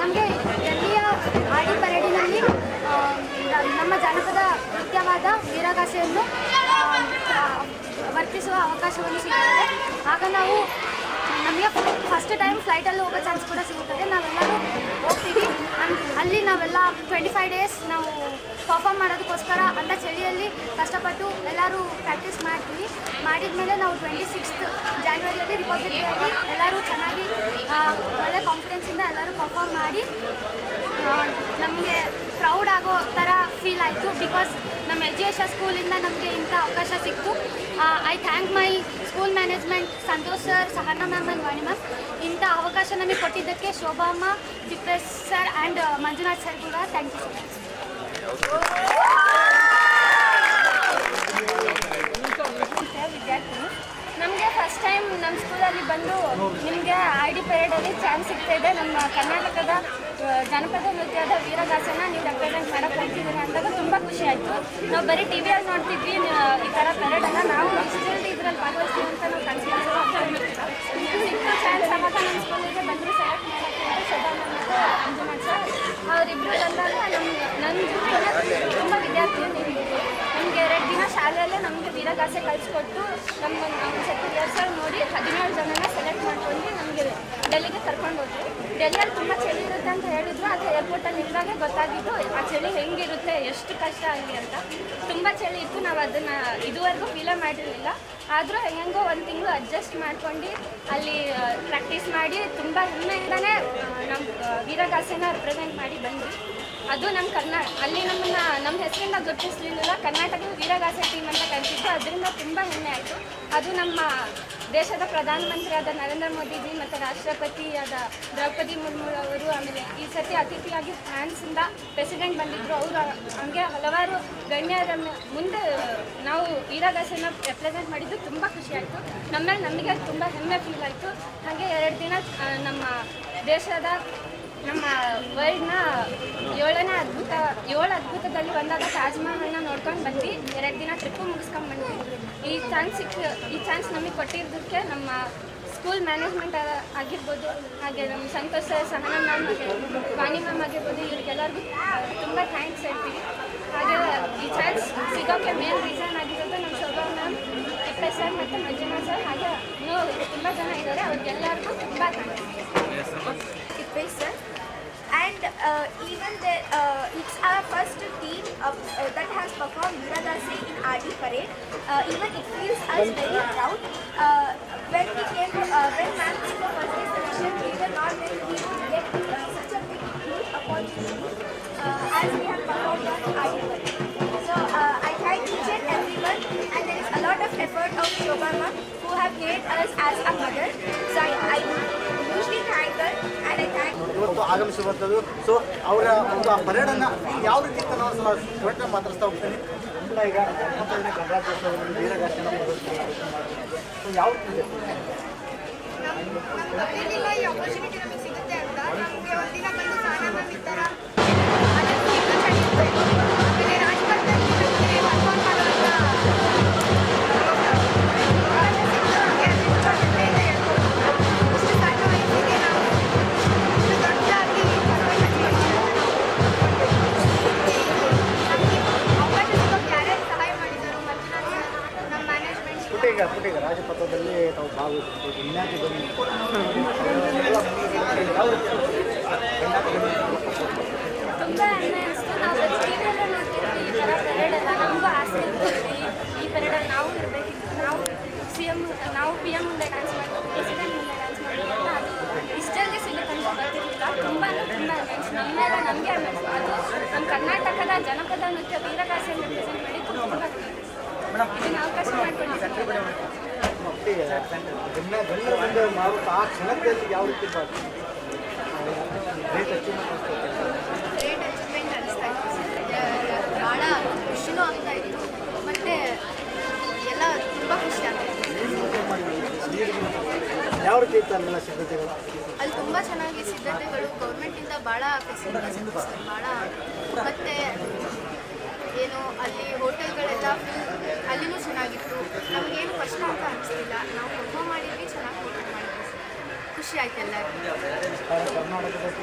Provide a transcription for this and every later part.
ನಮಗೆ ಡೆಲ್ಲಿಯ ಆಡಿ ಪರೇಡಿನಲ್ಲಿ ನಮ್ಮ ಜನಪದ ನೃತ್ಯವಾದ ವೀರಗಾಸೆಯನ್ನು ವರ್ತಿಸುವ ಅವಕಾಶವನ್ನು ಸಿಗುತ್ತದೆ. ಆಗ ನಾವು ನಮಗೆ ಫಸ್ಟ್ ಟೈಮ್ ಫ್ಲೈಟಲ್ಲಿ ಹೋಗೋ ಚಾನ್ಸ್ ಕೂಡ ಸಿಗುತ್ತದೆ. ನಾವೆಲ್ಲರೂ ಹೋಗ್ತೀವಿ. ಅಲ್ಲಿ ನಾವೆಲ್ಲ 25 ಡೇಸ್ ನಾವು ಪರ್ಫಾರ್ಮ್ ಮಾಡೋದಕ್ಕೋಸ್ಕರ ಅಂಥ ಚಳಿಯಲ್ಲಿ ಕಷ್ಟಪಟ್ಟು ಎಲ್ಲರೂ ಪ್ರಾಕ್ಟೀಸ್ ಮಾಡ್ತೀವಿ. ಮಾಡಿದ್ಮೇಲೆ ನಾವು 26th ಜಾನ್ವರಿಯಲ್ಲಿ ರಿಪಬ್ಲಿಕ್ ಡೇಯಲ್ಲಿ ಎಲ್ಲರೂ ಚೆನ್ನಾಗಿ ಒಳ್ಳೆ ಕಾನ್ಫಿಡೆನ್ಸಿಂದ ಎಲ್ಲರೂ ಪರ್ಫಾರ್ಮ್ ಮಾಡಿ ನಮಗೆ ಪ್ರೌಡ್ ಆಗೋ ಥರ ಫೀಲ್ ಆಯಿತು. ಬಿಕಾಸ್ ನಮ್ಮ ಎಜುಕೇಷನ್ ಸ್ಕೂಲಿಂದ ನಮಗೆ ಇಂಥ ಅವಕಾಶ ಸಿಕ್ತು. I thank my school management, Santosh sir, Sahana ma'am and Vani ma'am. ಇಂಥ ಅವಕಾಶ ನಮಗೆ ಕೊಟ್ಟಿದ್ದಕ್ಕೆ ಶೋಭಾಮ್ಮ, Tippesh sir and Manjunath sir ಕೂಡ ಥ್ಯಾಂಕ್ ಯು ಸೊ ಮಚ್. ವಿದ್ಯಾರ್ಥಿ ನಮಗೆ ಫಸ್ಟ್ ಟೈಮ್ ನಮ್ಮ ಸ್ಕೂಲಲ್ಲಿ ಬಂದು ನಿಮಗೆ ಐ ಡಿ ಪರೇಡಲ್ಲಿ ಚಾನ್ಸ್ ಸಿಗ್ತಾಯಿದೆ. ನಮ್ಮ ಕರ್ನಾಟಕದ ಜನಪದ ನೃತ್ಯದ ವೀರಗಾಸನ ನೀವು ರೆಪ್ರೆಸೆಂಟ್ ಮಾಡೋಕ್ಕೆ ಹೋಗ್ತಿದ್ದೀರ ಅಂದಾಗ ತುಂಬ ಖುಷಿ ಆಯಿತು. ನಾವು ಬರೀ ಟಿ ವಿಯಲ್ಲಿ ನೋಡ್ತಿದ್ವಿ ಈ ಥರ ಪರೇಡನ್ನು, ನಾವು ಇಷ್ಟರಲ್ಲಿ ಇದರಲ್ಲಿ ಭಾಗವಹಿಸ್ತೀವಿ ಅಂತ ನಾವು ಕನ್ಸಿಡರ್ ಸಿಕ್ತು ಚಾನ್ಸ್ ಆವಾಗ ನಮ್ಮ ಸ್ಕೂಲಿಗೆ ಬಂದು ಸೆಲೆಕ್ಟ್ ಮಾಡೋಕ್ಕೆ ಅವರಲ್ಲೇ ನಮಗೆ ವೀರಗಾಸೆ ಕಳಿಸ್ಕೊಟ್ಟು ನಮ್ಮ ಸತಿ ರಿಹರ್ಸಲ್ ನೋಡಿ 17 ಜನನ ಸೆಲೆಕ್ಟ್ ಮಾಡ್ಕೊಂಡು ನಮಗೆ ಡೆಲ್ಲಿಗೆ ಕರ್ಕೊಂಡು ಹೋದ್ರು. ಡೆಲ್ಲಿಯಲ್ಲಿ ತುಂಬ ಚಳಿ ಇರುತ್ತೆ ಅಂತ ಹೇಳಿದ್ರು. ಆದರೆ ಏರ್ಪೋರ್ಟಲ್ಲಿ ಇದ್ದಾಗೆ ಗೊತ್ತಾಗಿದ್ದು ಆ ಚಳಿ ಹೆಂಗಿರುತ್ತೆ, ಎಷ್ಟು ಕಷ್ಟ ಅಲ್ಲಿ ಅಂತ. ತುಂಬ ಚಳಿ ಇತ್ತು. ನಾವು ಅದನ್ನು ಇದುವರೆಗೂ ಫೀಲೇ ಮಾಡಿರಲಿಲ್ಲ. ಆದರೂ ಹೆಂಗೋ 1 ತಿಂಗಳು ಅಡ್ಜಸ್ಟ್ ಮಾಡ್ಕೊಂಡು ಅಲ್ಲಿ ಪ್ರಾಕ್ಟೀಸ್ ಮಾಡಿ ತುಂಬ ಹೆಮ್ಮೆಯಿಂದನೇ ನಮ್ಮ ವೀರಗಾಸೆನ ರಿಪ್ರೆಸೆಂಟ್ ಮಾಡಿ ಬಂದ್ವಿ. ಅದು ನಮ್ಮ ಅಲ್ಲಿ ನಮ್ಮ ಹೆಸರಿಂದ ಗುರುತಿಸಲಿಲ್ಲ. ಕರ್ನಾಟಕ ವೀರಗಾಸೆ ಟೀಮ್ ಅಂತ ಕರೆಸಿದ್ದು. ಅದರಿಂದ ತುಂಬ ಹೆಮ್ಮೆ ಆಯಿತು. ಅದು ನಮ್ಮ ದೇಶದ ಪ್ರಧಾನಮಂತ್ರಿಯಾದ ನರೇಂದ್ರ ಮೋದಿಜಿ ಮತ್ತು ರಾಷ್ಟ್ರಪತಿಯಾದ ದ್ರೌಪದಿ ಮುರ್ಮು ಅವರು, ಆಮೇಲೆ ಈ ಸತಿ ಅತಿಥಿಯಾಗಿ ಫ್ರಾನ್ಸಿಂದ ಪ್ರೆಸಿಡೆಂಟ್ ಬಂದಿದ್ದರು. ಅವರು ಹಂಗೆ ಹಲವಾರು ಗಣ್ಯರ ಮುಂದೆ ನಾವು ವೀರಗಾಸೆನ ರೆಪ್ರೆಸೆಂಟ್ ಮಾಡಿದ್ದು ತುಂಬ ಖುಷಿಯಾಯಿತು. ನಮ್ಮಲ್ಲಿ ನಮಗೆ ತುಂಬ ಹೆಮ್ಮೆ ಫೀಲ್ ಆಯಿತು. ಹಾಗೆ 2 ದಿನ ನಮ್ಮ ದೇಶದ ನಮ್ಮ ವರ್ಲ್ಡ್ನ 7 ಅದ್ಭುತದಲ್ಲಿ ಒಂದಾದ ತಾಜ್ ಮಹಲ್ನ ನೋಡ್ಕೊಂಡು ಬಂದು 2 ದಿನ ಟ್ರಿಪ್ಪು ಮುಗಿಸ್ಕೊಂಡು ಬಂದ್ವಿ. ಈ ಚಾನ್ಸ್ ನಮಗೆ ಕೊಟ್ಟಿದ್ದಕ್ಕೆ ನಮ್ಮ ಸ್ಕೂಲ್ ಮ್ಯಾನೇಜ್ಮೆಂಟ್ ಆಗಿರ್ಬೋದು, ಹಾಗೆ ನಮ್ಮ ಸಂತೋಷ್ ಸರ್, ಸಹನಾ ಮ್ಯಾಮ್, ವಾಣಿ ಮ್ಯಾಮ್ ಆಗಿರ್ಬೋದು, ಇವರಿಗೆಲ್ಲರಿಗೂ ತುಂಬ ಥ್ಯಾಂಕ್ಸ್ ಹೇಳ್ತೀವಿ. ಹಾಗೆ ಈ ಚಾನ್ಸ್ ಸಿಗೋಕ್ಕೆ ಮೇನ್ ರೀಸನ್ ಆಗಿರೋದು ನಮ್ಮ ಶೋಭಾ ಮ್ಯಾಮ್, ತಿಪ್ಪೇಶ್ ಸರ್ ಮತ್ತು ಮಂಜುನಾಥ್ ಸರ್, ಹಾಗೆ ಇನ್ನೂ ತುಂಬ ಜನ ಇದ್ದಾರೆ. ಅವ್ರಿಗೆಲ್ಲರಿಗೂ ತುಂಬ thanks. Tippesh sir. And even it's our first team that has performed Veeragase in RD Parade. Even it feels us very proud. When ma'am came for first day selection, we were not when we would get such a big huge opportunity as we have performed on RD Parade. So I thank each and everyone, and there is a lot of effort of Shobha ma'am who have made us as a mother. So I usually thank her, and I thank ಇವತ್ತು ಆಗಮಿಸಿರುವಂಥದ್ದು. So ಅವರ ಒಂದು ಪರೇಡನ್ನು ಯಾವ ರೀತಿ ಅಂತ ನಾವು student ಮಾತಾಡ್ತಾ ಹೋಗ್ತೀನಿ. ಈಗ ಗಣರಾಜ್ಯೋತ್ಸವದಲ್ಲಿ ವೀರಗಾಸೆನ ಯಾವ ರೀತಿ ಈ ಆಪರ್ಚುನಿಟಿ ನಮಗೆ ಸಿಗುತ್ತೆ ಅಂತ ನಮಗೆ ಒಂದಿನ ಬಂದು ಸಹನಾ ಮ್ಯಾಮ್ ಈ ಥರ ಆಮೇಲೆ ರಾಜಪಥದಲ್ಲಿ ನಮಗೆ ಪರ್ಫಾರ್ಮ್ ಪುಟಿಗ ರಾಜಪಥದಲ್ಲಿ ತಾವು ಭಾಗವಹಿಸಿದ್ದು ವಿನ್ಯಾಸದಲ್ಲಿ ತುಂಬ ಹೆಮ್ಮೆ ಅನಿಸ್ತು. ನಾವು ಟಿವಿಯಲ್ಲೇ ನೋಡ್ತಿದ್ವಿ ಈ ಥರ ಪೆರೇಡೆಲ್ಲ. ನಮಗೂ ಆಸೆ ಇರ್ತೀವಿ ಈ ಪೆರೇಡಲ್ಲಿ ನಾವು ಇರಬೇಕಿತ್ತು. ನಾವು ಪಿ ಎಮ್ ಮುಂದೆ ಡ್ಯಾನ್ಸ್ ಮಾಡ್ತೀವಿ, ಪ್ರೆಸಿಡೆಂಟ್ ಮುಂದೆ ಡ್ಯಾನ್ಸ್ ಮಾಡ್ತೀವಿ ಅಂತ. ಅದು ಇಷ್ಟು ಜಲ್ದಿ ಸಿಗುತ್ತೆ ಅಂತ ಗೊತ್ತಿರಲಿಲ್ಲ. ತುಂಬ ಅನಿಸ್ತು. ನಮ್ಮ ಮೇಲೆ ನಮಗೆ ಅನ್ನಿಸ್ತು. ಅದು ನಮ್ಮ ಕರ್ನಾಟಕದ ಜನಪದ ನೃತ್ಯ ವೀರಗಾಸೆಯನ್ನು ರೆಪ್ರೆಸೆಂಟ್ ಮಾಡಿ ತುಂಬ ಇದನ್ನು ಅವಕಾಶ ಮಾಡಿಕೊಂಡಿದ್ದೀವಿ. ಗಣ್ಯರ ಮುಂದೆ ಮಾಡುತ್ತ ಆ ಕ್ಷಣದಲ್ಲಿ ಯಾವ ರೀತಿ ಗ್ರೇಟ್ ಅಚೀವ್ಮೆಂಟ್ ಅನಿಸ್ತಾ ಇತ್ತು. ಭಾಳ ಖುಷಿನೂ ಆಗ್ತಾ ಇತ್ತು, ಮತ್ತು ಎಲ್ಲ ತುಂಬ ಖುಷಿ ಆಗ್ತಾಯಿತ್ತು. ಯಾವ ರೀತಿ ಇತ್ತು ಅಲ್ಲೆಲ್ಲ ಸಿದ್ಧತೆಗಳು? ಅಲ್ಲಿ ತುಂಬ ಚೆನ್ನಾಗಿ ಸಿದ್ಧತೆಗಳು ಗೌರ್ಮೆಂಟಿಂದ ಭಾಳ ಫೆಸಿಲಿಟೀಸ್ ಇತ್ತು ಸರ್. ಭಾಳ ಮತ್ತು ಏನು ಅಲ್ಲಿ ಹೋಟೆಲ್ಗಳೆಲ್ಲ ಅಲ್ಲಿನೂ ಚೆನ್ನಾಗಿತ್ತು. ನಮಗೇನು ಕಷ್ಟ ಅಂತ ಅನಿಸ್ತಿಲ್ಲ. ನಾವು ಪರ್ಫಾರ್ಮ್ ಮಾಡಿದ್ವಿ, ಚೆನ್ನಾಗಿ ಪರ್ಫಾರ್ಮ್ ಮಾಡಿದ್ವಿ ಸರ್. ಖುಷಿ ಆಯ್ತು ಎಲ್ಲರಿಗೂ.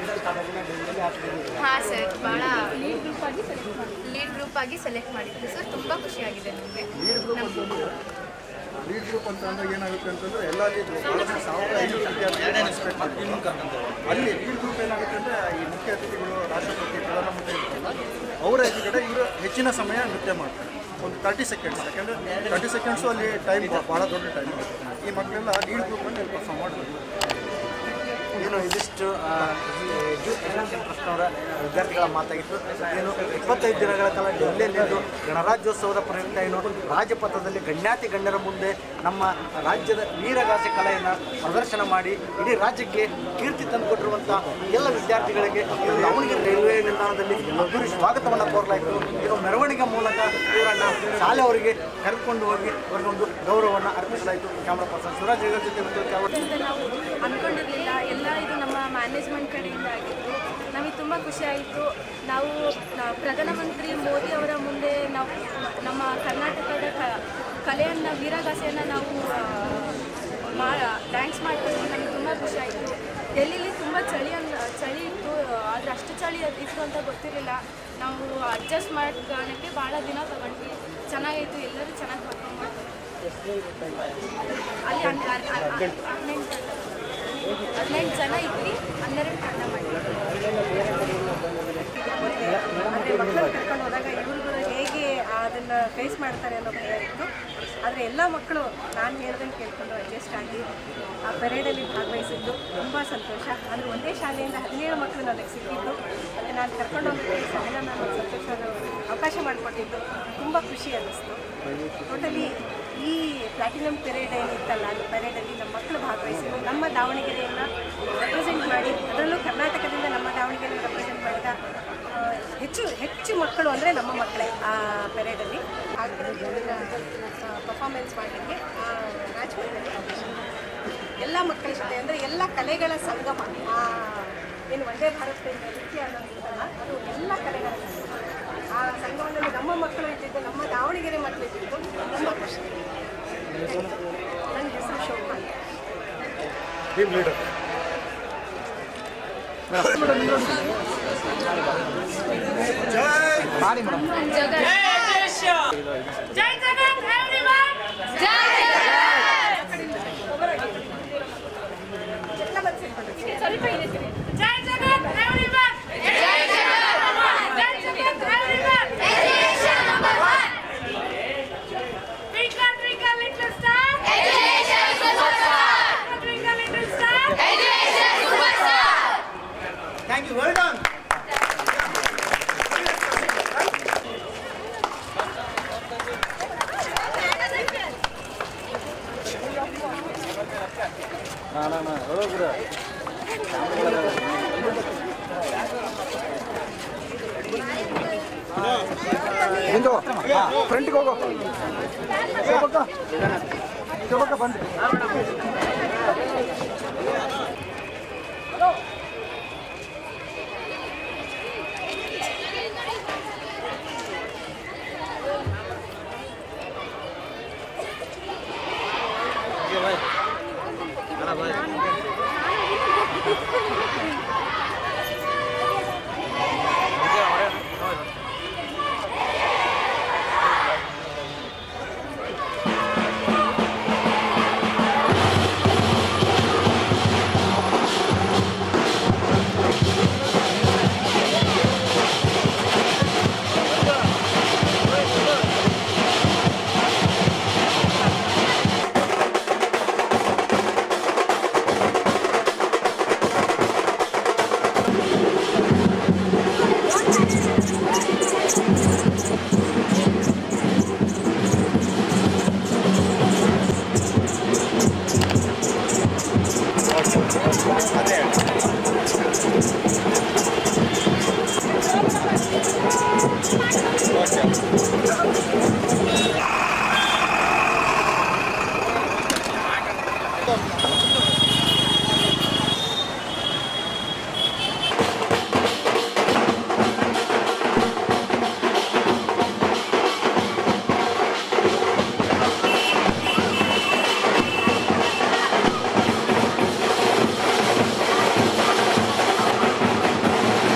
ಹಾಂ ಸರ್, ಭಾಳ ಲೀಡ್ ಗ್ರೂಪ್ ಆಗಿ ಸೆಲೆಕ್ಟ್ ಮಾಡಿದ್ವಿ ಸರ್. ತುಂಬ ಖುಷಿಯಾಗಿದೆ ನಮಗೆ. ಲೀಡ್ ಗ್ರೂಪ್ ಅಂತ ಅಂದ್ರೆ ಏನಾಗುತ್ತೆ ಅಂತಂದರೆ ಎಲ್ಲ ಭಾಳಷ್ಟು 1500 ವಿದ್ಯಾರ್ಥಿಗಳು ಪಾರ್ಟಿಸಿಪೇಟ್ ಮಾಡ್ತಾರೆ. ಅಲ್ಲಿ ಲೀಡ್ ಗ್ರೂಪ್ ಏನಾಗುತ್ತೆ ಅಂದರೆ ಈ ಮುಖ್ಯ ಅತಿಥಿಗಳು, ರಾಷ್ಟ್ರಪತಿ, ಪ್ರಧಾನಮಂತ್ರಿ ಇರ್ತಾರಲ್ಲ, ಅವರ ಎದುರುಗಡೆ ಇವರು ಹೆಚ್ಚಿನ ಸಮಯ ನೃತ್ಯ ಮಾಡ್ತಾರೆ. ಒಂದು 30 ಸೆಕೆಂಡ್ಸ್. ಯಾಕೆಂದರೆ 30 ಸೆಕೆಂಡ್ಸು ಅಲ್ಲಿ ಟೈಮ್ ಭಾಳ ದೊಡ್ಡ ಟೈಮ್. ಈ ಮಕ್ಕಳೆಲ್ಲ ಲೀಡ್ ಗ್ರೂಪಲ್ಲಿ ಪರ್ಫಾರ್ಮ್ ಮಾಡಬೇಕು. ಏನು ಇದಿಷ್ಟು ಎಜುಕೇಷನ್ ಟ್ರಸ್ಟ್ನವರ ವಿದ್ಯಾರ್ಥಿಗಳ ಮಾತಾಗಿತ್ತು. ಏನು 25 ದಿನಗಳ ಕಾಲ ಡೆಲ್ಲಿಯಲ್ಲಿದ್ದು ಗಣರಾಜ್ಯೋತ್ಸವದ ಪ್ರಯುಕ್ತ ಏನು ರಾಜಪಥದಲ್ಲಿ ಗಣ್ಯರ ಮುಂದೆ ನಮ್ಮ ರಾಜ್ಯದ ವೀರಗಾಸೆ ಕಲೆಯನ್ನು ಪ್ರದರ್ಶನ ಮಾಡಿ ಇಡೀ ರಾಜ್ಯಕ್ಕೆ ಕೀರ್ತಿ ತಂದುಕೊಟ್ಟಿರುವಂಥ ಎಲ್ಲ ವಿದ್ಯಾರ್ಥಿಗಳಿಗೆ ದಾವಣಗೆರೆ ರೈಲ್ವೆ ನಿಲ್ದಾಣದಲ್ಲಿ ಅದ್ದೂರಿ ಸ್ವಾಗತವನ್ನು ಕೋರಲಾಯಿತು. ಇದು ಮೆರವಣಿಗೆ ಮೂಲಕ ಇವರನ್ನು ಶಾಲೆಯವರಿಗೆ ಕರೆದುಕೊಂಡು ಹೋಗಿ ಅವರಿಗೊಂದು ಗೌರವವನ್ನು ಅರ್ಪಿಸಲಾಯಿತು. ಕ್ಯಾಮ್ರಾ ಪರ್ಸನ್ ಶಿವರಾಜ್ ಜೊತೆ ನಾವು ಅಂದ್ಕೊಂಡಿರಲಿಲ್ಲ. ಎಲ್ಲ ಇದು ನಮ್ಮ ಮ್ಯಾನೇಜ್ಮೆಂಟ್ ಕಡೆಯಿಂದ ಆಗಿತ್ತು. ನಮಗೆ ತುಂಬ ಖುಷಿ ಆಯಿತು. ನಾವು ಪ್ರಧಾನಮಂತ್ರಿ ಮೋದಿ ಅವರ ಮುಂದೆ ನಾವು ನಮ್ಮ ಕರ್ನಾಟಕದ ಕಲೆಯನ್ನು, ವೀರಗಾಸೆಯನ್ನು ನಾವು ಡ್ಯಾನ್ಸ್ ಮಾಡ್ಕೊಂಡು ನಮಗೆ ತುಂಬ ಖುಷಿ ಆಯಿತು. ಡೆಲ್ಲಿಲಿ ತುಂಬ ಚಳಿ ಇತ್ತು. ಆದರೆ ಅಷ್ಟು ಚಳಿ ಇತ್ತು ಅಂತ ಗೊತ್ತಿರಲಿಲ್ಲ. ನಾವು ಅಡ್ಜಸ್ಟ್ ಮಾಡ್ಕೊಳ್ಳೋಕ್ಕೆ ಭಾಳ ದಿನ ತಗೊಂಡ್ವಿ. ಚೆನ್ನಾಗಿತ್ತು, ಎಲ್ಲರೂ ಚೆನ್ನಾಗಿ ಪರ್ಫಾರ್ಮ್ ಮಾಡ್ತಾರೆ. ಅಲ್ಲಿ 18 ಜನ ಇದ್ವಿ, 12 ತಂಡ ಮಾಡಿದ್ವಿ. ಅಂದರೆ ಮಕ್ಕಳನ್ನು ಕರ್ಕೊಂಡು ಹೋದಾಗ ಇವ್ರುಗಳು ಹೇಗೆ ಅದನ್ನು ಫೇಸ್ ಮಾಡ್ತಾರೆ ಅನ್ನೋ ಭಯ ಇತ್ತು. ಆದರೆ ಎಲ್ಲ ಮಕ್ಕಳು ನಾನು ಹೇಳ್ದಂಗೆ ಕೇಳ್ಕೊಂಡು ಅಡ್ಜಸ್ಟ್ ಆಗಿ ಆ ಪೆರೇಡಲ್ಲಿ ಭಾಗವಹಿಸಿದ್ದು ತುಂಬ ಸಂತೋಷ. ಅಂದರೆ ಒಂದೇ ಶಾಲೆಯಿಂದ 17 ಮಕ್ಕಳು ನನಗೆ ಸಿಕ್ಕಿದ್ದು, ಮತ್ತು ನಾನು ಕರ್ಕೊಂಡು ಹೋಗೋಕ್ಕೆ ಸಹನ ನಾನು ಸಂತೋಷವಾದ ಅವಕಾಶ ಮಾಡಿಕೊಟ್ಟಿದ್ದು ತುಂಬ ಖುಷಿ ಅನ್ನಿಸ್ತು. ಟೋಟಲಿ ಈ ಪ್ಲಾಟಿನಮ್ ಪೆರೇಡ್ ಏನಿತ್ತಲ್ಲ, ಆ ಪೆರೇಡಲ್ಲಿ ನಮ್ಮ ಮಕ್ಕಳು ಭಾಗವಹಿಸಿದ್ದು, ನಮ್ಮ ದಾವಣಗೆರೆಯನ್ನು ರೆಪ್ರೆಸೆಂಟ್ ಮಾಡಿ, ಅದರಲ್ಲೂ ಕರ್ನಾಟಕದಿಂದ ನಮ್ಮ ದಾವಣಗೆರೆ ರೆಪ್ರೆಸೆಂಟ್ ಮಾಡಿದ ಹೆಚ್ಚು ಮಕ್ಕಳು ಅಂದರೆ ನಮ್ಮ ಮಕ್ಕಳೇ ಆ ಪೆರೇಡಲ್ಲಿ ಪರ್ಫಾರ್ಮೆನ್ಸ್ ಮಾಡಲಿಕ್ಕೆ ರಾಜ್ಮಠದಲ್ಲಿ ಎಲ್ಲ ಮಕ್ಕಳ ಜೊತೆ ಅಂದರೆ ಎಲ್ಲ ಕಲೆಗಳ ಸಂಗಮ. ಏನು ಒಂದೇ ಭಾರತದಿಂದ ನೃತ್ಯ ಅನ್ನೋದಿಲ್ಲ, ಅದು ಎಲ್ಲ ಕಲೆಗಳ ಸಂಗಮ. ಆ ಸಂಗಮದಲ್ಲಿ ನಮ್ಮ ಮಕ್ಕಳು ಇದ್ದಿದ್ದು, ನಮ್ಮ ದಾವಣಗೆರೆ ಮಕ್ಕಳು ಇದ್ದಿದ್ದು ತುಂಬ ಖುಷಿ. ನನ್ನ ಹೆಸರು ಶೋಭಾ. ಟೀಮ್ ಲೀಡರ್ ಮಾಡಿ ಮೇಡಮ್. ಜೈ ಜಗತ್ ಎವ್ರಿವನ್, ಜೈ ಎಲ್ಲ ಬಂದು ಸೇರ್ಕೊಂಡಿದ್ದೀವಿ. ಸ್ವಲ್ಪ ಇದೆ. ಜೈ ಜಗತ್ ಎವ್ರಿವನ್, ಜೈ ಜಗತ್, ಜೈ ಜಗತ್ everyone, education number 1. Twinkle twinkle little star, education superstar. Twinkle little star, education superstar. Thank you, well done. ಫ್ರಂಟಿಗೆ ಹೋಗೋ ಶೋಭಕ್ಕ ಬಂದು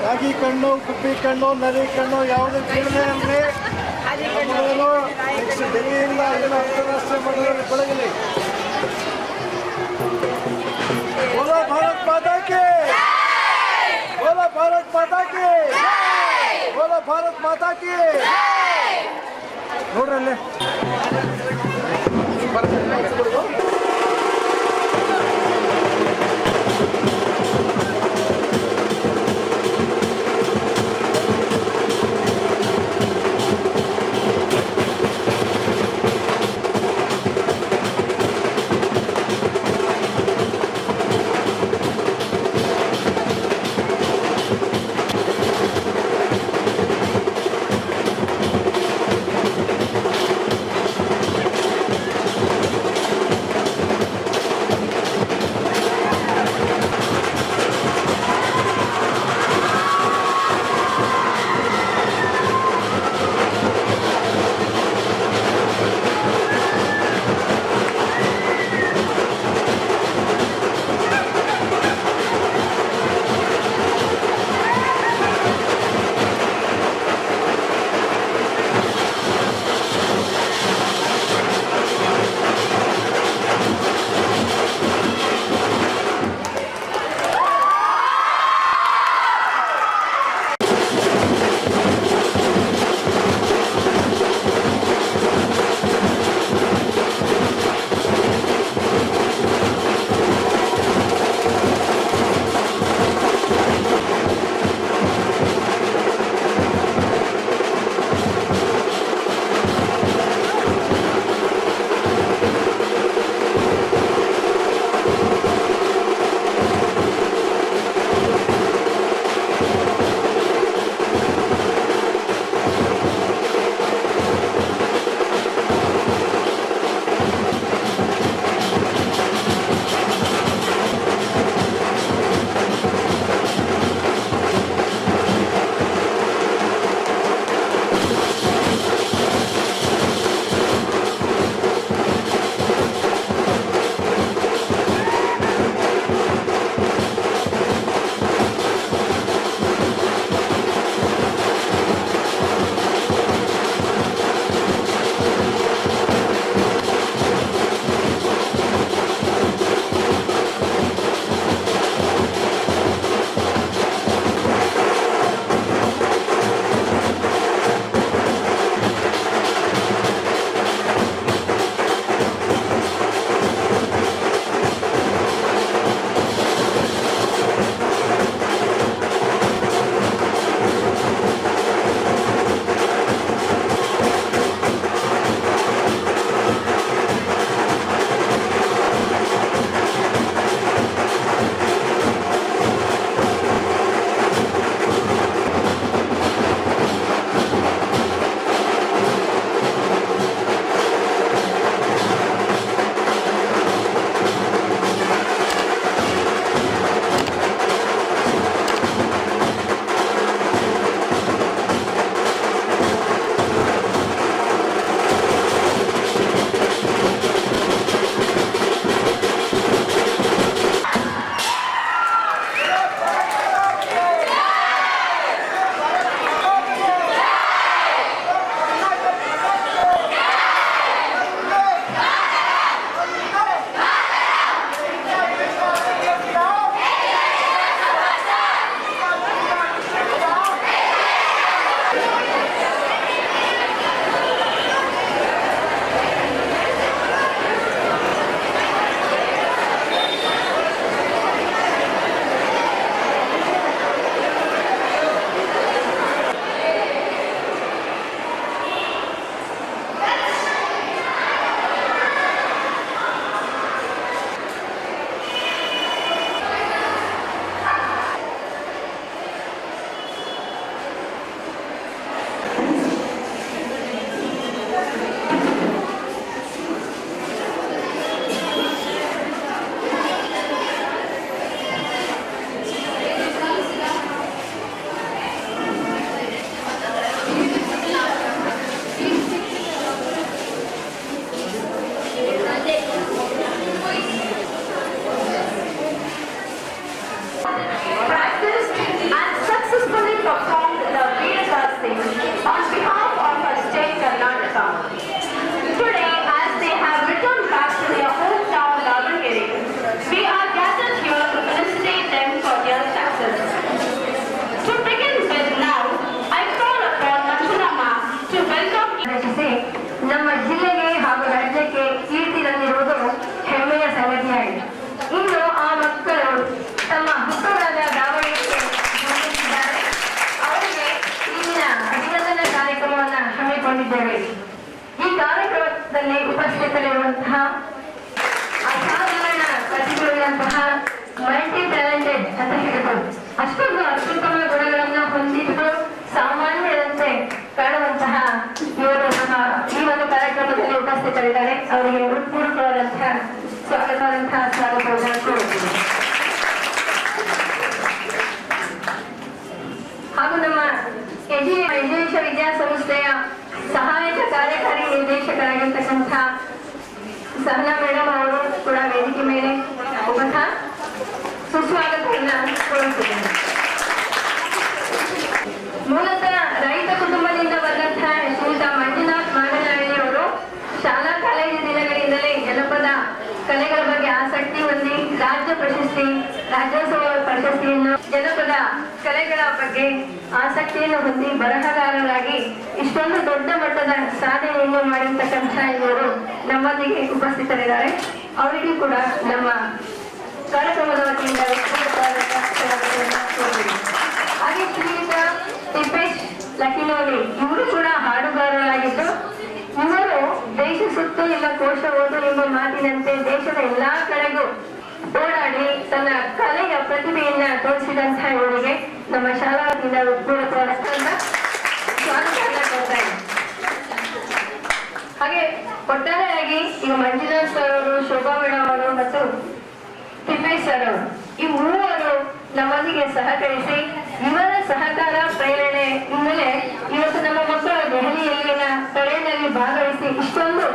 ರಾಗಿ ಕಣ್ಣು ಕುಪ್ಪಿ ಕಣ್ಣು ನರಿ ಕಣ್ಣು ಯಾವುದೇ ಕೇಳದೆ ಅಂದರೆ ನೆಕ್ಸ್ಟ್ ಡೆಲ್ಲಿಯಿಂದ ಏನು ಅಂತಾರಾಷ್ಟ್ರೀಯ ಮಟ್ಟದಲ್ಲಿ ಬೆಳಗಲಿ. ಬೋಲೋ ಭಾರತ್ ಮಾತಾ ಕಿ, ಬೋಲೋ ಭಾರತ್ ಮಾತಾ ಕಿ, ಬೋಲೋ ಭಾರತ್ ಮಾತಾ ಕಿ. ನೋಡ್ರಲ್ಲಿ ಅವಶ್ಯಕತೆಯಿರುವಂತಹ ಅಸಾಧಾರಣ ಪ್ರತಿಭೆಗಳಂತಹ ಮಲ್ಟಿ ಟ್ಯಾಲೆಂಟೆಡ್ ಅಂತ ಹೇಳ್ಬೋದು. ಅಷ್ಟೊಂದು ಅತ್ಯುತ್ತಮ ಗುಣಗಳನ್ನು ಹೊಂದಿದ್ದು ಸಾಮಾನ್ಯರಂತೆ ಕಾಣುವಂತಹ ಇವರು ನಮ್ಮ ಈ ಒಂದು ಕಾರ್ಯಕ್ರಮದಲ್ಲಿ ಉಪಸ್ಥಿತರಿದ್ದಾರೆ. ಅವರಿಗೆ ಹೃತ್ಪೂರ್ವಕವಾದಂತಹ ಸ್ವಾಗತವನ್ನು ಕೋರುತ್ತೀನಿ. ಹಾಗೂ ನಮ್ಮ ಯಜೇಶ ವಿದ್ಯಾಸಂಸ್ಥೆಯ ಸಹಾಯಕ ಕಾರ್ಯಕಾರಿ ನಿರ್ದೇಶಕರಾಗಿರ್ತಕ್ಕಂಥ ಸಹನಾ ಮೇಡಮ್ ಅವರು ಕೂಡ ವೇದಿಕೆ ಮೇಲೆ ಸುಸ್ವಾಗತವನ್ನು ಕೋರುತ್ತಿದ್ದೇನೆ. ಮೂಲತಃ ರೈತ ಕುಟುಂಬದಿಂದ ಬಂದಂತಹ ಶ್ರೀಯುತ ಮಂಜುನಾಥ್ ಮಾಗನಹಳ್ಳಿ ಅವರು ಶಾಲಾ ಕಾಲೇಜು ದಿನಗಳಿಂದಲೇ ಜನಪದ ಕಲೆಗಳ ಬಗ್ಗೆ ಆಸಕ್ತಿ ಹೊಂದಿ ರಾಜ್ಯ ಪ್ರಶಸ್ತಿ, ರಾಜ್ಯೋತ್ಸವ ಪ್ರಶಸ್ತಿಯನ್ನು, ಜನಪದ ಕಲೆಗಳ ಬಗ್ಗೆ ಆಸಕ್ತಿಯನ್ನು ಹೊಂದಿ ಬರಹಗಾರರಾಗಿ ಇಷ್ಟೊಂದು ದೊಡ್ಡ ಮಟ್ಟದ ಸಾಧನೆಯನ್ನು ಮಾಡಿರ್ತಕ್ಕಂಥ ಇವರು ನಮ್ಮೊಂದಿಗೆ ಉಪಸ್ಥಿತರಿದ್ದಾರೆ. ಅವರಿಗೂ ಕೂಡ ನಮ್ಮ ಕಾರ್ಯಕ್ರಮದ ವತಿಯಿಂದ ಹಾಗೆ ಶ್ರೀಯುತ ತಿಪ್ಪೇಶ್ ಲಕಿನೋಲಿ ಇವರು ಕೂಡ ಹಾಡುಗಾರರಾಗಿದ್ದು ಇವರು ದೇಶ ಸುತ್ತು ಇಲ್ಲ ಕೋಶ ಓದು ಎಂಬ ಮಾತಿನಂತೆ ದೇಶದ ಎಲ್ಲಾ ಕಡೆಗೂ ಓಡಾಡಿ ತನ್ನ ಕಲೆಯ ಪ್ರತಿಭೆಯನ್ನ ತೋರಿಸಿದಂತಹ ಇವರಿಗೆ ನಮ್ಮ ಶಾಲಾ ವತಿಯಿಂದ ಪೂರಕವಾದ ಸ್ವಾಗತವನ್ನ ಕೊಡ್ತಾ ಇದ್ದಾರೆ. ಹಾಗೆ ಒಟ್ಟಾರೆಯಾಗಿ ಈಗ ಮಂಜುನಾಥ್ ಸರ್ ಅವರು, ಶೋಭಾ ಮೇಡಮ್ ಅವರು ಮತ್ತು ತಿಪ್ಪೇಶ್ ಸರ್ ಅವರು ಈ ಮೂವರು ನಮ್ಮೊಂದಿಗೆ ಸಹಕರಿಸಿ ಇವರ ಸಹಕಾರ ಪ್ರೇರಣೆ ಇಂದಲೇ ಇವತ್ತು ನಮ್ಮ ಮಕ್ಕಳು ದೆಹಲಿಯಲ್ಲಿನ ಪರೇಡ್ನಲ್ಲಿ ಭಾಗವಹಿಸಿ ಇಷ್ಟೊಂದು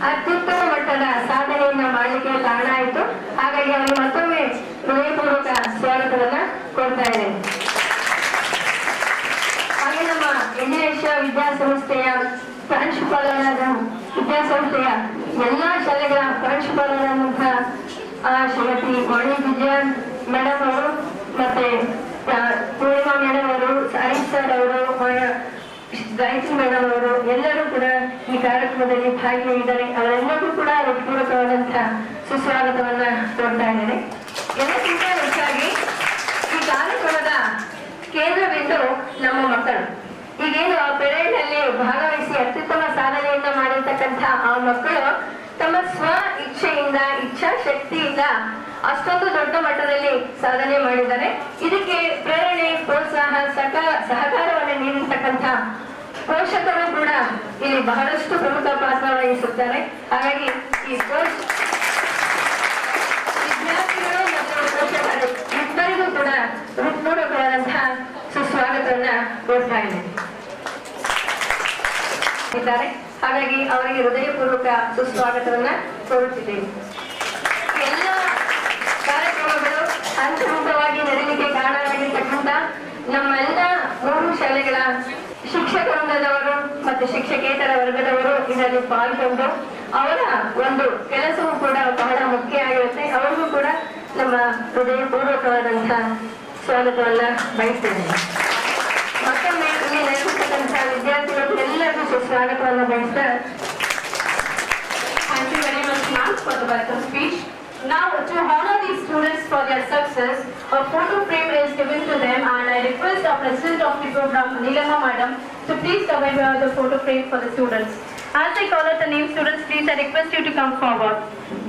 ಅತ್ಯುತ್ತಮ ಮಟ್ಟದ ಸಾಧನೆಯನ್ನ ಮಾಡಲಿಕ್ಕೆ ಕಾರಣ ಆಯಿತು. ಹಾಗಾಗಿ ಅವರಿಗೆ ಮತ್ತೊಮ್ಮೆ ಹೃದಯಪೂರ್ವಕ ಸ್ವಾಗತವನ್ನ ಕೊಡ್ತಾ ಇದ್ದೇನೆ. ಹಾಗೆ ನಮ್ಮ ಯಜೇಶ ವಿದ್ಯಾಸಂಸ್ಥೆಯ ಪ್ರಾಂಶುಪಾಲರಾದ ವಿದ್ಯಾಸಂಸ್ಥೆಯ ಎಲ್ಲಾ ಶಾಲೆಗಳ ಪ್ರಾಂಶುಪಾಲರಾದಂತಹ ಶ್ರೀಮತಿ ವಾಣಿ ವಿಜಯನ್ ಮೇಡಮ್ ಅವರು ಮತ್ತೆ ಪೂರ್ಣಿಮಾ ಮೇಡಮ್ ಅವರು, ಸಾಯಿ ಸರ್ ಅವರು, ಗಾಯತ್ರಿ ಮೇಡಮ್ ಅವರು ಎಲ್ಲರೂ ಕೂಡ ಈ ಕಾರ್ಯಕ್ರಮದಲ್ಲಿ ಭಾಗಿಯಾಗಿದ್ದಾರೆ. ಅವರೆಲ್ಲರಿಗೂ ಕೂಡ ಹೃತ್ಪೂರ್ವಕವಾದಂತಹ ಸುಸ್ವಾಗತವನ್ನ ಕೊಡ್ತಾ ಇದ್ದಾರೆ. ಎಲ್ಲಕ್ಕಿಂತ ಹೆಚ್ಚಾಗಿ ಈ ಕಾರ್ಯಕ್ರಮದ ಕೇಂದ್ರ ಬಿಂದು ನಮ್ಮ ಮಕ್ಕಳು. ಈಗೇನು ಆ ಪೆರೇಡ್ ನಲ್ಲಿ ಭಾಗವಹಿಸಿ ಅತ್ಯುತ್ತಮ ಸಾಧನೆಯನ್ನ ಮಾಡಿರ್ತಕ್ಕಂಥ ಆ ಮಕ್ಕಳು ತಮ್ಮ ಸ್ವ ಇಚ್ಛೆಯಿಂದ, ಇಚ್ಛಾಶಕ್ತಿಯಿಂದ ಅಷ್ಟೊಂದು ದೊಡ್ಡ ಮಟ್ಟದಲ್ಲಿ ಸಾಧನೆ ಮಾಡಿದ್ದಾರೆ. ಇದಕ್ಕೆ ಪ್ರೇರಣೆ, ಪ್ರೋತ್ಸಾಹ, ಸಹಕಾರವನ್ನು ನೀಡಿರ್ತಕ್ಕಂಥ ಪೋಷಕರು ಕೂಡ ಇಲ್ಲಿ ಬಹಳಷ್ಟು ಪ್ರಮುಖ ಪಾತ್ರ ವಹಿಸುತ್ತಾರೆ. ಹಾಗಾಗಿ ಈ ವಿದ್ಯಾರ್ಥಿಗಳು ಮತ್ತು ಪೋಷಕರು ಇಬ್ಬರಿಗೂ ಕೂಡ ಹೃತ್ಪೂರ್ವಕವಾದಂತಹ ಸುಸ್ವಾಗತವನ್ನ ಕೋರ್ತಾ ಇದ್ದಾರೆ. ಹಾಗಾಗಿ ಅವರಿಗೆ ಹೃದಯಪೂರ್ವಕ ಸುಸ್ವಾಗತವನ್ನ ಕೋರುತ್ತಿದ್ದೇವೆ. ಎಲ್ಲ ಕಾರ್ಯಕ್ರಮಗಳು ಹಂತಹಂತವಾಗಿ ನಡೆಯಲಿಕ್ಕೆ ಕಾರಣವಾಗಿರ್ತಕ್ಕಂಥ ನಮ್ಮೆಲ್ಲ 3 ಶಾಲೆಗಳ ಶಿಕ್ಷಕ ವೃಂದದವರು ಮತ್ತು ಶಿಕ್ಷಕೇತರ ವರ್ಗದವರು ಇದರಲ್ಲಿ ಪಾಲ್ಗೊಂಡು ಅವರ ಒಂದು ಕೆಲಸವೂ ಕೂಡ ಬಹಳ ಮುಖ್ಯ ಆಗಿರುತ್ತೆ. ಅವರಿಗೂ ಕೂಡ ನಮ್ಮ ಹೃದಯಪೂರ್ವಕವಾದಂತಹ ಸ್ವಾಗತವನ್ನ ಬಯಸ್ತೇನೆ. ಮತ್ತೊಮ್ಮೆ ಇಲ್ಲಿ ನಡೆಸತಕ್ಕಂತಹ ವಿದ್ಯಾರ್ಥಿಗಳು ಎಲ್ಲರಿಗೂ ಸುಸ್ವಾಗತವನ್ನು ಬಯಸ್ತಾ. Thank you very much, ma'am, for the welcome speech. Now, to honor these students for their success, a photo frame is given to them, and I request our president of the program, Neelama Madam, to please provide the photo frame for the students. As I call out the name students, please, I request you to come forward.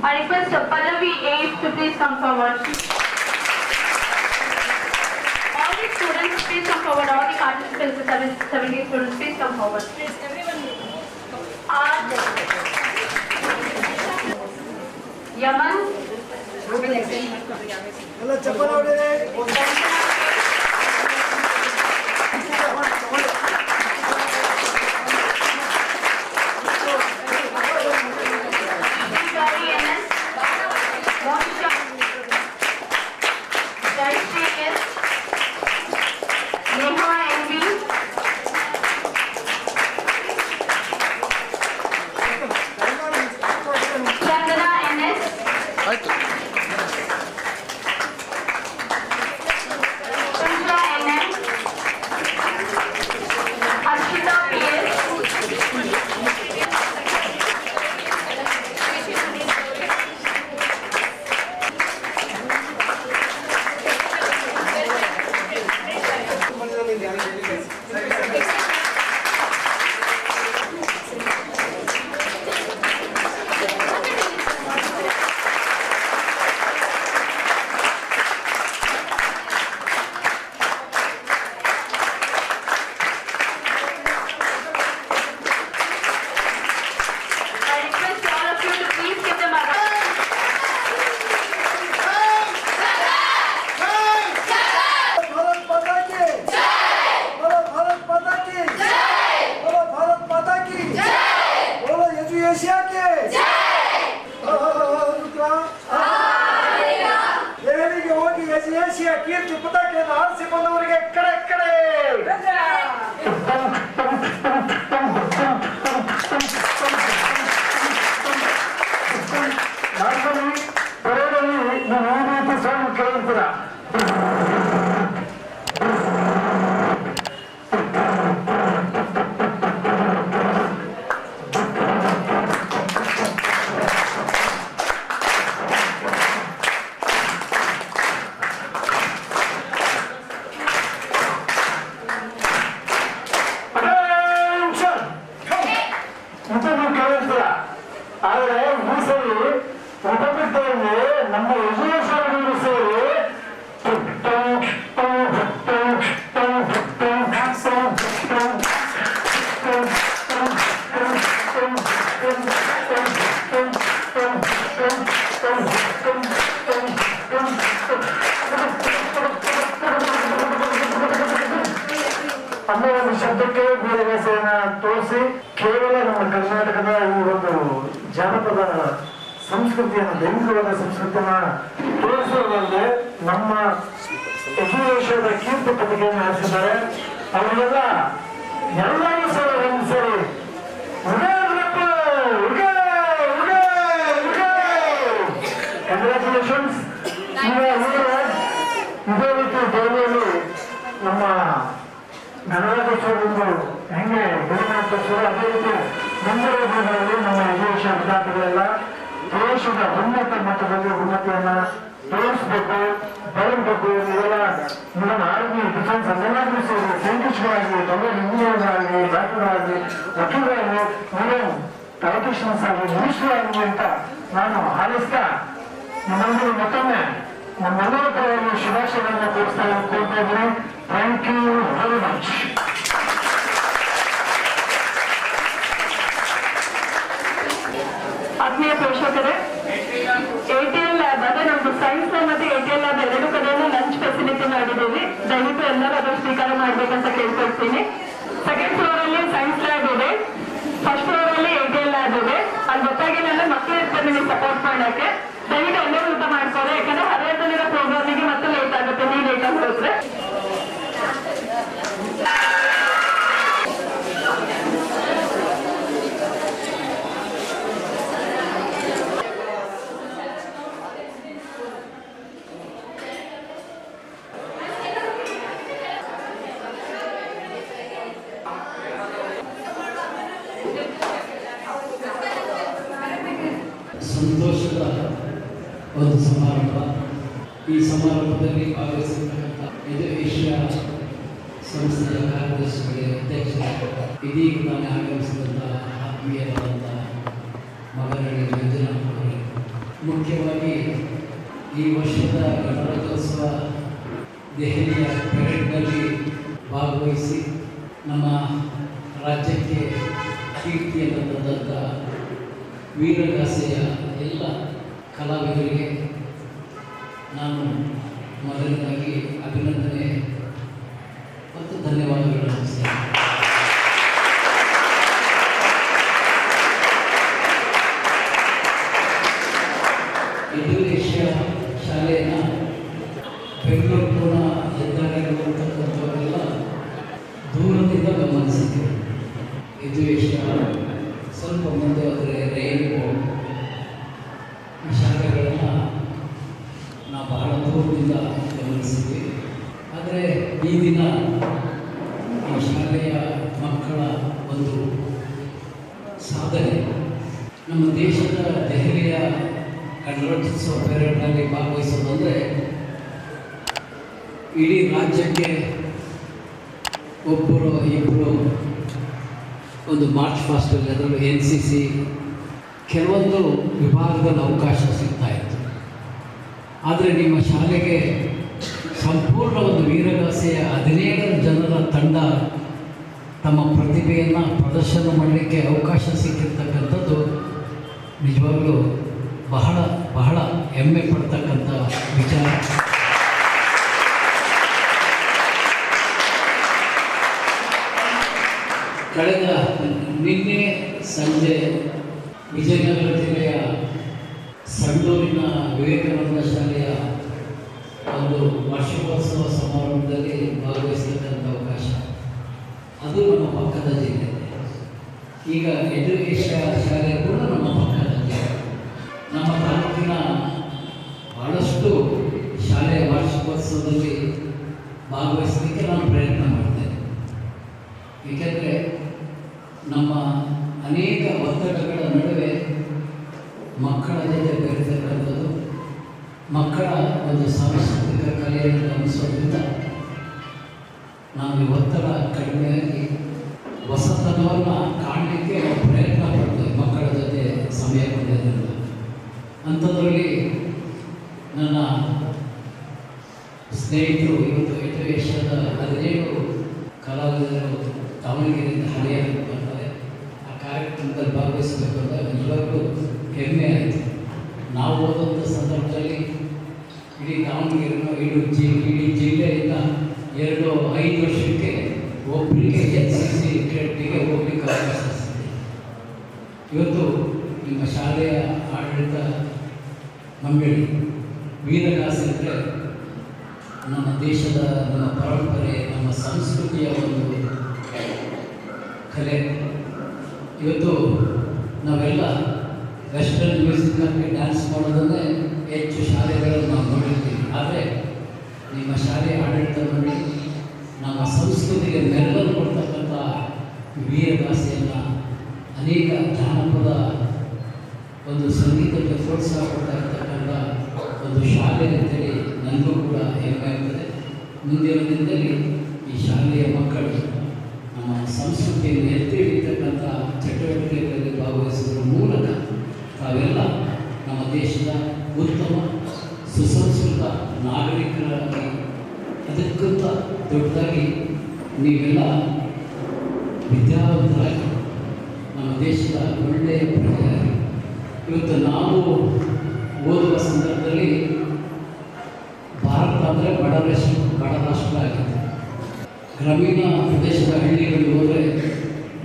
I request Pallavi 8 to please come forward. All the students, please come forward. All the participants, 70 students, please come forward. Please, everyone. Yaman. ಎಲ್ಲ ಚಪ್ಪಲ್ ಹೊಡೆದ್ರೆ ಅನ್ನೋ ಒಂದು ಶಬ್ದಕ್ಕೆ ವೀರಗಾಸೆಯನ್ನ ತೋರಿಸಿ ಕೇವಲ ನಮ್ಮ ಕರ್ನಾಟಕದ ಈ ಒಂದು ಜಾನಪದ ಸಂಸ್ಕೃತಿಯನ್ನು, ದೈವಿಕವಾದ ಸಂಸ್ಕೃತಿಯನ್ನ ತೋರಿಸೋದಲ್ಲದೆ ನಮ್ಮ ಯಜುವೇಶದ ಕೀರ್ತಿ ಪತ್ರಿಕೆಯನ್ನು ಹಾರಿಸಿದ್ದಾರೆ. ಅವರೆಲ್ಲ ಎಲ್ಲರೂ ಸೇರಿ ಕಂಗ್ರ್ಯಾಚುಲೇಷನ್ಸ್. ಇದೇ ರೀತಿ ದೆಹಲಿಯಲ್ಲಿ ನಮ್ಮ ಗಣರಾಜ್ಯೋತ್ಸವದಿಂದ ಹೆಂಗೆ ಬೆಳವಣಿಗೆ ತೋರಿಸಿದ್ರು ಅದೇ ರೀತಿ ಮುಂದಿನ ದಿನಗಳಲ್ಲಿ ನಮ್ಮ ಯಜುವೇಶ ವಿದ್ಯಾರ್ಥಿಗಳೆಲ್ಲ ದೇಶದ ಉನ್ನತ ಮಟ್ಟದಲ್ಲಿ ಉನ್ನತಿಯನ್ನ ತೋರಿಸ್ಬೇಕು, ಬೆಳಗಬೇಕು. ಇವೆಲ್ಲ ಇವನ್ ಆರ್ಮಿ, ಡಿಫೆನ್ಸ್ ಅದೆಲ್ಲಾದ್ರೂ ಸೇರಿ ಸೈಂಟಿಸ್ಟ್ಗಳಾಗಲಿ, ದೊಡ್ಡ ಇಂಜಿನಿಯರ್ಗಳಾಗಲಿ, ಡಾಕ್ಟರ್ಗಳಾಗಲಿ, ವಕೀಲರಾಗಲಿ, ಇವನ್ ಪೊಲಿಟಿಷಿಯನ್ಸ್ ಆಗಲಿ, ಮಿನಿಸ್ಟರ್ ಆಗಲಿ ಅಂತ ನಾನು ಹಾರೈಸ್ತಾ ನಿಮ್ಮೆಲ್ಲರೂ ಮತ್ತೊಮ್ಮೆ ನಮ್ಮೆಲ್ಲರ ಪರವಾಗಿ ಶುಭಾಶಯಗಳನ್ನು ತೋರಿಸ್ತಾ ಇದ್ದೀನಿ. Thank you very much. ಆತ್ಮೀಯ ಪೋಷಕರೇ, ATL ಲ್ಯಾಬ್ ಅದೇ ನಮ್ದು ಸೈನ್ಸ್ ಮತ್ತೆ ATL ಲ್ಯಾಬ್ ಎರಡು ಕಡೆಯಿಂದ ಲಂಚ್ ಫೆಸಿಲಿಟಿ ಮಾಡಿದ್ದೀವಿ. ದಯವಿಟ್ಟು ಎಲ್ಲರೂ ಅದನ್ನು ಸ್ವೀಕಾರ ಮಾಡ್ಬೇಕಂತ ಕೇಳ್ಕೊಳ್ತೀನಿ. ಸೆಕೆಂಡ್ ಫ್ಲೋರ್ ಅಲ್ಲಿ ಸೈನ್ಸ್ ಲ್ಯಾಬ್ ಇದೆ, ಫಸ್ಟ್ ಫ್ಲೋರ್ ಅಲ್ಲಿ ATL ಲ್ಯಾಬ್ ಇದೆ. ಅಲ್ಲಿ ಗೊತ್ತಾಗಿಲ್ಲ ಮಕ್ಕಳು ಇರ್ತಾರೆ ನಿಮಗೆ ಸಪೋರ್ಟ್ ಮಾಡಕ್ಕೆ. ದಯವಿಟ್ಟು ಎಲ್ಲರೂ ಊಟ ಮಾಡ್ತಾರೆ, ಯಾಕಂದ್ರೆ ಹರಿಯದಲ್ಲಿರೋ ಪ್ರೋಗ್ರಾಮಿಗೆ ಮತ್ತೆ ಲೇಟ್ ಆಗುತ್ತೆ, ನೀವು ಲೇಟ್ ಆಗಿ ಹೋದ್ರೆ. ಸಂತೋಷದ ಒಂದು ಸಮಾರಂಭ. ಈ ಸಮಾರಂಭದಲ್ಲಿ ಭಾಗವಹಿಸಿರ್ತಕ್ಕಂಥ ಏಷ್ಯಾ ಸಂಸ್ಥೆಯ ಕಾರ್ಯದರ್ಶಿಗಳಿಗೆ, ಅಧ್ಯಕ್ಷರು, ಇದೀಗ ನಾನು ಆಗಮಿಸಿದಂಥ ಆತ್ಮೀಯರಾದಂಥ ಮಗನಹಳ್ಳಿ ಮಂಜುನಾಥ್ ಅವರಿಗೆ, ಮುಖ್ಯವಾಗಿ ಈ ವರ್ಷದ ಗಣರಾಜ್ಯೋತ್ಸವ ದೆಹಲಿಯ ಪರೇಡ್ನಲ್ಲಿ ಭಾಗವಹಿಸಿ ನಮ್ಮ ರಾಜ್ಯಕ್ಕೆ ಕೀರ್ತಿಯನ್ನು ತಂದಂಥ ವೀರಗಾಸೆಯ ಎಲ್ಲ ಕಲಾವಿದರಿಗೆ ನಾನು ಮೊದಲನೇದಾಗಿ ಅಭಿನಂದನೆ ಮತ್ತು ಧನ್ಯವಾದಗಳನ್ನು ಅರ್ಪಿಸ್ತೇನೆ. ಯಜುವೇಶ ಶಾಲೆಯನ್ನು ಬೆಂಗಳೂರು ಪೂರ್ಣ ಹೆದ್ದಾರಿಯಲ್ಲಿರುವಂಥಕ್ಕಂಥವರೆಲ್ಲ ದೂರದಿಂದ ಗಮನಿಸಿದ್ದೇವೆ. ಯಜುವೇಶ ಸ್ವಲ್ಪ ಮುಂದೆ ಹೋದರೆ ರೈಲು, ಈ ಶಾಲೆಗಳನ್ನು ನಾವು ಬಹಳ ದೂರದಿಂದ ಗಮನಿಸಿದ್ವಿ. ಆದರೆ ಈ ದಿನ ಈ ಶಾಲೆಯ ಮಕ್ಕಳ ಒಂದು ಸಾಧನೆ, ನಮ್ಮ ದೇಶದ ದೆಹಲಿಯ ಗಣರಾಜ್ಯೋತ್ಸವ ಪರೇಡ್ನಲ್ಲಿ ಭಾಗವಹಿಸೋದು ಅಂದರೆ ಇಡೀ ರಾಜ್ಯಕ್ಕೆ ಒಬ್ಬರು ಇಬ್ಬರು ಒಂದು ಮಾರ್ಚ್ ಪಾಸ್ಟಲ್ಲಿ, ಅದರಲ್ಲೂ NCC ಕೆಲವೊಂದು ವಿಭಾಗದಲ್ಲಿ ಅವಕಾಶ ಸಿಗ್ತಾ ಇತ್ತು. ಆದರೆ ನಿಮ್ಮ ಶಾಲೆಗೆ ಸಂಪೂರ್ಣ ಒಂದು ವೀರಗಾಸೆಯ 17 ಜನರ ತಂಡ ತಮ್ಮ ಪ್ರತಿಭೆಯನ್ನು ಪ್ರದರ್ಶನ ಮಾಡಲಿಕ್ಕೆ ಅವಕಾಶ ಸಿಕ್ಕಿರ್ತಕ್ಕಂಥದ್ದು ನಿಜವಾಗಲೂ ಬಹಳ ಬಹಳ ಹೆಮ್ಮೆ ಪಡ್ತಕ್ಕಂಥ ವಿಚಾರ. ಕಳೆದ ನಿನ್ನೆ ಸಂಜೆ ವಿಜಯನಗರ ಜಿಲ್ಲೆಯ ಸಂಡೂರಿನ ವಿವೇಕಾನಂದ ಶಾಲೆಯ ಒಂದು ವಾರ್ಷಿಕೋತ್ಸವ ಸಮಾರಂಭದಲ್ಲಿ ಭಾಗವಹಿಸತಕ್ಕಂಥ ಅವಕಾಶ, ಅದು ನಮ್ಮ ಪಕ್ಕದ ಜಿಲ್ಲೆ. ಈಗ ಯಜುವೇಶ ಶಾಲೆ ಕೂಡ ನಮ್ಮ ಪಕ್ಕದ ಜಿಲ್ಲೆ. ನಮ್ಮ ತಾಲೂಕಿನ ಭಾಳಷ್ಟು ಶಾಲೆಯ ವಾರ್ಷಿಕೋತ್ಸವದಲ್ಲಿ ಭಾಗವಹಿಸಲಿಕ್ಕೆ ನಾನು ಪ್ರಯತ್ನ ಮಾಡ್ತೇನೆ. ಏಕೆಂದರೆ ನಮ್ಮ ಅನೇಕ ಒತ್ತಡಗಳ ನಡುವೆ ಮಕ್ಕಳ ಜೊತೆ ಬೆರೆತಕ್ಕಂಥದ್ದು, ಮಕ್ಕಳ ಒಂದು ಸಾಂಸ್ಕೃತಿಕ ಕಲೆಯನ್ನು ಗಮನಿಸೋದ್ರಿಂದ ನಾವು ಈ ಒತ್ತಡ ಕಡಿಮೆಯಾಗಿ ಹೊಸತನವನ್ನು ಕಾಣಲಿಕ್ಕೆ ನಾವು ಪ್ರಯತ್ನ ಪಡ್ತೇವೆ ಮಕ್ಕಳ ಜೊತೆ ಸಮಯ ಕೊಡೋದ್ರಿಂದ. ಅಂಥದ್ರಲ್ಲಿ ನನ್ನ ಸ್ನೇಹಿತರು ಇವತ್ತು ಯಜುವೇಶದ 17 ಕಲಾವಿದರು ದಾವಣಗೆರೆಯಿಂದ ಹಳೆಯಲ್ಲಿ ಬರ್ತಾರೆ. ಆ ಕಾರ್ಯಕ್ರಮದಲ್ಲಿ ಭಾಗವಹಿಸಬೇಕು ಅಂತ ನಿಜವಾಗ್ಲೂ ಹೆಮ್ಮೆ ಆಯಿತು. ನಾವು ಓದುವಂಥ ಸಂದರ್ಭದಲ್ಲಿ ಇಡೀ ದಾವಣಗೆರೆನೂ ಇಡೀ ಜಿಲ್ಲೆಯಿಂದ 2-5 ವರ್ಷಕ್ಕೆ ಒಬ್ಬರಿಗೆ ಇವತ್ತು ನಿಮ್ಮ ಶಾಲೆಯ ಆಡಳಿತ ಮಂಡಳಿ ವೀರಗಾಸೆ ಅಂದರೆ ನಮ್ಮ ದೇಶದ ನಮ್ಮ ಪರಂಪರೆ ನಮ್ಮ ಸಂಸ್ಕೃತಿಯ ಒಂದು ಕಲೆ. ಇವತ್ತು ನಾವೆಲ್ಲ ವೆಸ್ಟರ್ನ್ ಮ್ಯೂಸಿಕ್ನಲ್ಲಿ ಡ್ಯಾನ್ಸ್ ಮಾಡೋದನ್ನೇ ಹೆಚ್ಚು ಶಾಲೆಗಳನ್ನು ನಾವು ನೋಡಿರ್ತೀವಿ. ಆದರೆ ನಿಮ್ಮ ಶಾಲೆಯ ಆಡಳಿತ ಮಂಡಳಿ ನಮ್ಮ ಸಂಸ್ಕೃತಿಗೆ ಮೆರಗನ್ನು ಕೊಡ್ತಕ್ಕಂಥ ವೀರಗಾಸೆಯನ್ನು ಅನೇಕ ಜಾನಪದ ಒಂದು ಸಂಗೀತಕ್ಕೆ ಪ್ರೋತ್ಸಾಹ ಕೊಡ್ತಾ ಇರ್ತಕ್ಕಂಥ ಒಂದು ಶಾಲೆ ಅಂತೇಳಿ ನನಗೂ ಕೂಡ ಹೆಮ್ಮೆ ಆಗ್ತದೆ. ಮುಂದಿನ ದಿನದಲ್ಲಿ ಈ ಶಾಲೆಯ ಮಕ್ಕಳು ನಮ್ಮ ಸಂಸ್ಕೃತಿಯನ್ನು ಎತ್ತಿ ಹಿಡಿತಕ್ಕಂಥ ಚಟುವಟಿಕೆಗಳಲ್ಲಿ ಭಾಗವಹಿಸುವುದರ ಮೂಲಕ ತಾವೆಲ್ಲ ನಮ್ಮ ದೇಶದ ಉತ್ತಮ ಸುಸಂಸ್ಕೃತ ನಾಗರಿಕರಾಗಿ ಅದಕ್ಕಿಂತ ದೊಡ್ಡದಾಗಿ ನೀವೆಲ್ಲ ವಿದ್ಯಾವಂತರಾಗಿ ನಮ್ಮ ದೇಶದ ಒಳ್ಳೆಯ ಪ್ರಜೆಯಾಗಿ ಇವತ್ತು ನಾವು ಓದುವ ಸಂದರ್ಭದಲ್ಲಿ ಭಾರತ ಅಂದರೆ ಬಡ ರಾಷ್ಟ್ರ ಆಗಿದೆ. ಗ್ರಾಮೀಣ ಪ್ರದೇಶದ ಹಳ್ಳಿಗಳಿಗೆ ಹೋದರೆ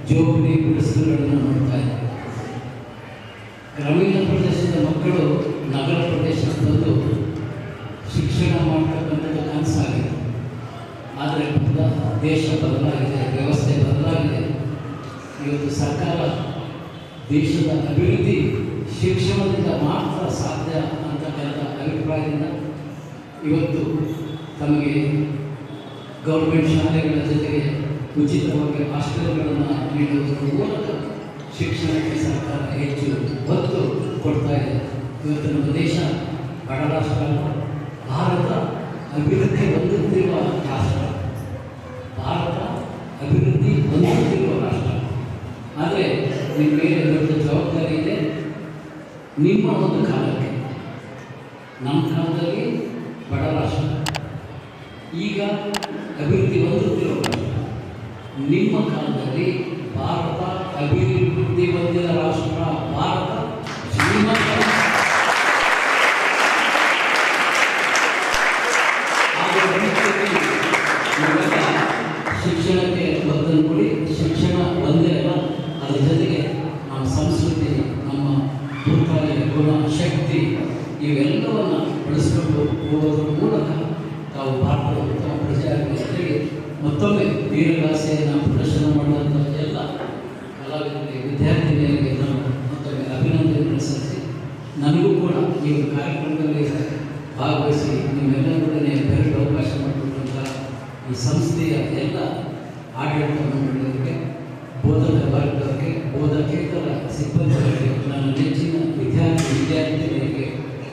ಜೋಗುಳಿ ಗುಡಿಸಲುಗಳನ್ನು ನೋಡ್ತಾ ಇದ್ದಾರೆ. ಗ್ರಾಮೀಣ ಪ್ರದೇಶದ ಮಕ್ಕಳು ನಗರ ಪ್ರದೇಶಕ್ಕೆ ಬಂದು ಶಿಕ್ಷಣ ಮಾಡ್ತಕ್ಕಂಥದ್ದು ಕನಸಾಗಿದೆ. ಆದರೆ ದೇಶ ಬದಲಾಗಿದೆ, ವ್ಯವಸ್ಥೆ ಬದಲಾಗಿದೆ. ಇವತ್ತು ಸರ್ಕಾರ ದೇಶದ ಅಭಿವೃದ್ಧಿ ಶಿಕ್ಷಣದಿಂದ ಮಾತ್ರ ಸಾಧ್ಯ ಅಂತಕ್ಕಂಥ ಅಭಿಪ್ರಾಯದಿಂದ ಇವತ್ತು ತಮಗೆ ಗೌರ್ಮೆಂಟ್ ಶಾಲೆಗಳ ಜೊತೆಗೆ ಉಚಿತವಾಗಿ ಹಾಸ್ಟೆಲ್ಗಳನ್ನು ನೀಡುವುದರ ಮೂಲಕ ಶಿಕ್ಷಣಕ್ಕೆ ಸರ್ಕಾರ ಹೆಚ್ಚು ಒತ್ತು ಕೊಡ್ತಾ ಇದೆ. ಇವತ್ತು ನಮ್ಮ ದೇಶ ಬಡ ರಾಷ್ಟ್ರ ಅಲ್ಲ, ಭಾರತ ಅಭಿವೃದ್ಧಿ ಹೊಂದುತ್ತಿರುವ ರಾಷ್ಟ್ರ. ಭಾರತ ಅಭಿವೃದ್ಧಿ ಹೊಂದುತ್ತಿರುವ ರಾಷ್ಟ್ರ. ಆದರೆ ನಿಮ್ಮ ಮೇಲೆ ದೊಡ್ಡ ಜವಾಬ್ದಾರಿ ಇದೆ. ನಿಮ್ಮ ಒಂದು ಕಾಲಕ್ಕೆ, ನಮ್ಮ ಕಾಲದಲ್ಲಿ ಬಡ ರಾಷ್ಟ್ರ, ಈಗ ಅಭಿವೃದ್ಧಿ ಹೊಂದುತ್ತಿರುವ ರಾಷ್ಟ್ರ. ನಿಮ್ಮ ಕಾಲದಲ್ಲಿ ಭಾರತ ಅಭಿವೃದ್ಧಿ ಹೊಂದಿದ ರಾಷ್ಟ್ರ. ಭಾರತ ಶ್ರೀಮಂತ ಶಿಕ್ಷಣಕ್ಕೆ ಒತ್ತನ್ನು ಕೊಡಿ. ಶಿಕ್ಷಣ ಒಂದೇ ಅಲ್ಲ, ಅದರ ಜೊತೆಗೆ ನಮ್ಮ ಸಂಸ್ಕೃತಿ, ನಮ್ಮ ಭೂತಾಯಿ ಗುಣ ಶಕ್ತಿ ಇವೆಲ್ಲವನ್ನು ಬಳಸಿಕೊಂಡು ಹೋಗೋದ್ರ ಮೂಲಕ ತಾವು ಭಾರತದ ಉತ್ತಮ ಪ್ರಜೆಯಾಗಿ ಮತ್ತೊಮ್ಮೆ ವೀರಗಾಸೆಯನ್ನು ಪ್ರದರ್ಶನ ಮಾಡುವಂಥ ಎಲ್ಲ ಕಲಾವಿದರಿಗೆ, ವಿದ್ಯಾರ್ಥಿನಿಯರಿಗೆ ನಾನು ಮತ್ತೊಮ್ಮೆ ಅಭಿನಂದನೆ ಸಲ್ಲಿಸಿ, ನನಗೂ ಕೂಡ ಈ ಕಾರ್ಯಕ್ರಮದಲ್ಲಿ ಭಾಗವಹಿಸಿ ನಿಮ್ಮೆಲ್ಲರೊಡನೆ ಬೆರೆತು ಅವಕಾಶ ಮಾಡಿಕೊಟ್ಟಂಥ ಈ ಸಂಸ್ಥೆಯ ಎಲ್ಲ ಆಡಳಿತ ಮಂಡಳಿಯವರಿಗೆ, ಬೋಧಕ ವರ್ಗಕ್ಕೆ, ಬೋಧಕೇತರ ಸಿಬ್ಬಂದಿಗಳಿಗೆ, ನನ್ನ ನೆಚ್ಚಿನ ವಿದ್ಯಾರ್ಥಿನಿಯರಿಗೆ,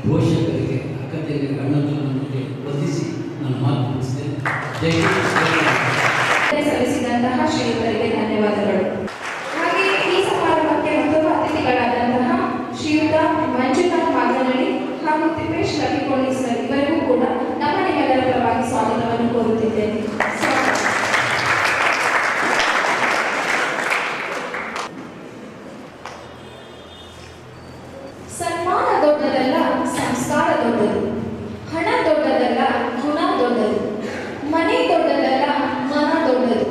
ಪೋಷಕರಿಗೆ, ಅಕ್ಕ ತಂಗಿಯರಿಗೆ, ಅಣ್ಣ ತಮ್ಮನಿಗೆ ವಂದಿಸಿ ನಾನು ಮಾತು ಮುಗಿಸ್ತೇನೆ. ಜೈ ಸಲ್ಲಿಸಿದಂತಹ ಶ್ರೀಯುತರಿಗೆ ಧನ್ಯವಾದಗಳು. ಹಾಗೆ ಈ ಸಮಾರಂಭಕ್ಕೆ ಮತ್ತೊಬ್ಬ ಅತಿಥಿಗಳಾದಂತಹ ಶ್ರೀಯುತ ಮಂಜುನಾಥ್ ಮಾಗನಹಳ್ಳಿ ಹಾಗೂ ತಿಪ್ಪೇಶ್ ಕವಿಕೋಣಿ ಸರ್ ಇವರಿಗೂ ಕೂಡ ನಮ್ಮ ನಿಮ್ಮೆಲ್ಲರ ಪರವಾಗಿ ಸ್ವಾಗತವನ್ನು ಕೋರುತ್ತಿದ್ದೇನೆ. ಸನ್ಮಾನ ದೊಡ್ಡದಲ್ಲ, ಸಂಸ್ಕಾರ ದೊಡ್ಡದು. ಹಣ ದೊಡ್ಡದಲ್ಲ, ಗುಣ ದೊಡ್ಡದು. ಮನೆ ದೊಡ್ಡದಲ್ಲ, ಮನ ದೊಡ್ಡದು.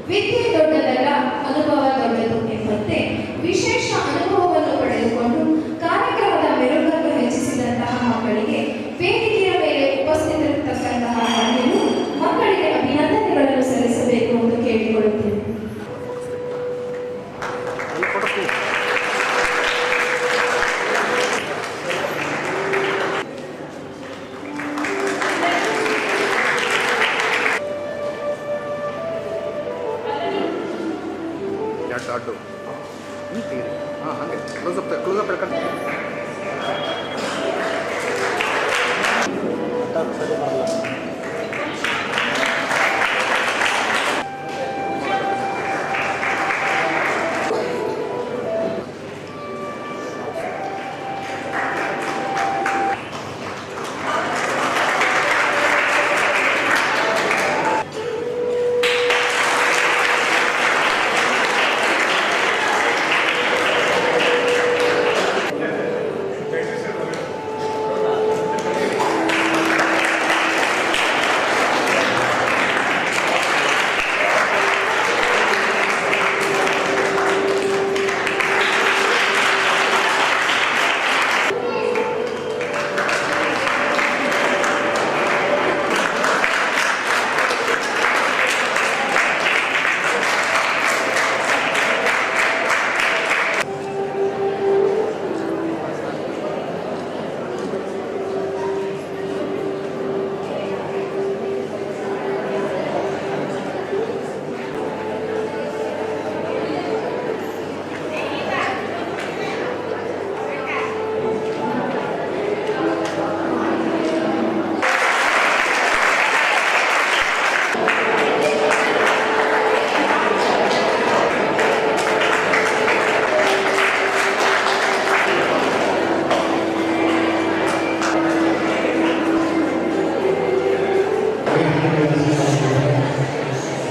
ವಿದ್ಯೆ ದೊಡ್ಡದಲ್ಲ, ಅನುಭವ ದೊಡ್ಡದು ಎಂಬಂತೆ ವಿಶೇಷ ಅನುಭವವನ್ನು ಪಡೆದುಕೊಂಡು ಕಾರ್ಯಕ್ರಮದ ಮೆರುಗನ್ನು ಹೆಚ್ಚಿಸಿದಂತಹ ಮಕ್ಕಳಿಗೆ ವೇದಿಕೆಯ ಮೇಲೆ ಉಪಸ್ಥಿತರಿರತಕ್ಕಂತಹ ಗಣ್ಯರು ಮಕ್ಕಳಿಗೆ ಅಭಿನಂದನೆಗಳನ್ನು ಸಲ್ಲಿಸಬೇಕು ಎಂದು ಕೇಳಿಕೊಳ್ಳುತ್ತೇನೆ. ಅಡ್ಡು ತೆಗೀರಿ. ಹಾಂ, ಹಾಗೆ ಕ್ಲೋಸಪ್ ಹೇಳ್ಕೊಂಡು ಸರಿ ಮಾಡಲ್ಲ.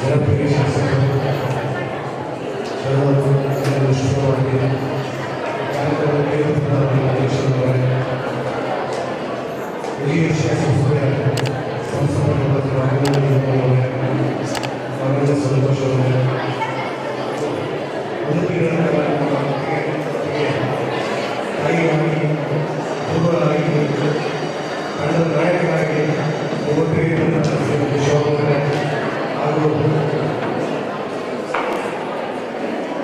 ಜನಪ್ರಿಯ ಶಾಸಕರು ಕಾರ್ಯಕ್ರಮಕ್ಕೆ ಅಧ್ಯಕ್ಷರವರೇ, ಹಿರಿಯ ಸಂಸ್ಥೆಯ ಸಂಸ್ಥಾಪಕ ಸಂತೋಷ ಅವರೇ, ತಾಯಿಯಾಗಿ ಹುಡುಗರಾಗಿ ತಂಡದ ನಾಯಕರಾಗಿ ಶೋಭವರೇ ಹಾಗೂ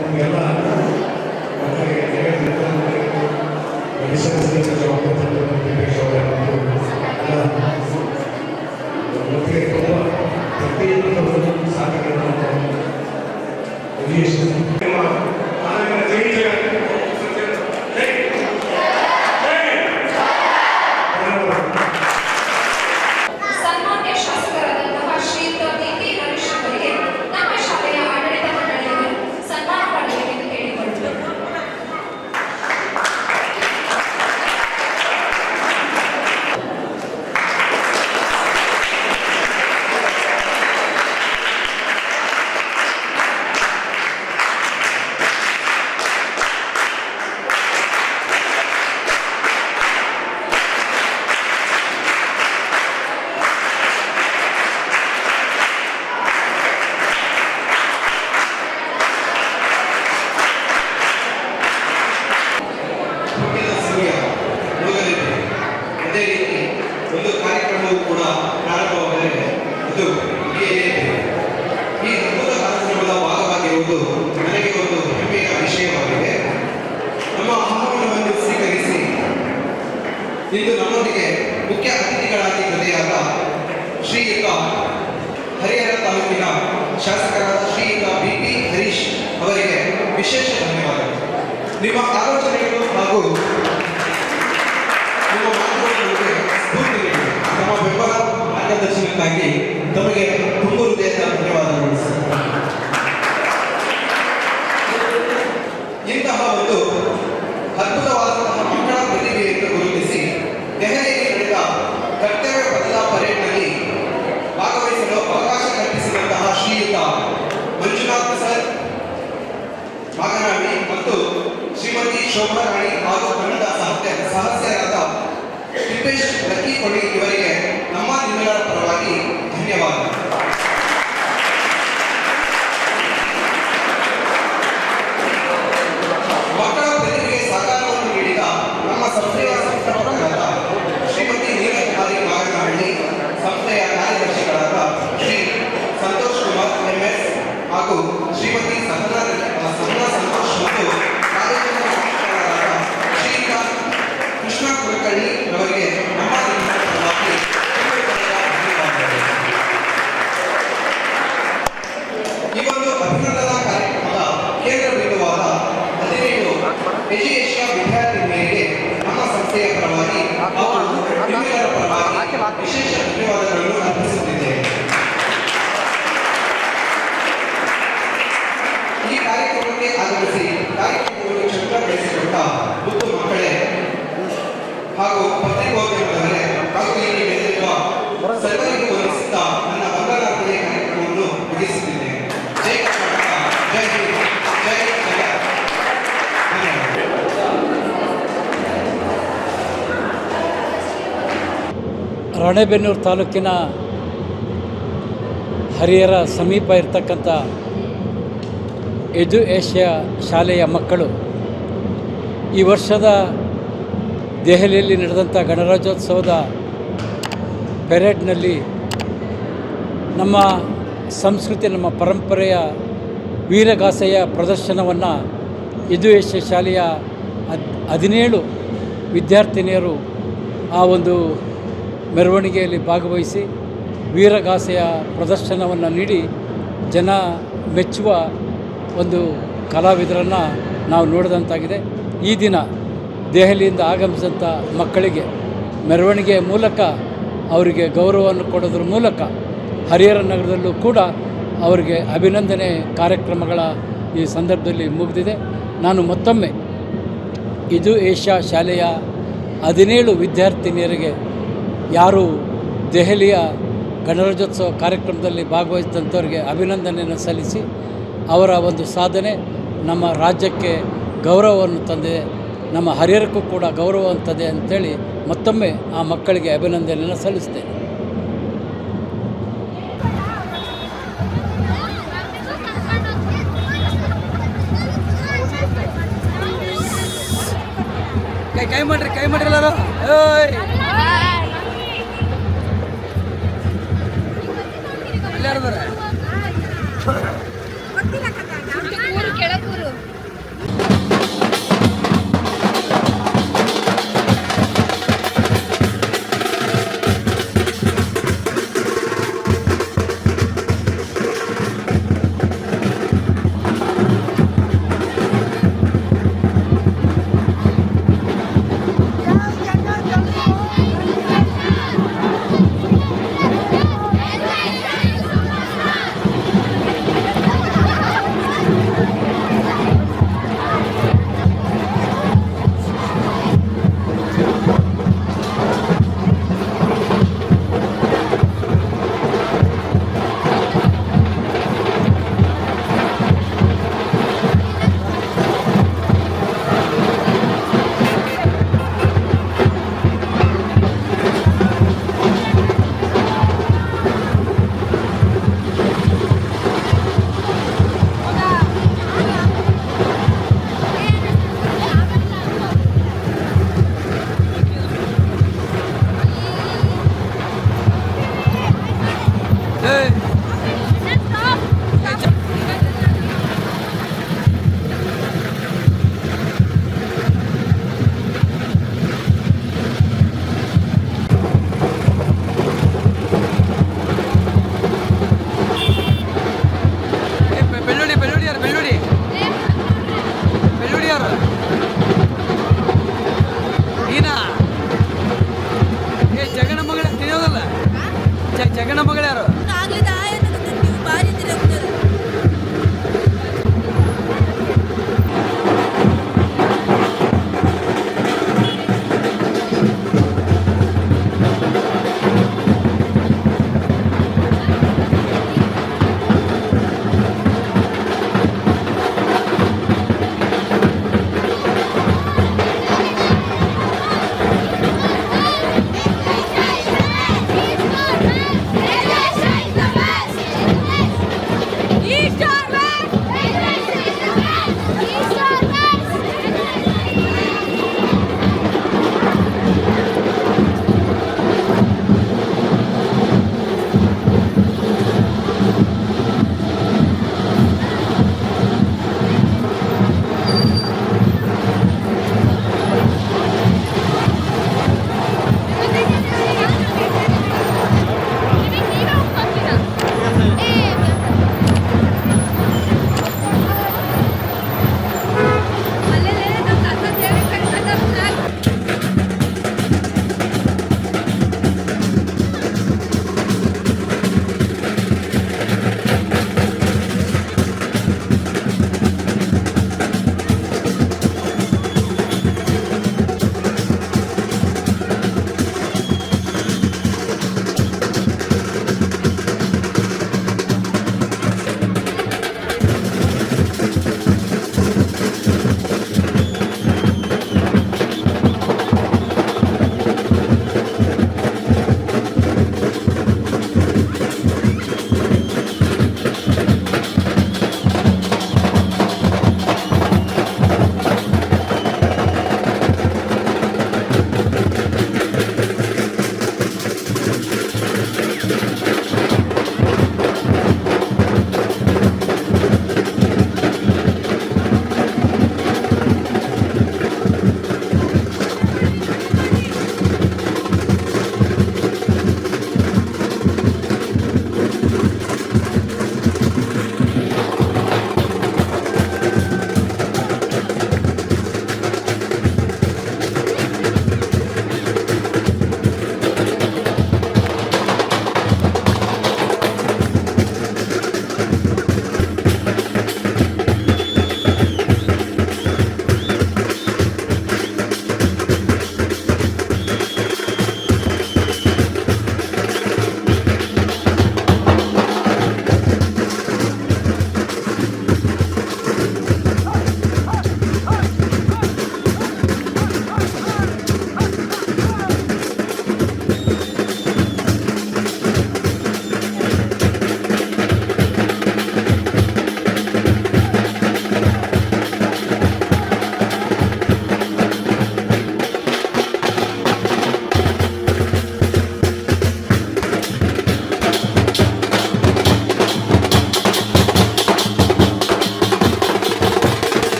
ನಿಮಗೆಲ್ಲ ಮಕ್ಕಳಿಗೆ ವಿಷಯ ಜವಾಬ್ದಾರಿ ಮಕ್ಕಳಿಗೆ ತುಂಬ ಪ್ರತಿಯೊಂದು ಸಾಕಾಗಿದೆ. ಸನ್ಮಾನ್ಯ ಶಾಸಕರಾದಂತಹ ಶ್ರೀಯುತ ಟಿ.ಪಿ. ಹರೀಶ್ ಅವರಿಗೆ ನಮ್ಮ ಶಾಲೆಯ ಆಡಳಿತ ಮಂಡಳಿಯವರು ಸನ್ಮಾನ ಮಾಡಬೇಕೆಂದು ಕೇಳಿಕೊಳ್ಳುತ್ತೇವೆ. ಅದೇ ರೀತಿ ಒಂದು ಕಾರ್ಯಕ್ರಮವು ಕೂಡ ಪ್ರಾರಂಭವಾದರೆ ಅದು ಈ ಅದ್ಭುತ ಕಾರ್ಯಕ್ರಮದ ಭಾಗವಾಗಿರುವುದು ನನಗೆ ಒಂದು ಹೆಮ್ಮೆಯ ವಿಷಯವಾಗಿದೆ. ನಮ್ಮ ಆಹ್ವಾನವನ್ನು ಸ್ವೀಕರಿಸಿ ಇಂದು ನಮ್ಮೊಂದಿಗೆ ಮುಖ್ಯ ಅತಿಥಿಗಳಾಗಿ ಜೊತೆಯಾದ ಶ್ರೀಯುತ ಹರಿಹರ ತಾಲೂಕಿನ ಶಾಸಕರಾದ ಶ್ರೀಯುತ ಬಿ.ಪಿ. ಹರೀಶ್ ಅವರಿಗೆ ವಿಶೇಷ ಧನ್ಯವಾದಗಳು. ನಿಮ್ಮ ಆಲೋಚನೆಗಳು ಹಾಗೂ ನಿಮ್ಮ ಮಾತುಗಳಿಗೆ ಸ್ಫೂರ್ತಿ ನೀಡಿ ನಮ್ಮ ಬೆಂಬಲ ಮಾರ್ಗದರ್ಶನಕ್ಕಾಗಿ ತಮಗೆ ತುಂಬ ಹೃದಯದ ಧನ್ಯವಾದಗಳು. ಇಂತಹ ಒಂದು ಅದ್ಭುತವಾದಂತಹ ಮಕ್ಕಳ ಪ್ರತಿಭೆಯನ್ನು ಗುರುತಿಸಿ ದೆಹಲಿಯಲ್ಲಿ ನಡೆದ ಕರ್ತವ್ಯ ಪಥದ ಪರೇಡ್ನಲ್ಲಿ ಭಾಗವಹಿಸಲು ಅವಕಾಶ ಕಲ್ಪಿಸಿದಂತಹ ಶ್ರೀಯುತ ಮಂಜುನಾಥ್ ಸರ್ ಮಾಗನಾಡಿ ಮತ್ತು ಶ್ರೀಮತಿ ಶೋಭಾ ರಾಣಿ ಹಾಗೂ ತಂಡದ ಸದಸ್ಯರಾದ ತಿಪ್ಪೇಶ್ ಲಕ್ಕಿಕೊಡಿ ಇವರಿಗೆ ನಮ್ಮ ನಿಮ್ಮೆಲ್ಲರ ಪರವಾಗಿ ಧನ್ಯವಾದ. ಮಕ್ಕಳ ಪ್ರತಿಭೆಗೆ ಸಹಕಾರವನ್ನು ನೀಡಿದ ನಮ್ಮ ಸಂಸ್ಥೆಯ ಸಂಸ್ಥಾಪಕರಾದ ಶ್ರೀಮತಿ ನೀಲಕುಮಾರಿ ಮಾಗನಹಳ್ಳಿ, ಸಂಸ್ಥೆಯ ಕಾರ್ಯದರ್ಶಿಗಳಾದ ಶ್ರೀ ಸಂತೋಷ್ ಕುಮಾರ್ MS ಹಾಗೂ ಶ್ರೀಮತಿ ಸಹನಾ ಸಂತೋಷ್ ಮತ್ತು ಕಾಲೇಜಿನ ಶಿಕ್ಷಕರಾದ ಶ್ರೀಕಾಂತ್ ಕೃಷ್ಣ ಕುಲಕರ್ಣಿ ಅವರಿಗೆ ನಮ್ಮ ಪರವಾಗಿ ಧನ್ಯವಾದಗಳು. ಈ ಒಂದು ಅಭಿನಂದನಾ ಕಾರ್ಯಕ್ರಮದ ಕೇಂದ್ರ ಬಿಂದುವಾದ 15 ಎಜುಕೇಶಿಯಾ ವಿದ್ಯಾರ್ಥಿನಿಯರಿಗೆ ನಮ್ಮ ಸಂಸ್ಥೆಯ ಪರವಾಗಿ ಹಾಗೂ ನಿಮ್ಮೆಲ್ಲರ ಪರವಾಗಿ ವಿಶೇಷ ಧನ್ಯವಾದಗಳನ್ನು ಅರ್ಪಿಸುತ್ತಿದ್ದೇವೆ. ಈ ಕಾರ್ಯಕ್ರಮಕ್ಕೆ ಆಗಮಿಸಿ ಕಾರ್ಯಕ್ರಮವನ್ನು ಚಂದ್ರಗೊಳಿಸಿಕೊಟ್ಟ ಮುದ್ದು ಮಕ್ಕಳೇ ಹಾಗೂ ಪತ್ರಿಕೋದ್ಯಮದವರೇ ಹಾಗೂ ಇಲ್ಲಿ ಬೆಳೆದಿರುವ ಸರ್ವರಿಗೂ ವಂದಿಸುತ್ತಾ ನನ್ನ ವಂದನಾರ್ಪಣೆ ಕಾರ್ಯಕ್ರಮವನ್ನು ಮುಗಿಸುತ್ತಿದ್ದೇನೆ. ಜೈ ಕರ್ನಾಟಕ, ಜೈ ಹಿಂದ್, ಜೈ ಜಯ. ರಾಣೆಬೆನ್ನೂರು ತಾಲೂಕಿನ ಹರಿಹರ ಸಮೀಪ ಇರತಕ್ಕಂಥ ಎಜು ಏಷ್ಯಾ ಶಾಲೆಯ ಮಕ್ಕಳು ಈ ವರ್ಷದ ದೆಹಲಿಯಲ್ಲಿ ನಡೆದಂಥ ಗಣರಾಜ್ಯೋತ್ಸವದ ಪೆರೇಡ್ನಲ್ಲಿ ನಮ್ಮ ಸಂಸ್ಕೃತಿ, ನಮ್ಮ ಪರಂಪರೆಯ ವೀರಗಾಸೆಯ ಪ್ರದರ್ಶನವನ್ನು ಎಜು ಏಷ್ಯಾ ಶಾಲೆಯ 17 ವಿದ್ಯಾರ್ಥಿನಿಯರು ಆ ಒಂದು ಮೆರವಣಿಗೆಯಲ್ಲಿ ಭಾಗವಹಿಸಿ ವೀರಗಾಸೆಯ ಪ್ರದರ್ಶನವನ್ನು ನೀಡಿ ಜನ ಮೆಚ್ಚುವ ಒಂದು ಕಲಾವಿದರನ್ನು ನಾವು ನೋಡಿದಂತಾಗಿದೆ. ಈ ದಿನ ದೆಹಲಿಯಿಂದ ಆಗಮಿಸಿದಂಥ ಮಕ್ಕಳಿಗೆ ಮೆರವಣಿಗೆಯ ಮೂಲಕ ಅವರಿಗೆ ಗೌರವವನ್ನು ಕೊಡೋದ್ರ ಮೂಲಕ ಹರಿಹರ ನಗರದಲ್ಲೂ ಕೂಡ ಅವರಿಗೆ ಅಭಿನಂದನೆ ಕಾರ್ಯಕ್ರಮಗಳ ಈ ಸಂದರ್ಭದಲ್ಲಿ ಮುಗಿದಿದೆ. ನಾನು ಮತ್ತೊಮ್ಮೆ ಎಜು ಏಷ್ಯಾ ಶಾಲೆಯ 17 ವಿದ್ಯಾರ್ಥಿನಿಯರಿಗೆ ಯಾರು ದೆಹಲಿಯ ಗಣರಾಜ್ಯೋತ್ಸವ ಕಾರ್ಯಕ್ರಮದಲ್ಲಿ ಭಾಗವಹಿಸಿದಂಥವ್ರಿಗೆ ಅಭಿನಂದನೆಯನ್ನು ಸಲ್ಲಿಸಿ ಅವರ ಒಂದು ಸಾಧನೆ ನಮ್ಮ ರಾಜ್ಯಕ್ಕೆ ಗೌರವವನ್ನು ತಂದಿದೆ, ನಮ್ಮ ಹಿರಿಯರಿಗೂ ಕೂಡ ಗೌರವವನ್ನು ತಂದಿದೆ ಅಂತೇಳಿ ಮತ್ತೊಮ್ಮೆ ಆ ಮಕ್ಕಳಿಗೆ ಅಭಿನಂದನೆಯನ್ನು ಸಲ್ಲಿಸ್ತೇನೆ. ಕೈ ಮಾಡ್ರಿ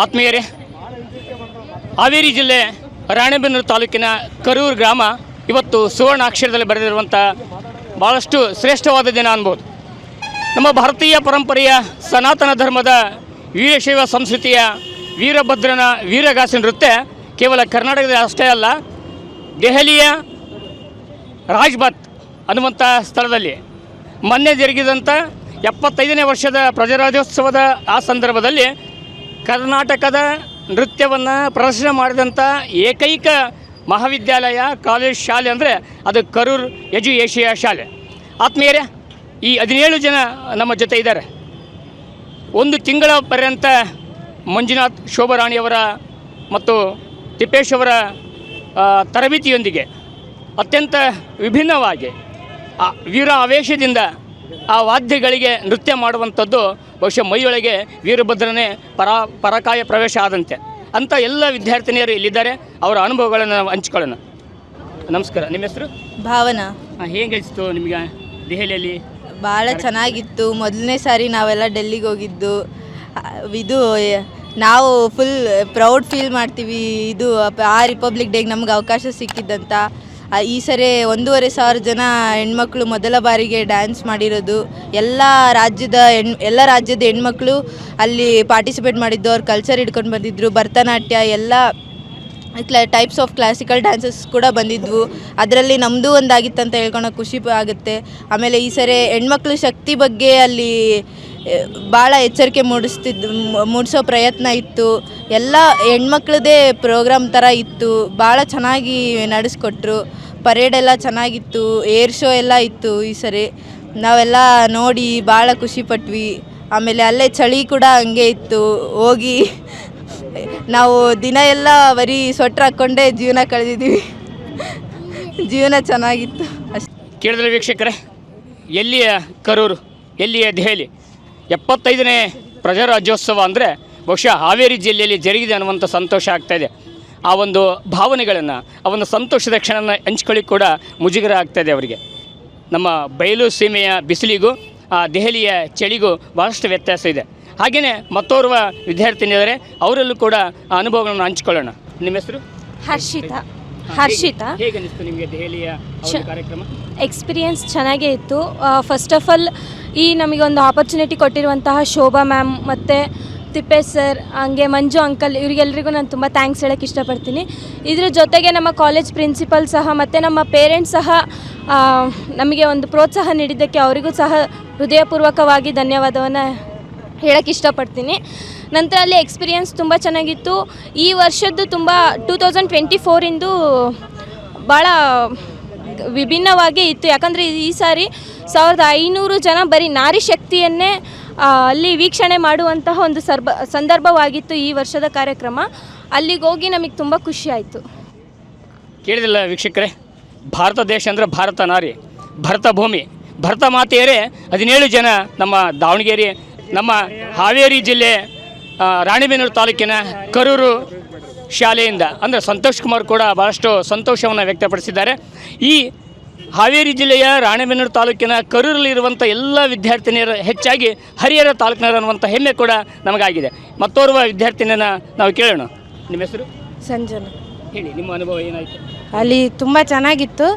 ಆತ್ಮೀಯರೇ, ಹಾವೇರಿ ಜಿಲ್ಲೆ ರಾಣೆಬೆನ್ನೂರು ತಾಲೂಕಿನ ಕರೂರು ಗ್ರಾಮ ಇವತ್ತು ಸುವರ್ಣಾಕ್ಷರದಲ್ಲಿ ಬರೆದಿರುವಂಥ ಭಾಳಷ್ಟು ಶ್ರೇಷ್ಠವಾದ ದಿನ ಅನ್ಬೋದು. ನಮ್ಮ ಭಾರತೀಯ ಪರಂಪರೆಯ ಸನಾತನ ಧರ್ಮದ ವೀರಶೈವ ಸಂಸ್ಕೃತಿಯ ವೀರಭದ್ರನ ವೀರಗಾಸೆ ನೃತ್ಯ ಕೇವಲ ಕರ್ನಾಟಕದ ಅಷ್ಟೇ ಅಲ್ಲ, ದೆಹಲಿಯ ರಾಜ್ಪಥ್ ಅನ್ನುವಂಥ ಸ್ಥಳದಲ್ಲಿ ಮೊನ್ನೆ ಜರುಗಿದಂಥ 75ನೇ ವರ್ಷದ ಪ್ರಜಾರಾಜ್ಯೋತ್ಸವದ ಆ ಸಂದರ್ಭದಲ್ಲಿ ಕರ್ನಾಟಕದ ನೃತ್ಯವನ್ನು ಪ್ರದರ್ಶನ ಮಾಡಿದಂಥ ಏಕೈಕ ಮಹಾವಿದ್ಯಾಲಯ, ಕಾಲೇಜ್, ಶಾಲೆ ಅಂದರೆ ಅದು ಕರೂರು ಎಜುಕೇಷಿಯಾ ಶಾಲೆ. ಆತ್ಮೀಯರೇ, ಈ 17 ಜನ ನಮ್ಮ ಜೊತೆ ಇದ್ದಾರೆ. ಒಂದು ತಿಂಗಳ ಪರ್ಯಂತ ಮಂಜುನಾಥ್, ಶೋಭಾರಾಣಿಯವರ ಮತ್ತು ತಿಪ್ಪೇಶ್ ಅವರ ತರಬೇತಿಯೊಂದಿಗೆ ಅತ್ಯಂತ ವಿಭಿನ್ನವಾಗಿ ಆ ವೀರ ಆವೇಶದಿಂದ ಆ ವಾದ್ಯಗಳಿಗೆ ನೃತ್ಯ ಮಾಡುವಂಥದ್ದು ಬಹುಶಃ ಮೈಯೊಳಗೆ ವೀರಭದ್ರನೇ ಪರಕಾಯ ಪ್ರವೇಶ ಆದಂತೆ ಅಂತ ಎಲ್ಲ ವಿದ್ಯಾರ್ಥಿನಿಯರು ಇಲ್ಲಿದ್ದಾರೆ. ಅವರ ಅನುಭವಗಳನ್ನು ನಾವು ಹಂಚ್ಕೊಳ್ಳೋಣ. ನಮಸ್ಕಾರ, ನಿಮ್ಮ ಹೆಸರು? ಭಾವನಾ. ಹೇಗನಿಸ್ತು ನಿಮಗೆ ದೆಹಲಿಯಲ್ಲಿ? ಭಾಳ ಚೆನ್ನಾಗಿತ್ತು. ಮೊದಲನೇ ಸಾರಿ ನಾವೆಲ್ಲ ಡೆಲ್ಲಿಗೆ ಹೋಗಿದ್ದು. ಇದು ನಾವು ಫುಲ್ ಪ್ರೌಡ್ ಫೀಲ್ ಮಾಡ್ತೀವಿ. ಇದು ಆ ರಿಪಬ್ಲಿಕ್ ಡೇಗೆ ನಮ್ಗೆ ಅವಕಾಶ ಸಿಕ್ಕಿದ್ದಂತ. ಈ ಸರಿ 1,500 ಜನ ಹೆಣ್ಮಕ್ಳು ಮೊದಲ ಬಾರಿಗೆ ಡ್ಯಾನ್ಸ್ ಮಾಡಿರೋದು. ಎಲ್ಲ ರಾಜ್ಯದ ಹೆಣ್ಮಕ್ಳು ಅಲ್ಲಿ ಪಾರ್ಟಿಸಿಪೇಟ್ ಮಾಡಿದ್ದು. ಅವ್ರು ಕಲ್ಚರ್ ಹಿಡ್ಕೊಂಡು ಬಂದಿದ್ದರು. ಭರತನಾಟ್ಯ, ಎಲ್ಲ ಟೈಪ್ಸ್ ಆಫ್ ಕ್ಲಾಸಿಕಲ್ ಡ್ಯಾನ್ಸಸ್ ಕೂಡ ಬಂದಿದ್ವು. ಅದರಲ್ಲಿ ನಮ್ಮದು ಒಂದಾಗಿತ್ತು ಅಂತ ಹೇಳ್ಕೊಳಕ್ಕೆ ಖುಷಿ ಆಗುತ್ತೆ. ಆಮೇಲೆ ಈ ಸರಿ ಹೆಣ್ಮಕ್ಳು ಶಕ್ತಿ ಬಗ್ಗೆ ಅಲ್ಲಿ ಭಾಳ ಎಚ್ಚರಿಕೆ ಮೂಡಿಸೋ ಪ್ರಯತ್ನ ಇತ್ತು. ಎಲ್ಲ ಹೆಣ್ಮಕ್ಳದೇ ಪ್ರೋಗ್ರಾಮ್ ಥರ ಇತ್ತು. ಭಾಳ ಚೆನ್ನಾಗಿ ನಡೆಸ್ಕೊಟ್ರು. ಪರೇಡೆಲ್ಲ ಚೆನ್ನಾಗಿತ್ತು. ಏರ್ ಶೋ ಎಲ್ಲ ಇತ್ತು. ಈ ಸರಿ ನಾವೆಲ್ಲ ನೋಡಿ ಭಾಳ ಖುಷಿಪಟ್ವಿ. ಆಮೇಲೆ ಅಲ್ಲೇ ಚಳಿ ಕೂಡ ಹಂಗೆ ಇತ್ತು. ಹೋಗಿ ನಾವು ದಿನ ಎಲ್ಲ ಬರೀ ಸ್ವೆಟ್ರ್ ಹಾಕ್ಕೊಂಡೇ ಜೀವನ ಕಳೆದಿದ್ದೀವಿ. ಜೀವನ ಚೆನ್ನಾಗಿತ್ತು ಅಷ್ಟೇ. ಕೇಳಿದ್ರೆ ವೀಕ್ಷಕರೇ, ಎಲ್ಲಿಯ ಕರೂರು, ಎಲ್ಲಿಯ ದೆಹಲಿ, 75ನೇ ಪ್ರಜಾರಾಜ್ಯೋತ್ಸವ ಅಂದರೆ ಬಹುಶಃ ಹಾವೇರಿ ಜಿಲ್ಲೆಯಲ್ಲಿ ಜರುಗಿದೆ ಅನ್ನುವಂಥ ಸಂತೋಷ ಆಗ್ತಾಯಿದೆ. ಆ ಒಂದು ಭಾವನೆಗಳನ್ನು, ಆ ಒಂದು ಸಂತೋಷದ ಕ್ಷಣನ ಹಂಚ್ಕೊಳ್ಳಿಕ್ಕೆ ಕೂಡ ಮುಜುಗರ ಆಗ್ತಾಯಿದೆ ಅವರಿಗೆ. ನಮ್ಮ ಬಯಲು ಸೀಮೆಯ ಬಿಸಿಲಿಗೂ ಆ ದೆಹಲಿಯ ಚಳಿಗೂ ಭಾಳಷ್ಟು ವ್ಯತ್ಯಾಸ ಇದೆ. ಹಾಗೆಯೇ ಮತ್ತೋರ್ವ ವಿದ್ಯಾರ್ಥಿನಿದ್ದಾರೆ, ಅವರಲ್ಲೂ ಕೂಡ ಆ ಅನುಭವಗಳನ್ನು ಹಂಚ್ಕೊಳ್ಳೋಣ. ನಿಮ್ಮ ಹೆಸರು? ಹರ್ಷಿತಾ. ಹೇಗೆ ಅನಿಸ್ತು ನಿಮಗೆ ದೆಹಲಿಯ ಕಾರ್ಯಕ್ರಮ? ಎಕ್ಸ್ಪೀರಿಯನ್ಸ್ ಚೆನ್ನಾಗೇ ಇತ್ತು. ಫಸ್ಟ್ ಆಫ್ ಆಲ್ ನಮಗೊಂದು ಆಪರ್ಚುನಿಟಿ ಕೊಟ್ಟಿರುವಂತಹ ಶೋಭಾ ಮ್ಯಾಮ್ ಮತ್ತು ತಿಪ್ಪೇಶ್ ಸರ್, ಹಂಗೆ ಮಂಜು ಅಂಕಲ್, ಇವರಿಗೆಲ್ರಿಗೂ ನಾನು ತುಂಬ ಥ್ಯಾಂಕ್ಸ್ ಹೇಳೋಕ್ಕೆ ಇಷ್ಟಪಡ್ತೀನಿ. ಇದ್ರ ಜೊತೆಗೆ ನಮ್ಮ ಕಾಲೇಜ್ ಪ್ರಿನ್ಸಿಪಲ್ ಸಹ ಮತ್ತು ನಮ್ಮ ಪೇರೆಂಟ್ಸ್ ಸಹ ನಮಗೆ ಒಂದು ಪ್ರೋತ್ಸಾಹ ನೀಡಿದ್ದಕ್ಕೆ ಅವರಿಗೂ ಸಹ ಹೃದಯಪೂರ್ವಕವಾಗಿ ಧನ್ಯವಾದವನ್ನು ಹೇಳೋಕ್ಕೆ ಇಷ್ಟಪಡ್ತೀನಿ. ನಂತರ ಅಲ್ಲಿ ಎಕ್ಸ್ಪೀರಿಯನ್ಸ್ ತುಂಬ ಚೆನ್ನಾಗಿತ್ತು. ಈ ವರ್ಷದ್ದು ತುಂಬ 2024 ಭಾಳ ವಿಭಿನ್ನವಾಗಿ ಇತ್ತು. ಯಾಕಂದರೆ ಈ ಸಾರಿ 1500 ಜನ ಬರೀ ನಾರಿ ಶಕ್ತಿಯನ್ನೇ ಅಲ್ಲಿ ವೀಕ್ಷಣೆ ಮಾಡುವಂತಹ ಒಂದು ಸಂದರ್ಭವಾಗಿತ್ತು ಈ ವರ್ಷದ ಕಾರ್ಯಕ್ರಮ. ಅಲ್ಲಿಗೆ ಹೋಗಿ ನಮಗೆ ತುಂಬ ಖುಷಿ ಆಯಿತು. ಕೇಳಿದಿಲ್ಲ ವೀಕ್ಷಕರೇ, ಭಾರತ ದೇಶ ಅಂದರೆ ಭಾರತ ನಾರಿ, ಭರತ ಭೂಮಿ, ಭರತ ಮಾತೆಯರೇ 17 ಜನ ನಮ್ಮ ದಾವಣಗೆರೆ, ನಮ್ಮ ಹಾವೇರಿ ಜಿಲ್ಲೆ ರಾಣೆಬೆನ್ನೂರು ತಾಲೂಕಿನ ಕರೂರು ಶಾಲೆಯಿಂದ ಅಂದರೆ ಸಂತೋಷ್ ಕುಮಾರ್ ಕೂಡ ಭಾಳಷ್ಟು ಸಂತೋಷವನ್ನು ವ್ಯಕ್ತಪಡಿಸಿದ್ದಾರೆ. ಈ ಹಾವೇರಿ ಜಿಲ್ಲೆಯ ರಾಣೆಬೆನ್ನೂರು ತಾಲೂಕಿನ ಕರೂರಲ್ಲಿರುವಂಥ ಎಲ್ಲ ವಿದ್ಯಾರ್ಥಿನಿಯರು ಹೆಚ್ಚಾಗಿ ಹರಿಹರ ತಾಲೂಕಿನರು ಅನ್ನುವಂಥ ಹೆಮ್ಮೆ ಕೂಡ ನಮಗಾಗಿದೆ. ಮತ್ತೋರ್ವ ವಿದ್ಯಾರ್ಥಿನಿಯನ್ನು ನಾವು ಕೇಳೋಣ. ನಿಮ್ಮ ಹೆಸರು? ಸಂಜನಾ. ಹೇಳಿ, ನಿಮ್ಮ ಅನುಭವ ಏನಾಯಿತು? ಅಲ್ಲಿ ತುಂಬ ಚೆನ್ನಾಗಿತ್ತು.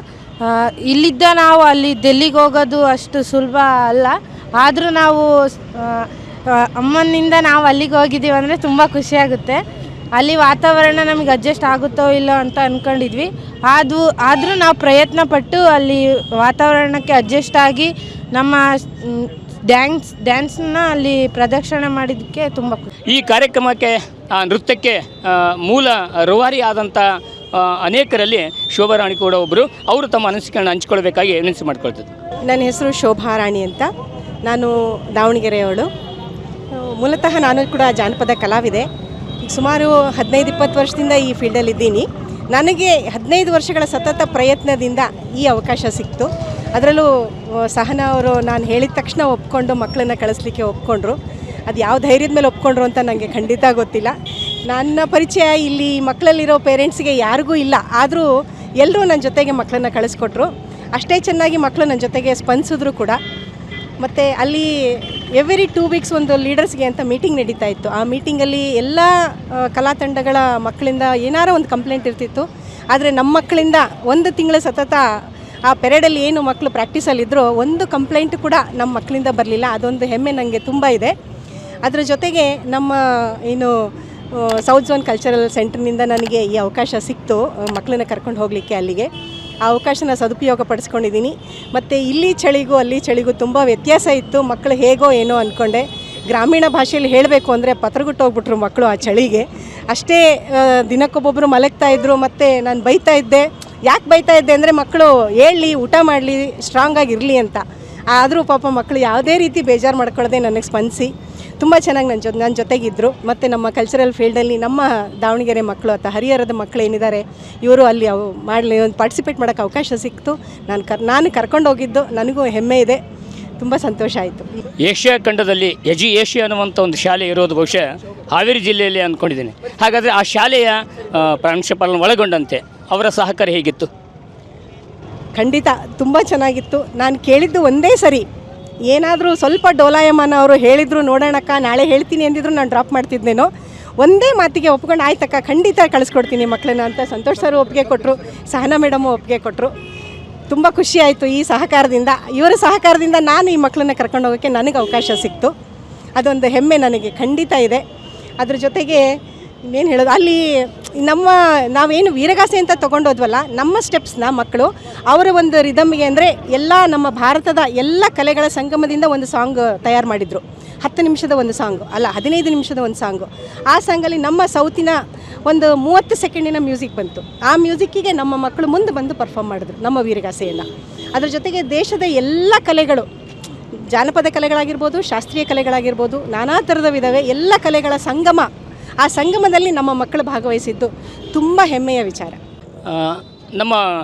ಇಲ್ಲಿದ್ದ ನಾವು ಅಲ್ಲಿ ಡೆಲ್ಲಿಗೆ ಹೋಗೋದು ಅಷ್ಟು ಸುಲಭ ಅಲ್ಲ. ಆದರೂ ನಾವು ಅಮ್ಮನಿಂದ ನಾವು ಅಲ್ಲಿಗೆ ಹೋಗಿದ್ದೀವಿ ಅಂದರೆ ತುಂಬ ಖುಷಿಯಾಗುತ್ತೆ. ಅಲ್ಲಿ ವಾತಾವರಣ ನಮಗೆ ಅಡ್ಜಸ್ಟ್ ಆಗುತ್ತೋ ಇಲ್ಲೋ ಅಂತ ಅಂದ್ಕೊಂಡಿದ್ವಿ. ಆದರೂ ನಾವು ಪ್ರಯತ್ನ ಪಟ್ಟು ಅಲ್ಲಿ ವಾತಾವರಣಕ್ಕೆ ಅಡ್ಜಸ್ಟ್ ಆಗಿ ನಮ್ಮ ಡ್ಯಾನ್ಸ್ನ ಅಲ್ಲಿ ಪ್ರದರ್ಶನ ಮಾಡಿದ್ದಕ್ಕೆ ತುಂಬ ಖುಷಿ. ಈ ಕಾರ್ಯಕ್ರಮಕ್ಕೆ ನೃತ್ಯಕ್ಕೆ ಮೂಲ ರೂವಾರಿ ಆದಂಥ ಅನೇಕರಲ್ಲಿ ಶೋಭಾರಾಣಿ ಕೂಡ ಒಬ್ಬರು. ಅವರು ತಮ್ಮ ಅನಿಸಿಕೆಯನ್ನು ಹಂಚ್ಕೊಳ್ಬೇಕಾಗಿ ವಿನಂತಿ ಮಾಡ್ಕೊಳ್ತಿದ್ರು. ನನ್ನ ಹೆಸರು ಶೋಭಾರಾಣಿ ಅಂತ. ನಾನು ದಾವಣಗೆರೆಯವಳು. ಮೂಲತಃ ನಾನು ಕೂಡ ಜಾನಪದ ಕಲಾವಿದೆ. ಸುಮಾರು 15-20 ವರ್ಷದಿಂದ ಈ ಫೀಲ್ಡಲ್ಲಿದ್ದೀನಿ. ನನಗೆ 15 ವರ್ಷಗಳ ಸತತ ಪ್ರಯತ್ನದಿಂದ ಈ ಅವಕಾಶ ಸಿಕ್ತು. ಅದರಲ್ಲೂ ಸಹನಾ ಅವರು ನಾನು ಹೇಳಿದ ತಕ್ಷಣ ಒಪ್ಕೊಂಡು ಮಕ್ಕಳನ್ನ ಕಳಿಸ್ಲಿಕ್ಕೆ ಒಪ್ಕೊಂಡ್ರು. ಅದು ಯಾವ ಧೈರ್ಯದ ಮೇಲೆ ಒಪ್ಕೊಂಡ್ರು ಅಂತ ನನಗೆ ಖಂಡಿತ ಗೊತ್ತಿಲ್ಲ. ನನ್ನ ಪರಿಚಯ ಇಲ್ಲಿ ಮಕ್ಕಳಲ್ಲಿರೋ ಪೇರೆಂಟ್ಸಿಗೆ ಯಾರಿಗೂ ಇಲ್ಲ. ಆದರೂ ಎಲ್ಲರೂ ನನ್ನ ಜೊತೆಗೆ ಮಕ್ಕಳನ್ನ ಕಳಿಸ್ಕೊಟ್ರು. ಅಷ್ಟೇ ಚೆನ್ನಾಗಿ ಮಕ್ಕಳು ನನ್ನ ಜೊತೆಗೆ ಸ್ಪಂದಿಸಿದ್ರು ಕೂಡ. ಮತ್ತು ಅಲ್ಲಿ ಎವ್ರಿ 2 ವೀಕ್ಸ್ ಒಂದು ಲೀಡರ್ಸ್ಗೆ ಅಂತ ಮೀಟಿಂಗ್ ನಡೀತಾ ಇತ್ತು. ಆ ಮೀಟಿಂಗಲ್ಲಿ ಎಲ್ಲ ಕಲಾ ತಂಡಗಳ ಮಕ್ಕಳಿಂದ ಏನಾರ ಒಂದು ಕಂಪ್ಲೇಂಟ್ ಇರ್ತಿತ್ತು. ಆದರೆ ನಮ್ಮ ಮಕ್ಕಳಿಂದ 1 ತಿಂಗಳ ಸತತ ಆ ಪೆರೇಡಲ್ಲಿ ಏನು ಮಕ್ಕಳು ಪ್ರಾಕ್ಟೀಸಲ್ಲಿದ್ದರೂ ಒಂದು ಕಂಪ್ಲೇಂಟ್ ಕೂಡ ನಮ್ಮ ಮಕ್ಕಳಿಂದ ಬರಲಿಲ್ಲ. ಅದೊಂದು ಹೆಮ್ಮೆ ನನಗೆ ತುಂಬ ಇದೆ. ಅದರ ಜೊತೆಗೆ ನಮ್ಮ ಏನು ಸೌತ್ ಝೋನ್ ಕಲ್ಚರಲ್ ಸೆಂಟರ್ನಿಂದ ನನಗೆ ಈ ಅವಕಾಶ ಸಿಕ್ತು ಮಕ್ಕಳನ್ನ ಕರ್ಕೊಂಡು ಹೋಗಲಿಕ್ಕೆ ಅಲ್ಲಿಗೆ. ಆ ಅವಕಾಶನ ಸದುಪಯೋಗ ಪಡಿಸ್ಕೊಂಡಿದ್ದೀನಿ. ಮತ್ತು ಇಲ್ಲಿ ಚಳಿಗೂ ಅಲ್ಲಿ ಚಳಿಗೂ ತುಂಬ ವ್ಯತ್ಯಾಸ ಇತ್ತು. ಮಕ್ಕಳು ಹೇಗೋ ಏನೋ ಅಂದ್ಕೊಂಡೆ. ಗ್ರಾಮೀಣ ಭಾಷೆಯಲ್ಲಿ ಹೇಳಬೇಕು ಅಂದರೆ ಪತ್ರಗುಟ್ಟು ಹೋಗ್ಬಿಟ್ರು ಮಕ್ಕಳು ಆ ಚಳಿಗೆ. ಅಷ್ಟೇ ದಿನಕ್ಕೊಬ್ಬೊಬ್ಬರು ಮಲಗ್ತಾಯಿದ್ರು. ಮತ್ತು ನಾನು ಬೈತಾ ಇದ್ದೆ. ಯಾಕೆ ಬೈತಾ ಇದ್ದೆ ಅಂದರೆ ಮಕ್ಕಳು ಹೇಳಲಿ, ಊಟ ಮಾಡಲಿ, ಸ್ಟ್ರಾಂಗಾಗಿರಲಿ ಅಂತ. ಆದರೂ ಪಾಪ ಮಕ್ಕಳು ಯಾವುದೇ ರೀತಿ ಬೇಜಾರು ಮಾಡ್ಕೊಳ್ಳದೆ ನನಗೆ ಸ್ಪಂದಿಸಿ ತುಂಬ ಚೆನ್ನಾಗಿ ನನ್ನ ಜೊತೆಗಿದ್ದರು. ಮತ್ತು ನಮ್ಮ ಕಲ್ಚರಲ್ ಫೀಲ್ಡಲ್ಲಿ ನಮ್ಮ ದಾವಣಗೆರೆ ಮಕ್ಕಳು ಅಥವಾ ಹರಿಹರದ ಮಕ್ಕಳು ಏನಿದ್ದಾರೆ ಇವರು ಅಲ್ಲಿ ಒಂದು ಪಾರ್ಟಿಸಿಪೇಟ್ ಮಾಡೋಕ್ಕೆ ಅವಕಾಶ ಸಿಕ್ತು. ನಾನು ಕರ್ಕೊಂಡು ಹೋಗಿದ್ದು ನನಗೂ ಹೆಮ್ಮೆ ಇದೆ. ತುಂಬ ಸಂತೋಷ ಆಯಿತು. ಏಷ್ಯಾ ಖಂಡದಲ್ಲಿ ಏಷ್ಯಾ ಅನ್ನುವಂಥ ಒಂದು ಶಾಲೆ ಇರೋದು ಬಹುಶಃ ಹಾವೇರಿ ಜಿಲ್ಲೆಯಲ್ಲಿ ಅಂದ್ಕೊಂಡಿದ್ದೀನಿ. ಹಾಗಾದರೆ ಆ ಶಾಲೆಯ ಪ್ರಾಂಶುಪಾಲನ ಒಳಗೊಂಡಂತೆ ಅವರ ಸಹಕಾರ ಹೇಗಿತ್ತು? ಖಂಡಿತ ತುಂಬ ಚೆನ್ನಾಗಿತ್ತು. ನಾನು ಕೇಳಿದ್ದು ಒಂದೇ ಸರಿ, ಏನಾದರೂ ಸ್ವಲ್ಪ ಡೋಲಾಯಮಾನ ಅವರು ಹೇಳಿದರು ನೋಡೋಣಕ್ಕ, ನಾಳೆ ಹೇಳ್ತೀನಿ ಅಂದಿದ್ರು ನಾನು ಡ್ರಾಪ್ ಮಾಡ್ತಿದ್ದೇನೋ. ಒಂದೇ ಮಾತಿಗೆ ಒಪ್ಕೊಂಡು ಆಯ್ತಕ್ಕ ಖಂಡಿತ ಕಳಿಸ್ಕೊಡ್ತೀನಿ ಮಕ್ಕಳನ್ನ ಅಂತ ಸಂತೋಷ್ ಸರ್ ಒಪ್ಪಿಗೆ ಕೊಟ್ಟರು, ಸಹನಾ ಮೇಡಮು ಒಪ್ಪಿಗೆ ಕೊಟ್ಟರು. ತುಂಬ ಖುಷಿ ಆಯಿತು ಈ ಸಹಕಾರದಿಂದ. ಇವರ ಸಹಕಾರದಿಂದ ನಾನು ಈ ಮಕ್ಕಳನ್ನ ಕರ್ಕೊಂಡು ಹೋಗೋಕ್ಕೆ ನನಗೆ ಅವಕಾಶ ಸಿಕ್ತು. ಅದೊಂದು ಹೆಮ್ಮೆ ನನಗೆ ಖಂಡಿತ ಇದೆ. ಅದ್ರ ಜೊತೆಗೆ ಇನ್ನೇನು ಹೇಳೋದು, ಅಲ್ಲಿ ನಾವೇನು ವೀರಗಾಸೆ ಅಂತ ತೊಗೊಂಡೋದ್ವಲ್ಲ, ನಮ್ಮ ಸ್ಟೆಪ್ಸ್ನ ಮಕ್ಕಳು ಅವರ ಒಂದು ರಿದಮ್ಗೆ ಅಂದರೆ ಎಲ್ಲ ನಮ್ಮ ಭಾರತದ ಎಲ್ಲ ಕಲೆಗಳ ಸಂಗಮದಿಂದ ಒಂದು ಸಾಂಗ್ ತಯಾರು ಮಾಡಿದರು. 10 ನಿಮಿಷದ ಒಂದು ಸಾಂಗು ಅಲ್ಲ, 15 ನಿಮಿಷದ ಒಂದು ಸಾಂಗು. ಆ ಸಾಂಗಲ್ಲಿ ನಮ್ಮ ಸೌತಿನ ಒಂದು 30 ಸೆಕೆಂಡಿನ ಮ್ಯೂಸಿಕ್ ಬಂತು. ಆ ಮ್ಯೂಸಿಕ್ಕಿಗೆ ನಮ್ಮ ಮಕ್ಕಳು ಮುಂದೆ ಬಂದು ಪರ್ಫಾರ್ಮ್ ಮಾಡಿದ್ರು ನಮ್ಮ ವೀರಗಾಸೆಯನ್ನು. ಅದ್ರ ಜೊತೆಗೆ ದೇಶದ ಎಲ್ಲ ಕಲೆಗಳು, ಜಾನಪದ ಕಲೆಗಳಾಗಿರ್ಬೋದು, ಶಾಸ್ತ್ರೀಯ ಕಲೆಗಳಾಗಿರ್ಬೋದು, ನಾನಾ ಥರದ ವಿಧವೇ ಎಲ್ಲ ಕಲೆಗಳ ಸಂಗಮ. ಆ ಸಂಗಮದಲ್ಲಿ ನಮ್ಮ ಮಕ್ಕಳು ಭಾಗವಹಿಸಿದ್ದು ತುಂಬ ಹೆಮ್ಮೆಯ ವಿಚಾರ. ನಮ್ಮ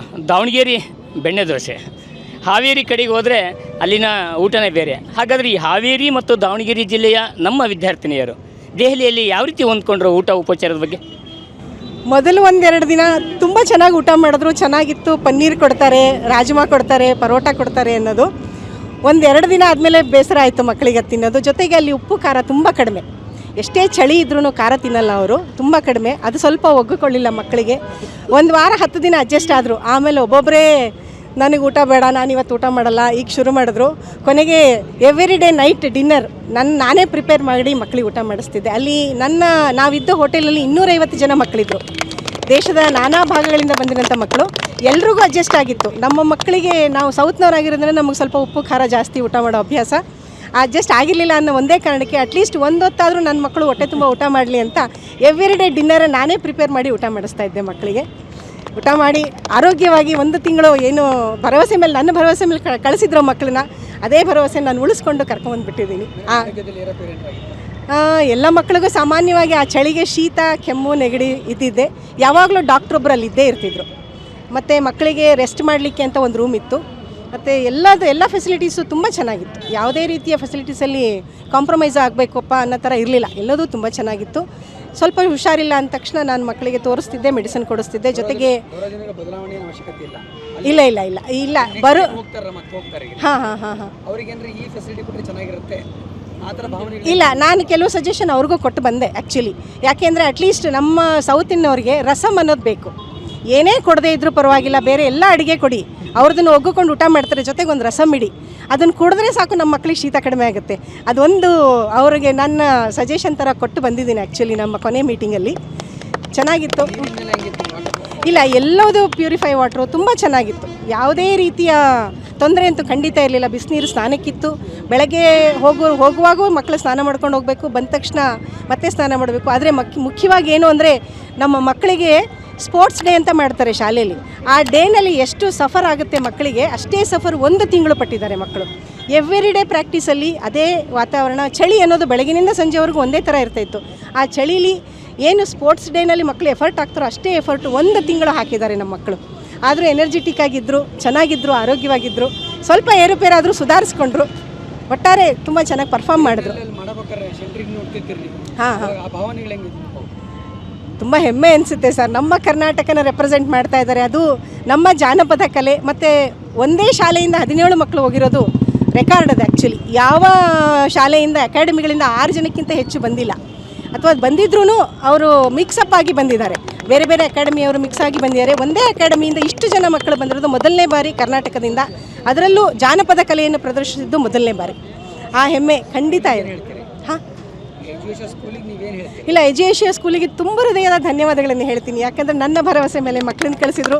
ದಾವಣಗೆರೆ ಬೆಣ್ಣೆ ದೋಸೆ, ಹಾವೇರಿ ಕಡೆಗೆ ಹೋದರೆ ಅಲ್ಲಿನ ಊಟನೇ ಬೇರೆ. ಹಾಗಾದರೆ ಈ ಹಾವೇರಿ ಮತ್ತು ದಾವಣಗೆರೆ ಜಿಲ್ಲೆಯ ನಮ್ಮ ವಿದ್ಯಾರ್ಥಿನಿಯರು ದೆಹಲಿಯಲ್ಲಿ ಯಾವ ರೀತಿ ಹೊಂದ್ಕೊಂಡ್ರು ಊಟ ಉಪಚಾರದ ಬಗ್ಗೆ? ಮೊದಲು 1-2 ದಿನ ತುಂಬ ಚೆನ್ನಾಗಿ ಊಟ ಮಾಡಿದ್ರು, ಚೆನ್ನಾಗಿತ್ತು. ಪನ್ನೀರ್ ಕೊಡ್ತಾರೆ, ರಾಜ್ಮಾ ಕೊಡ್ತಾರೆ, ಪರೋಟ ಕೊಡ್ತಾರೆ ಅನ್ನೋದು. 1-2 ದಿನ ಆದಮೇಲೆ ಬೇಸರ ಆಯಿತು ಮಕ್ಕಳಿಗೆ ತಿನ್ನೋದು. ಜೊತೆಗೆ ಅಲ್ಲಿ ಉಪ್ಪು ಖಾರ ತುಂಬ ಕಡಿಮೆ. ಎಷ್ಟೇ ಚಳಿ ಇದ್ರೂ ಖಾರ ತಿನ್ನಲ್ಲ ಅವರು, ತುಂಬ ಕಡಿಮೆ. ಅದು ಸ್ವಲ್ಪ ಒಗ್ಗಿಕೊಳ್ಳಿಲ್ಲ ಮಕ್ಕಳಿಗೆ. 1 ವಾರ 10 ದಿನ ಅಡ್ಜಸ್ಟ್ ಆದರು. ಆಮೇಲೆ ಒಬ್ಬೊಬ್ಬರೇ ನನಗೆ ಊಟ ಬೇಡ, ನಾನು ಇವತ್ತು ಊಟ ಮಾಡಲ್ಲ ಈಗ ಶುರು ಮಾಡಿದ್ರು. ಕೊನೆಗೆ ಎವ್ರಿ ಡೇ ನೈಟ್ ಡಿನ್ನರ್ ನಾನೇ ಪ್ರಿಪೇರ್ ಮಾಡಿ ಮಕ್ಕಳಿಗೆ ಊಟ ಮಾಡಿಸ್ತಿದ್ದೆ. ಅಲ್ಲಿ ನಾವಿದ್ದ ಹೋಟೆಲಲ್ಲಿ 250 ಜನ ಮಕ್ಕಳಿದ್ರು. ದೇಶದ ನಾನಾ ಭಾಗಗಳಿಂದ ಬಂದಿರೋಂಥ ಮಕ್ಕಳು. ಎಲ್ರಿಗೂ ಅಡ್ಜಸ್ಟ್ ಆಗಿತ್ತು. ನಮ್ಮ ಮಕ್ಕಳಿಗೆ ನಾವು ಸೌತ್ನವರಾಗಿರೋದ್ರೆ ನಮಗೆ ಸ್ವಲ್ಪ ಉಪ್ಪು ಖಾರ ಜಾಸ್ತಿ ಊಟ ಮಾಡೋ ಅಭ್ಯಾಸ. ಅಡ್ಜಸ್ಟ್ ಆಗಿರಲಿಲ್ಲ ಅನ್ನೋ ಒಂದೇ ಕಾರಣಕ್ಕೆ ಅಟ್ಲೀಸ್ಟ್ ಒಂದು ಹೊತ್ತಾದರೂ ನನ್ನ ಮಕ್ಕಳು ಹೊಟ್ಟೆ ತುಂಬ ಊಟ ಮಾಡಲಿ ಅಂತ ಎವ್ರಿ ಡೇ ಡಿನ್ನರ್ ನಾನೇ ಪ್ರಿಪೇರ್ ಮಾಡಿ ಊಟ ಮಾಡಿಸ್ತಾ ಇದ್ದೆ ಮಕ್ಕಳಿಗೆ. ಊಟ ಮಾಡಿ ಆರೋಗ್ಯವಾಗಿ 1 ತಿಂಗಳು ಏನು ನನ್ನ ಭರವಸೆ ಮೇಲೆ ಕಳಿಸಿದ್ರು ಮಕ್ಕಳನ್ನ, ಅದೇ ಭರವಸೆ ನಾನು ಉಳಿಸ್ಕೊಂಡು ಕರ್ಕೊಂಡ್ಬಂದುಬಿಟ್ಟಿದ್ದೀನಿ. ಎಲ್ಲ ಮಕ್ಕಳಿಗೂ ಸಾಮಾನ್ಯವಾಗಿ ಆ ಚಳಿಗೆ ಶೀತ, ಕೆಮ್ಮು, ನೆಗಡಿ ಇದ್ದಿದ್ದೆ. ಯಾವಾಗಲೂ ಡಾಕ್ಟ್ರೊಬ್ಬರು ಅಲ್ಲಿ ಇದ್ದೇ ಇರ್ತಿದ್ರು. ಮತ್ತು ಮಕ್ಕಳಿಗೆ ರೆಸ್ಟ್ ಮಾಡಲಿಕ್ಕೆ ಅಂತ ಒಂದು ರೂಮ್ ಇತ್ತು. ಮತ್ತು ಎಲ್ಲ ಫೆಸಿಲಿಟೀಸು ತುಂಬ ಚೆನ್ನಾಗಿತ್ತು. ಯಾವುದೇ ರೀತಿಯ ಫೆಸಿಲಿಟೀಸಲ್ಲಿ ಕಾಂಪ್ರಮೈಸ್ ಆಗಬೇಕಪ್ಪ ಅನ್ನೋ ಥರ ಇರಲಿಲ್ಲ. ಎಲ್ಲದೂ ತುಂಬ ಚೆನ್ನಾಗಿತ್ತು. ಸ್ವಲ್ಪ ಹುಷಾರಿಲ್ಲ ಅಂದ ತಕ್ಷಣ ನಾನು ಮಕ್ಕಳಿಗೆ ತೋರಿಸ್ತಿದ್ದೆ, ಮೆಡಿಸಿನ್ ಕೊಡಿಸ್ತಿದ್ದೆ. ಜೊತೆಗೆ ಇಲ್ಲ ಬರೋ ಹಾಂ ಇಲ್ಲ, ನಾನು ಕೆಲವು ಸಜೆಷನ್ ಅವ್ರಿಗೂ ಕೊಟ್ಟು ಬಂದೆ ಆ್ಯಕ್ಚುಲಿ. ಯಾಕೆಂದರೆ ಅಟ್ಲೀಸ್ಟ್ ನಮ್ಮ ಸೌತಿನವ್ರಿಗೆ ರಸಮ್ ಅನ್ನೋದು ಬೇಕು. ಏನೇ ಕೊಡದೇ ಇದ್ರೂ ಪರವಾಗಿಲ್ಲ, ಬೇರೆ ಎಲ್ಲ ಅಡುಗೆ ಕೊಡಿ, ಅವ್ರದನ್ನು ಒಗ್ಗಿಕೊಂಡು ಊಟ ಮಾಡ್ತಾರೆ. ಜೊತೆಗೆ ಒಂದು ರಸಮ್ ಇಡಿ, ಅದನ್ನು ಕುಡಿದ್ರೆ ಸಾಕು ನಮ್ಮ ಮಕ್ಕಳಿಗೆ ಶೀತ ಕಡಿಮೆ ಆಗುತ್ತೆ. ಅದೊಂದು ಅವರಿಗೆ ನನ್ನ ಸಜೆಷನ್ ಥರ ಕೊಟ್ಟು ಬಂದಿದ್ದೀನಿ ಆ್ಯಕ್ಚುಲಿ ನಮ್ಮ ಕೊನೆ ಮೀಟಿಂಗಲ್ಲಿ. ಚೆನ್ನಾಗಿತ್ತು. ಇಲ್ಲ, ಎಲ್ಲದೂ ಪ್ಯೂರಿಫೈ ವಾಟ್ರು ತುಂಬ ಚೆನ್ನಾಗಿತ್ತು. ಯಾವುದೇ ರೀತಿಯ ತೊಂದರೆ ಅಂತೂ ಖಂಡಿತ ಇರಲಿಲ್ಲ. ಬಿಸಿನೀರು ಸ್ನಾನಕ್ಕಿತ್ತು. ಬೆಳಗ್ಗೆ ಹೋಗುವಾಗೂ ಮಕ್ಕಳು ಸ್ನಾನ ಮಾಡ್ಕೊಂಡು ಹೋಗಬೇಕು, ಬಂದ ತಕ್ಷಣ ಮತ್ತೆ ಸ್ನಾನ ಮಾಡಬೇಕು. ಆದರೆ ಮುಖ್ಯವಾಗಿ ಏನು ಅಂದರೆ ನಮ್ಮ ಮಕ್ಕಳಿಗೆ ಸ್ಪೋರ್ಟ್ಸ್ ಡೇ ಅಂತ ಮಾಡ್ತಾರೆ ಶಾಲೆಯಲ್ಲಿ. ಆ ಡೇನಲ್ಲಿ ಎಷ್ಟು ಸಫರ್ ಆಗುತ್ತೆ ಮಕ್ಕಳಿಗೆ, ಅಷ್ಟೇ ಸಫರ್ 1 ತಿಂಗಳು ಪಟ್ಟಿದ್ದಾರೆ ಮಕ್ಕಳು. ಎವ್ರಿ ಡೇ ಪ್ರಾಕ್ಟೀಸಲ್ಲಿ ಅದೇ ವಾತಾವರಣ. ಚಳಿ ಅನ್ನೋದು ಬೆಳಗಿನಿಂದ ಸಂಜೆವರೆಗೂ ಒಂದೇ ಥರ ಇರ್ತಾಯಿತ್ತು. ಆ ಚಳೀಲಿ ಏನು ಸ್ಪೋರ್ಟ್ಸ್ ಡೇನಲ್ಲಿ ಮಕ್ಕಳು ಎಫರ್ಟ್ ಹಾಕ್ತಾರೋ ಅಷ್ಟೇ ಎಫರ್ಟು 1 ತಿಂಗಳು ಹಾಕಿದ್ದಾರೆ ನಮ್ಮ ಮಕ್ಕಳು. ಆದರೂ ಎನರ್ಜೆಟಿಕ್ ಆಗಿದ್ದರು, ಚೆನ್ನಾಗಿದ್ದರು, ಆರೋಗ್ಯವಾಗಿದ್ದರು. ಸ್ವಲ್ಪ ಏರುಪೇರಾದರೂ ಸುಧಾರಿಸ್ಕೊಂಡ್ರು. ಒಟ್ಟಾರೆ ತುಂಬ ಚೆನ್ನಾಗಿ ಪರ್ಫಾರ್ಮ್ ಮಾಡಿದ್ರು. ಹಾಂ ತುಂಬ ಹೆಮ್ಮೆ ಅನಿಸುತ್ತೆ ಸರ್. ನಮ್ಮ ಕರ್ನಾಟಕನ ರೆಪ್ರೆಸೆಂಟ್ ಮಾಡ್ತಾ ಇದ್ದಾರೆ. ಅದು ನಮ್ಮ ಜಾನಪದ ಕಲೆ. ಮತ್ತು ಒಂದೇ ಶಾಲೆಯಿಂದ 17 ಮಕ್ಕಳು ಹೋಗಿರೋದು ರೆಕಾರ್ಡ್ ಅದು ಆ್ಯಕ್ಚುಲಿ. ಯಾವ ಶಾಲೆಯಿಂದ ಅಕಾಡೆಮಿಗಳಿಂದ 6 ಜನಕ್ಕಿಂತ ಹೆಚ್ಚು ಬಂದಿಲ್ಲ, ಅಥವಾ ಬಂದಿದ್ರೂ ಅವರು ಮಿಕ್ಸಪ್ ಆಗಿ ಬಂದಿದ್ದಾರೆ. ಬೇರೆ ಬೇರೆ ಅಕಾಡೆಮಿಯವರು ಮಿಕ್ಸ್ ಆಗಿ ಬಂದಿದ್ದಾರೆ. ಒಂದೇ ಅಕಾಡೆಮಿಯಿಂದ ಇಷ್ಟು ಜನ ಮಕ್ಕಳು ಬಂದಿರೋದು ಮೊದಲನೇ ಬಾರಿ ಕರ್ನಾಟಕದಿಂದ, ಅದರಲ್ಲೂ ಜಾನಪದ ಕಲೆಯನ್ನು ಪ್ರದರ್ಶಿಸಿದ್ದು ಮೊದಲನೇ ಬಾರಿ. ಆ ಹೆಮ್ಮೆ ಖಂಡಿತ ಇದೆ. ಹಾಂ, ಇಲ್ಲ, ಎಜುಕೇಷನ್ ಸ್ಕೂಲಿಗೆ ತುಂಬ ಹೃದಯದ ಧನ್ಯವಾದಗಳನ್ನು ಹೇಳ್ತೀನಿ. ಯಾಕಂದರೆ ನನ್ನ ಭರವಸೆ ಮೇಲೆ ಮಕ್ಕಳನ್ನ ಕಳಿಸಿದ್ರು.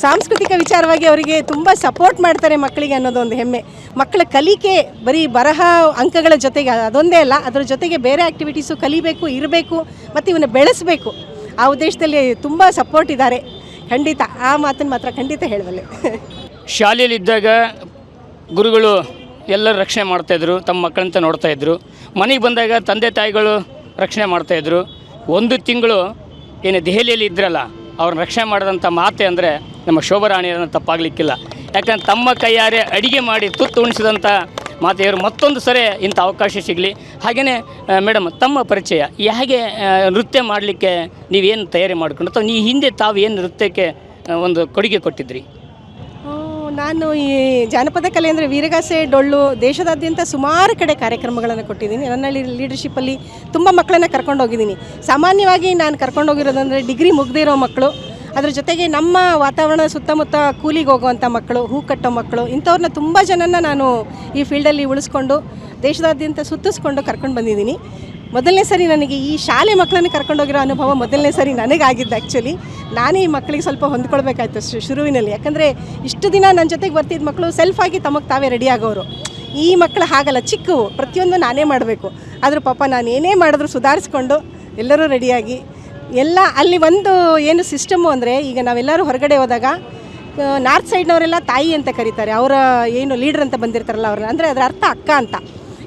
ಸಾಂಸ್ಕೃತಿಕ ವಿಚಾರವಾಗಿ ಅವರಿಗೆ ತುಂಬ ಸಪೋರ್ಟ್ ಮಾಡ್ತಾರೆ ಮಕ್ಕಳಿಗೆ ಅನ್ನೋದು ಒಂದು ಹೆಮ್ಮೆ. ಮಕ್ಕಳ ಕಲಿಕೆ ಬರೀ ಬರಹ ಅಂಕಗಳ ಜೊತೆಗೆ ಅದೊಂದೇ ಅಲ್ಲ, ಅದರ ಜೊತೆಗೆ ಬೇರೆ ಆ್ಯಕ್ಟಿವಿಟೀಸು ಕಲಿಬೇಕು, ಇರಬೇಕು ಮತ್ತು ಇವನ್ನ ಬೆಳೆಸಬೇಕು. ಆ ಉದ್ದೇಶದಲ್ಲಿ ತುಂಬ ಸಪೋರ್ಟ್ ಇದ್ದಾರೆ. ಖಂಡಿತ ಆ ಮಾತನ್ನು ಮಾತ್ರ ಖಂಡಿತ ಹೇಳಬಲ್ಲೆ. ಶಾಲೆಯಲ್ಲಿದ್ದಾಗ ಗುರುಗಳು ಎಲ್ಲರೂ ರಕ್ಷಣೆ ಮಾಡ್ತಾಯಿದ್ರು, ತಮ್ಮ ಮಕ್ಕಳಂತ ನೋಡ್ತಾಯಿದ್ರು. ಮನೆಗೆ ಬಂದಾಗ ತಂದೆ ತಾಯಿಗಳು ರಕ್ಷಣೆ ಮಾಡ್ತಾಯಿದ್ರು. 1 ತಿಂಗಳು ಏನು ದೆಹಲಿಯಲ್ಲಿ ಇದ್ರಲ್ಲ, ಅವ್ರನ್ನ ರಕ್ಷಣೆ ಮಾಡಿದಂಥ ಮಾತೆ ಅಂದರೆ ನಮ್ಮ ಶೋಭಾರಾಣಿಯರನ್ನು ತಪ್ಪಾಗಲಿಕ್ಕಿಲ್ಲ. ಯಾಕಂದ್ರೆ ತಮ್ಮ ಕೈಯಾರೆ ಅಡಿಗೆ ಮಾಡಿ ತುತ್ತು ಉಣಿಸಿದಂಥ ಮಾತೆಯವರು ಮತ್ತೊಂದು ಸರಿ ಇಂಥ ಅವಕಾಶ ಸಿಗಲಿ. ಹಾಗೆಯೇ ಮೇಡಮ್, ತಮ್ಮ ಪರಿಚಯ ಹೇಗೆ, ನೃತ್ಯ ಮಾಡಲಿಕ್ಕೆ ನೀವೇನು ತಯಾರಿ ಮಾಡಿಕೊಂಡು ಅಥವಾ ಈ ಹಿಂದೆ ತಾವು ಏನು ನೃತ್ಯಕ್ಕೆ ಒಂದು ಕೊಡುಗೆ ಕೊಟ್ಟಿದ್ರಿ? ನಾನು ಈ ಜಾನಪದ ಕಲೆ ಅಂದರೆ ವೀರಗಾಸೆ, ಡೊಳ್ಳು, ದೇಶದಾದ್ಯಂತ ಸುಮಾರು ಕಡೆ ಕಾರ್ಯಕ್ರಮಗಳನ್ನು ಕೊಟ್ಟಿದ್ದೀನಿ. ನನ್ನ ಲೀಡರ್ಶಿಪ್ಪಲ್ಲಿ ತುಂಬ ಮಕ್ಕಳನ್ನು ಕರ್ಕೊಂಡು ಹೋಗಿದ್ದೀನಿ. ಸಾಮಾನ್ಯವಾಗಿ ನಾನು ಕರ್ಕೊಂಡು ಹೋಗಿರೋದಂದರೆ ಡಿಗ್ರಿ ಮುಗ್ದಿರೋ ಮಕ್ಕಳು, ಅದ್ರ ಜೊತೆಗೆ ನಮ್ಮ ವಾತಾವರಣ ಸುತ್ತಮುತ್ತ ಕೂಲಿಗೆ ಹೋಗುವಂಥ ಮಕ್ಕಳು, ಹೂ ಕಟ್ಟೋ ಮಕ್ಕಳು, ಇಂಥವ್ರನ್ನ ತುಂಬ ಜನನ ನಾನು ಈ ಫೀಲ್ಡಲ್ಲಿ ಉಳಿಸ್ಕೊಂಡು ದೇಶದಾದ್ಯಂತ ಸುತ್ತಿಸ್ಕೊಂಡು ಕರ್ಕೊಂಡು ಬಂದಿದ್ದೀನಿ. ಮೊದಲನೇ ಸರಿ ನನಗೆ ಈ ಶಾಲೆ ಮಕ್ಕಳನ್ನು ಕರ್ಕೊಂಡೋಗಿರೋ ಅನುಭವ ಮೊದಲನೇ ಸರಿ ನನಗಾಗಿದ್ದು. ಆ್ಯಕ್ಚುಲಿ ನಾನೇ ಈ ಮಕ್ಕಳಿಗೆ ಸ್ವಲ್ಪ ಹೊಂದ್ಕೊಳ್ಬೇಕಾಯ್ತು ಶುರುವಿನಲ್ಲಿ. ಯಾಕಂದರೆ ಇಷ್ಟು ದಿನ ನನ್ನ ಜೊತೆಗೆ ಬರ್ತಿದ್ದ ಮಕ್ಕಳು ಸೆಲ್ಫಾಗಿ ತಮಗೆ ತಾವೇ ರೆಡಿ ಆಗೋರು. ಈ ಮಕ್ಕಳು ಹಾಗಲ್ಲ, ಚಿಕ್ಕವು, ಪ್ರತಿಯೊಂದು ನಾನೇ ಮಾಡಬೇಕು. ಆದರೂ ಪಾಪ ನಾನು ಏನೇ ಮಾಡಿದ್ರು ಸುಧಾರಿಸ್ಕೊಂಡು ಎಲ್ಲರೂ ರೆಡಿಯಾಗಿ ಎಲ್ಲ ಅಲ್ಲಿ ಒಂದು ಏನು ಸಿಸ್ಟಮು ಅಂದರೆ, ಈಗ ನಾವೆಲ್ಲರೂ ಹೊರಗಡೆ ಹೋದಾಗ ನಾರ್ತ್ ಸೈಡ್ನವರೆಲ್ಲ ತಾಯಿ ಅಂತ ಕರೀತಾರೆ, ಅವರ ಏನು ಲೀಡ್ರ್ ಅಂತ ಬಂದಿರ್ತಾರಲ್ಲ ಅವ್ರನ್ನ, ಅಂದರೆ ಅದರ ಅರ್ಥ ಅಕ್ಕ ಅಂತ.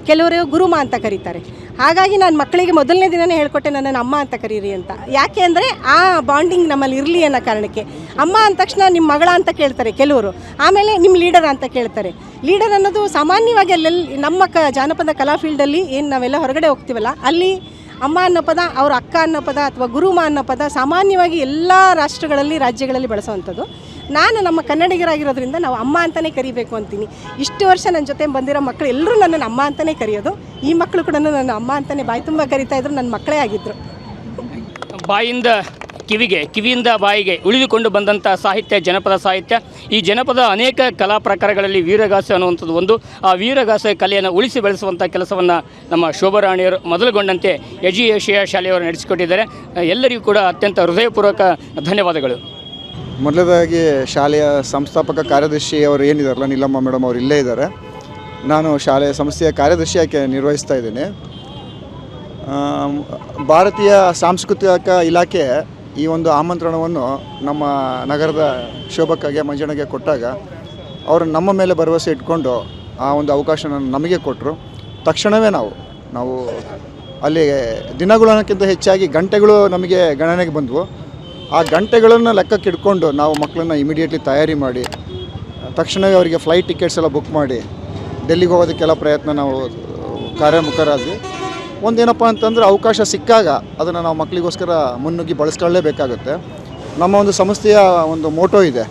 ಕೆಲವರು ಗುರುಮ ಅಂತ ಕರೀತಾರೆ. ಹಾಗಾಗಿ ನಾನು ಮಕ್ಕಳಿಗೆ ಮೊದಲನೇ ದಿನವೇ ಹೇಳ್ಕೊಟ್ಟೆ, ನನ್ನನ್ನು ಅಮ್ಮ ಅಂತ ಕರೀರಿ ಅಂತ. ಯಾಕೆ ಅಂದರೆ ಆ ಬಾಂಡಿಂಗ್ ನಮ್ಮಲ್ಲಿ ಇರಲಿ ಅನ್ನೋ ಕಾರಣಕ್ಕೆ. ಅಮ್ಮ ಅಂದ ತಕ್ಷಣ ನಿಮ್ಮ ಮಗಳ ಅಂತ ಕೇಳ್ತಾರೆ ಕೆಲವರು, ಆಮೇಲೆ ನಿಮ್ಮ ಲೀಡರ್ ಅಂತ ಕೇಳ್ತಾರೆ. ಲೀಡರ್ ಅನ್ನೋದು ಸಾಮಾನ್ಯವಾಗಿ ಅಲ್ಲೆಲ್ಲಿ ನಮ್ಮ ಜಾನಪದ ಕಲಾ ಫೀಲ್ಡಲ್ಲಿ ಏನು ನಾವೆಲ್ಲ ಹೊರಗಡೆ ಹೋಗ್ತೀವಲ್ಲ, ಅಲ್ಲಿ ಅಮ್ಮ ಅನ್ನೋ ಪದ, ಅವ್ರ ಅಕ್ಕ ಅನ್ನೋ ಪದ ಅಥವಾ ಗುರುಮ ಅನ್ನೋ ಪದ ಸಾಮಾನ್ಯವಾಗಿ ಎಲ್ಲ ರಾಷ್ಟ್ರಗಳಲ್ಲಿ, ರಾಜ್ಯಗಳಲ್ಲಿ ಬಳಸೋವಂಥದ್ದು. ನಾನು ನಮ್ಮ ಕನ್ನಡಿಗರಾಗಿರೋದ್ರಿಂದ ನಾವು ಅಮ್ಮ ಅಂತಲೇ ಕರಿಬೇಕು ಅಂತೀನಿ. ಇಷ್ಟು ವರ್ಷ ನನ್ನ ಜೊತೆ ಬಂದಿರೋ ಮಕ್ಕಳು ಎಲ್ಲರೂ ನನ್ನನ್ನು ಅಮ್ಮ ಅಂತಲೇ ಕರೆಯೋದು. ಈ ಮಕ್ಕಳು ಕೂಡ ನನ್ನ ಅಮ್ಮ ಅಂತಲೇ ಬಾಯಿ ತುಂಬ ಕರಿತಾ ಇದ್ರು, ನನ್ನ ಮಕ್ಕಳೇ ಆಗಿದ್ದರು. ಬಾಯಿಂದ ಕಿವಿಗೆ, ಕಿವಿಯಿಂದ ಬಾಯಿಗೆ ಉಳಿದುಕೊಂಡು ಬಂದಂಥ ಸಾಹಿತ್ಯ ಜನಪದ ಸಾಹಿತ್ಯ. ಈ ಜನಪದ ಅನೇಕ ಕಲಾ ಪ್ರಕಾರಗಳಲ್ಲಿ ವೀರಗಾಸೆ ಅನ್ನುವಂಥದ್ದು ಒಂದು. ಆ ವೀರಗಾಸೆ ಕಲೆಯನ್ನು ಉಳಿಸಿ ಬೆಳೆಸುವಂಥ ಕೆಲಸವನ್ನು ನಮ್ಮ ಶೋಭಾರಾಣಿಯರು ಮೊದಲುಗೊಂಡಂತೆ ಎಜುಕೇಷನ್ ಶಾಲೆಯವರು ನಡೆಸಿಕೊಟ್ಟಿದ್ದಾರೆ. ಎಲ್ಲರಿಗೂ ಕೂಡ ಅತ್ಯಂತ ಹೃದಯಪೂರ್ವಕ ಧನ್ಯವಾದಗಳು. ಮೊದಲದಾಗಿ ಶಾಲೆಯ ಸಂಸ್ಥಾಪಕ ಕಾರ್ಯದರ್ಶಿ ಅವರು ಏನಿದಾರಲ್ಲ, ನೀಲಮ್ಮ ಮೇಡಮ್ ಅವರು ಇಲ್ಲೇ ಇದ್ದಾರೆ. ನಾನು ಶಾಲೆಯ ಸಂಸ್ಥೆಯ ಕಾರ್ಯದರ್ಶಿಯಾಗಿ ನಿರ್ವಹಿಸ್ತಾ ಇದ್ದೇನೆ. ಭಾರತೀಯ ಸಾಂಸ್ಕೃತಿಕ ಇಲಾಖೆ ಈ ಒಂದು ಆಮಂತ್ರಣವನ್ನು ನಮ್ಮ ನಗರದ ಶೋಭಕ್ಕಾಗೆ, ಮಂಜಣ್ಣಗೆ ಕೊಟ್ಟಾಗ ಅವರು ನಮ್ಮ ಮೇಲೆ ಭರವಸೆ ಇಟ್ಕೊಂಡು ಆ ಒಂದು ಅವಕಾಶನ ನಮಗೆ ಕೊಟ್ಟರು. ತಕ್ಷಣವೇ ನಾವು ಅಲ್ಲಿ ದಿನಗಳನ್ನಕ್ಕಿಂತ ಹೆಚ್ಚಾಗಿ ಗಂಟೆಗಳು ನಮಗೆ ಗಣನೆಗೆ ಬಂದವು. ಆ ಗಂಟೆಗಳನ್ನು ಲೆಕ್ಕಕ್ಕೆ ಇಟ್ಕೊಂಡು ನಾವು ಮಕ್ಕಳನ್ನ ಇಮಿಡಿಯೇಟ್ಲಿ ತಯಾರಿ ಮಾಡಿ ತಕ್ಷಣವೇ ಅವರಿಗೆ ಫ್ಲೈಟ್ ಟಿಕೆಟ್ಸ್ ಎಲ್ಲ ಬುಕ್ ಮಾಡಿ ಡೆಲ್ಲಿಗೆ ಹೋಗೋದಕ್ಕೆಲ್ಲ ಪ್ರಯತ್ನ ನಾವು ಕಾರ್ಯಮುಖರಾದ್ವಿ. ಒಂದೇನಪ್ಪ ಅಂತಂದರೆ ಅವಕಾಶ ಸಿಕ್ಕಾಗ ಅದನ್ನು ನಾವು ಮಕ್ಕಳಿಗೋಸ್ಕರ ಮುನ್ನುಗ್ಗಿ ಬಳಸ್ಕೊಳ್ಳೇಬೇಕಾಗುತ್ತೆ. ನಮ್ಮ ಒಂದು ಸಂಸ್ಥೆಯ ಒಂದು ಮೋಟೋ ಇದೆ,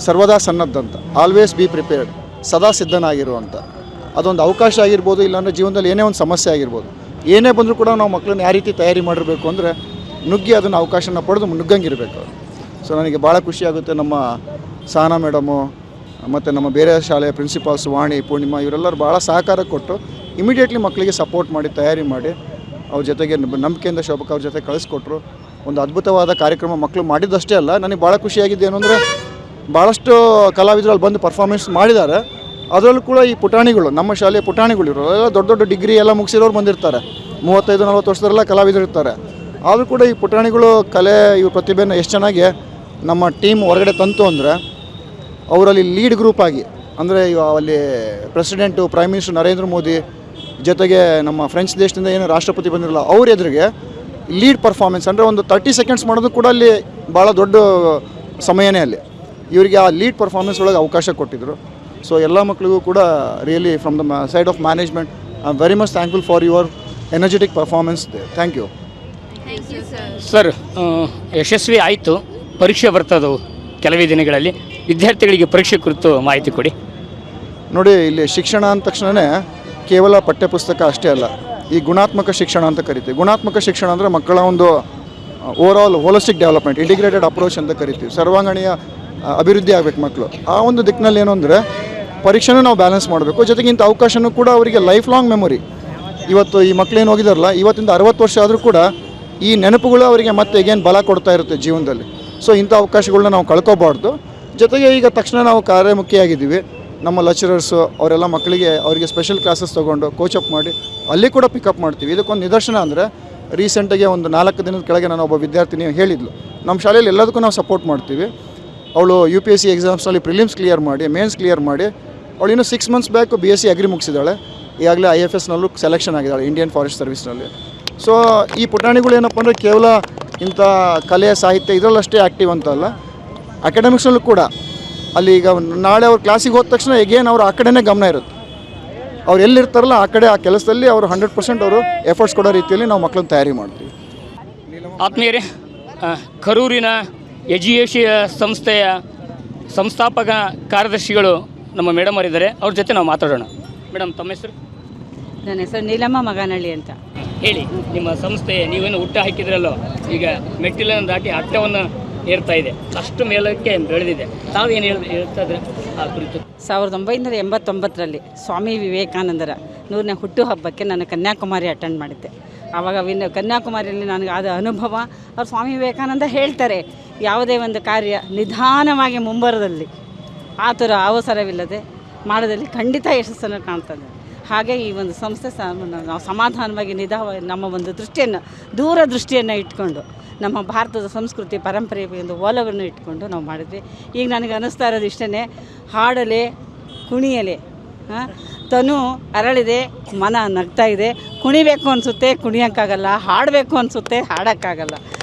ಸರ್ವದಾ ಸನ್ನದ್ಧ ಅಂತ, ಆಲ್ವೇಸ್ ಬಿ ಪ್ರಿಪೇರ್ಡ್, ಸದಾ ಸಿದ್ಧನಾಗಿರುವಂಥ. ಅದೊಂದು ಅವಕಾಶ ಆಗಿರ್ಬೋದು, ಇಲ್ಲಾಂದರೆ ಜೀವನದಲ್ಲಿ ಏನೇ ಒಂದು ಸಮಸ್ಯೆ ಆಗಿರ್ಬೋದು, ಏನೇ ಬಂದರೂ ಕೂಡ ನಾವು ಮಕ್ಕಳನ್ನ ಯಾವ ರೀತಿ ತಯಾರಿ ಮಾಡಿರಬೇಕು ಅಂದರೆ ನುಗ್ಗಿ ಅದನ್ನು ಅವಕಾಶನ ಪಡೆದು ನುಗ್ಗಂಗಿರಬೇಕು. ಸೊ ನನಗೆ ಭಾಳ ಖುಷಿಯಾಗುತ್ತೆ. ನಮ್ಮ ಸಹನಾ ಮೇಡಮು ಮತ್ತು ನಮ್ಮ ಬೇರೆ ಶಾಲೆಯ ಪ್ರಿನ್ಸಿಪಾಲ್ಸ್ ವಾಣಿ, ಪೂರ್ಣಿಮಾ ಇವರೆಲ್ಲರೂ ಭಾಳ ಸಹಕಾರ ಕೊಟ್ಟು ಇಮಿಡಿಯೇಟ್ಲಿ ಮಕ್ಕಳಿಗೆ ಸಪೋರ್ಟ್ ಮಾಡಿ ತಯಾರಿ ಮಾಡಿ ಅವ್ರ ಜೊತೆಗೆ ನಂಬಿಕೆಯಿಂದ ಶೋಭಕ್ ಅವ್ರ ಜೊತೆ ಕಳಿಸ್ಕೊಟ್ರು. ಒಂದು ಅದ್ಭುತವಾದ ಕಾರ್ಯಕ್ರಮ ಮಕ್ಕಳು ಮಾಡಿದ್ದಷ್ಟೇ ಅಲ್ಲ, ನನಗೆ ಭಾಳ ಖುಷಿಯಾಗಿದ್ದು ಏನು ಅಂದರೆ ಭಾಳಷ್ಟು ಕಲಾವಿದರು ಅಲ್ಲಿ ಬಂದು ಪರ್ಫಾರ್ಮೆನ್ಸ್ ಮಾಡಿದ್ದಾರೆ. ಅದರಲ್ಲೂ ಕೂಡ ಈ ಪುಟಾಣಿಗಳು, ನಮ್ಮ ಶಾಲೆಯ ಪುಟಾಣಿಗಳು ಇರೋರು ಎಲ್ಲ ದೊಡ್ಡ ದೊಡ್ಡ ಡಿಗ್ರಿ ಎಲ್ಲ ಮುಗಿಸಿರೋರು ಬಂದಿರ್ತಾರೆ, 35-40 ವರ್ಷದವರೆಲ್ಲ ಕಲಾವಿದರು ಇರ್ತಾರೆ. ಆದರೂ ಕೂಡ ಈ ಪುಟಾಣಿಗಳು ಕಲೆ, ಇವ್ರ ಪ್ರತಿಭೆನ ಎಷ್ಟು ಚೆನ್ನಾಗಿ ನಮ್ಮ ಟೀಮ್ ಹೊರಗಡೆ ತಂತು ಅಂದರೆ ಅವರಲ್ಲಿ ಲೀಡ್ ಗ್ರೂಪ್ ಆಗಿ, ಅಂದರೆ ಅಲ್ಲಿ president, prime minister Narendra Modi ಜೊತೆಗೆ ನಮ್ಮ ಫ್ರೆಂಚ್ ದೇಶದಿಂದ ಏನು ರಾಷ್ಟ್ರಪತಿ ಬಂದಿರಲ್ಲ ಅವ್ರ ಎದುರಿಗೆ ಲೀಡ್ ಪರ್ಫಾರ್ಮೆನ್ಸ್ ಅಂದರೆ ಒಂದು 30 ಸೆಕೆಂಡ್ಸ್ ಮಾಡೋದು ಕೂಡ ಅಲ್ಲಿ ಭಾಳ ದೊಡ್ಡ ಸಮಯನೇ. ಅಲ್ಲಿ ಇವರಿಗೆ ಆ ಲೀಡ್ ಪರ್ಫಾರ್ಮೆನ್ಸ್ ಒಳಗೆ ಅವಕಾಶ ಕೊಟ್ಟಿದ್ದರು. ಸೊ ಎಲ್ಲ ಮಕ್ಕಳಿಗೂ ಕೂಡ really from the side of management I am very much thankful for your energetic performance. Thank you sir. ಯಶಸ್ವಿ ಆಯಿತು, ಪರೀಕ್ಷೆ ಬರ್ತದವು ಕೆಲವೇ ದಿನಗಳಲ್ಲಿ. ವಿದ್ಯಾರ್ಥಿಗಳಿಗೆ ಪರೀಕ್ಷೆ ಕುರಿತು ಮಾಹಿತಿ ಕೊಡಿ. ನೋಡಿ, ಇಲ್ಲಿ ಶಿಕ್ಷಣ ಅಂದ ತಕ್ಷಣವೇ ಕೇವಲ ಪಠ್ಯಪುಸ್ತಕ ಅಷ್ಟೇ ಅಲ್ಲ, ಈ ಗುಣಾತ್ಮಕ ಶಿಕ್ಷಣ ಅಂತ ಕರಿತೀವಿ. ಗುಣಾತ್ಮಕ ಶಿಕ್ಷಣ ಅಂದರೆ ಮಕ್ಕಳ ಒಂದು overall holistic development, integrated approach ಅಂತ ಕರಿತೀವಿ. ಸರ್ವಾಂಗೀಣ ಅಭಿವೃದ್ಧಿ ಆಗಬೇಕು ಮಕ್ಕಳು. ಆ ಒಂದು ದಿಕ್ಕಿನಲ್ಲಿ ಏನು ಅಂದರೆ ಪರೀಕ್ಷೆನೂ ನಾವು ಬ್ಯಾಲೆನ್ಸ್ ಮಾಡಬೇಕು, ಜೊತೆಗೆ ಇಂಥ ಅವಕಾಶನೂ ಕೂಡ ಅವರಿಗೆ ಲೈಫ್ ಲಾಂಗ್ ಮೆಮೊರಿ. ಇವತ್ತು ಈ ಮಕ್ಕಳೇನು ಹೋಗಿದಾರಲ್ಲ, ಇವತ್ತಿಂದ 60 ವರ್ಷ ಆದರೂ ಕೂಡ ಈ ನೆನಪುಗಳು ಅವರಿಗೆ ಮತ್ತೆ ಈಗೇನು ಬಲ ಕೊಡ್ತಾ ಇರುತ್ತೆ ಜೀವನದಲ್ಲಿ. ಸೊ ಇಂಥ ಅವಕಾಶಗಳನ್ನ ನಾವು ಕಳ್ಕೊಬಾರ್ದು. ಜೊತೆಗೆ ಈಗ ತಕ್ಷಣ ನಾವು ಕಾರ್ಯಮುಖಿಯಾಗಿದ್ದೀವಿ. ನಮ್ಮ ಲೆಕ್ಚರರ್ಸು ಅವರೆಲ್ಲ ಮಕ್ಕಳಿಗೆ ಅವರಿಗೆ ಸ್ಪೆಷಲ್ ಕ್ಲಾಸಸ್ ತೊಗೊಂಡು ಕೋಚಪ್ ಮಾಡಿ ಅಲ್ಲಿ ಕೂಡ ಪಿಕಪ್ ಮಾಡ್ತೀವಿ. ಇದಕ್ಕೊಂದು ನಿದರ್ಶನ ಅಂದರೆ ರೀಸೆಂಟಾಗಿ ಒಂದು 4 ದಿನದ ಕೆಳಗೆ ನಾನು ಒಬ್ಬ ವಿದ್ಯಾರ್ಥಿನಿ ಹೇಳಿದ್ಲು, ನಮ್ಮ ಶಾಲೆಯಲ್ಲಿ ಎಲ್ಲದಕ್ಕೂ ನಾವು ಸಪೋರ್ಟ್ ಮಾಡ್ತೀವಿ. ಅವಳು UPSC ಎಕ್ಸಾಮ್ಸ್ನಲ್ಲಿ ಪ್ರಿಲಿಮ್ಸ್ ಕ್ಲಿಯರ್ ಮಾಡಿ, ಮೇನ್ಸ್ ಕ್ಲಿಯರ್ ಮಾಡಿ, ಅವಳು ಇನ್ನೂ 6 ಮಂತ್ಸ್ ಬ್ಯಾಕ್ BSc ಅಗ್ರಿ ಮುಗಿಸಿದ್ದಾಳೆ. ಈಗಾಗಲೇ IFSನಲ್ಲೂ ಸೆಲೆಕ್ಷನ್ ಆಗಿದ್ದಾಳೆ, ಇಂಡಿಯನ್ ಫಾರೆಸ್ಟ್ ಸರ್ವಿಸ್ನಲ್ಲಿ. ಸೊ ಈ ಪುಟಾಣಿಗಳು ಏನಪ್ಪ ಅಂದರೆ ಕೇವಲ ಇಂಥ ಕಲೆ ಸಾಹಿತ್ಯ ಇದರಲ್ಲಷ್ಟೇ ಆ್ಯಕ್ಟಿವ್ ಅಂತಲ್ಲ, ಅಕಾಡೆಮಿಕ್ಸ್ನಲ್ಲೂ ಕೂಡ. ಅಲ್ಲಿ ಈಗ ನಾಳೆ ಅವ್ರು ಕ್ಲಾಸಿಗೆ ಹೋದ ತಕ್ಷಣ ಎಗೇನ್ ಅವರು ಆ ಕಡೆನೇ ಗಮನ ಇರುತ್ತೆ. ಅವ್ರು ಎಲ್ಲಿರ್ತಾರಲ್ಲ ಆ ಕಡೆ ಆ ಕೆಲಸದಲ್ಲಿ ಅವರು 100% ಅವರು ಎಫರ್ಟ್ಸ್ ಕೊಡೋ ರೀತಿಯಲ್ಲಿ ನಾವು ಮಕ್ಕಳನ್ನ ತಯಾರಿ ಮಾಡ್ತೀವಿ. ಆತ್ಮೀಯರೇ, ಕರೂರಿನ ಎಜುಕೇಷನ್ ಸಂಸ್ಥೆಯ ಸಂಸ್ಥಾಪಕ ಕಾರ್ಯದರ್ಶಿಗಳು ನಮ್ಮ ಮೇಡಮ್ ಅವರಿದ್ದಾರೆ, ಅವ್ರ ಜೊತೆ ನಾವು ಮಾತಾಡೋಣ. ಮೇಡಮ್, ತಮ್ಮ ಹೆಸರು? ನನ್ನ ಹೆಸರು ನೀಲಮ್ಮ ಮಗನಹಳ್ಳಿ ಅಂತ. ಹೇಳಿ, ನಿಮ್ಮ ಸಂಸ್ಥೆ ನೀವೇನು ಹುಟ್ಟು ಹಾಕಿದ್ರಲ್ಲೋ ಈಗ ಮೆಟ್ಟಿಲನ್ನು ದಾಟಿ ಅಟ್ಟವನ್ನು ಏರ್ತಾ ಇದೆ, ಅಷ್ಟು ಮೇಲಕ್ಕೆ ಬೆಳೆದಿದೆ. ತಾವೇನು ಹೇಳ್ತಾ ಇದ್ರೆ ಆ ಕುರಿತು? 1989ರಲ್ಲಿ ಸ್ವಾಮಿ ವಿವೇಕಾನಂದರ 100ನೇ ಹುಟ್ಟುಹಬ್ಬಕ್ಕೆ ನಾನು ಕನ್ಯಾಕುಮಾರಿ ಅಟೆಂಡ್ ಮಾಡಿದ್ದೆ. ಆವಾಗ ಕನ್ಯಾಕುಮಾರಿಯಲ್ಲಿ ನನಗೆ ಆದ ಅನುಭವ, ಅವ್ರು ಸ್ವಾಮಿ ವಿವೇಕಾನಂದ ಹೇಳ್ತಾರೆ, ಯಾವುದೇ ಒಂದು ಕಾರ್ಯ ನಿಧಾನವಾಗಿ ಮುಂಬರದಲ್ಲಿ ಆತುರ ಅವಸರವಿಲ್ಲದೆ ಮಾಡೋದಲ್ಲಿ ಖಂಡಿತ ಯಶಸ್ಸನ್ನು ಕಾಣ್ತದೆ. ಹಾಗೆ ಈ ಒಂದು ಸಂಸ್ಥೆ ನಾವು ಸಮಾಧಾನವಾಗಿ ನಮ್ಮ ಒಂದು ದೃಷ್ಟಿಯನ್ನು ದೂರದೃಷ್ಟಿಯನ್ನು ಇಟ್ಕೊಂಡು ನಮ್ಮ ಭಾರತದ ಸಂಸ್ಕೃತಿ ಪರಂಪರೆ ಒಂದು ಒಲವನ್ನು ಇಟ್ಕೊಂಡು ನಾವು ಮಾಡಿದ್ವಿ. ಈಗ ನನಗೆ ಅನ್ನಿಸ್ತಾ ಇರೋದು ಇಷ್ಟೇ, ಹಾಡಲೆ ಕುಣಿಯಲೆ, ತನು ಅರಳಿದೆ, ಮನ ನಗ್ತಾ ಇದೆ. ಕುಣಿಬೇಕು ಅನಿಸುತ್ತೆ, ಕುಣಿಯೋಕ್ಕಾಗಲ್ಲ. ಹಾಡಬೇಕು ಅನಿಸುತ್ತೆ, ಹಾಡೋಕ್ಕಾಗಲ್ಲ.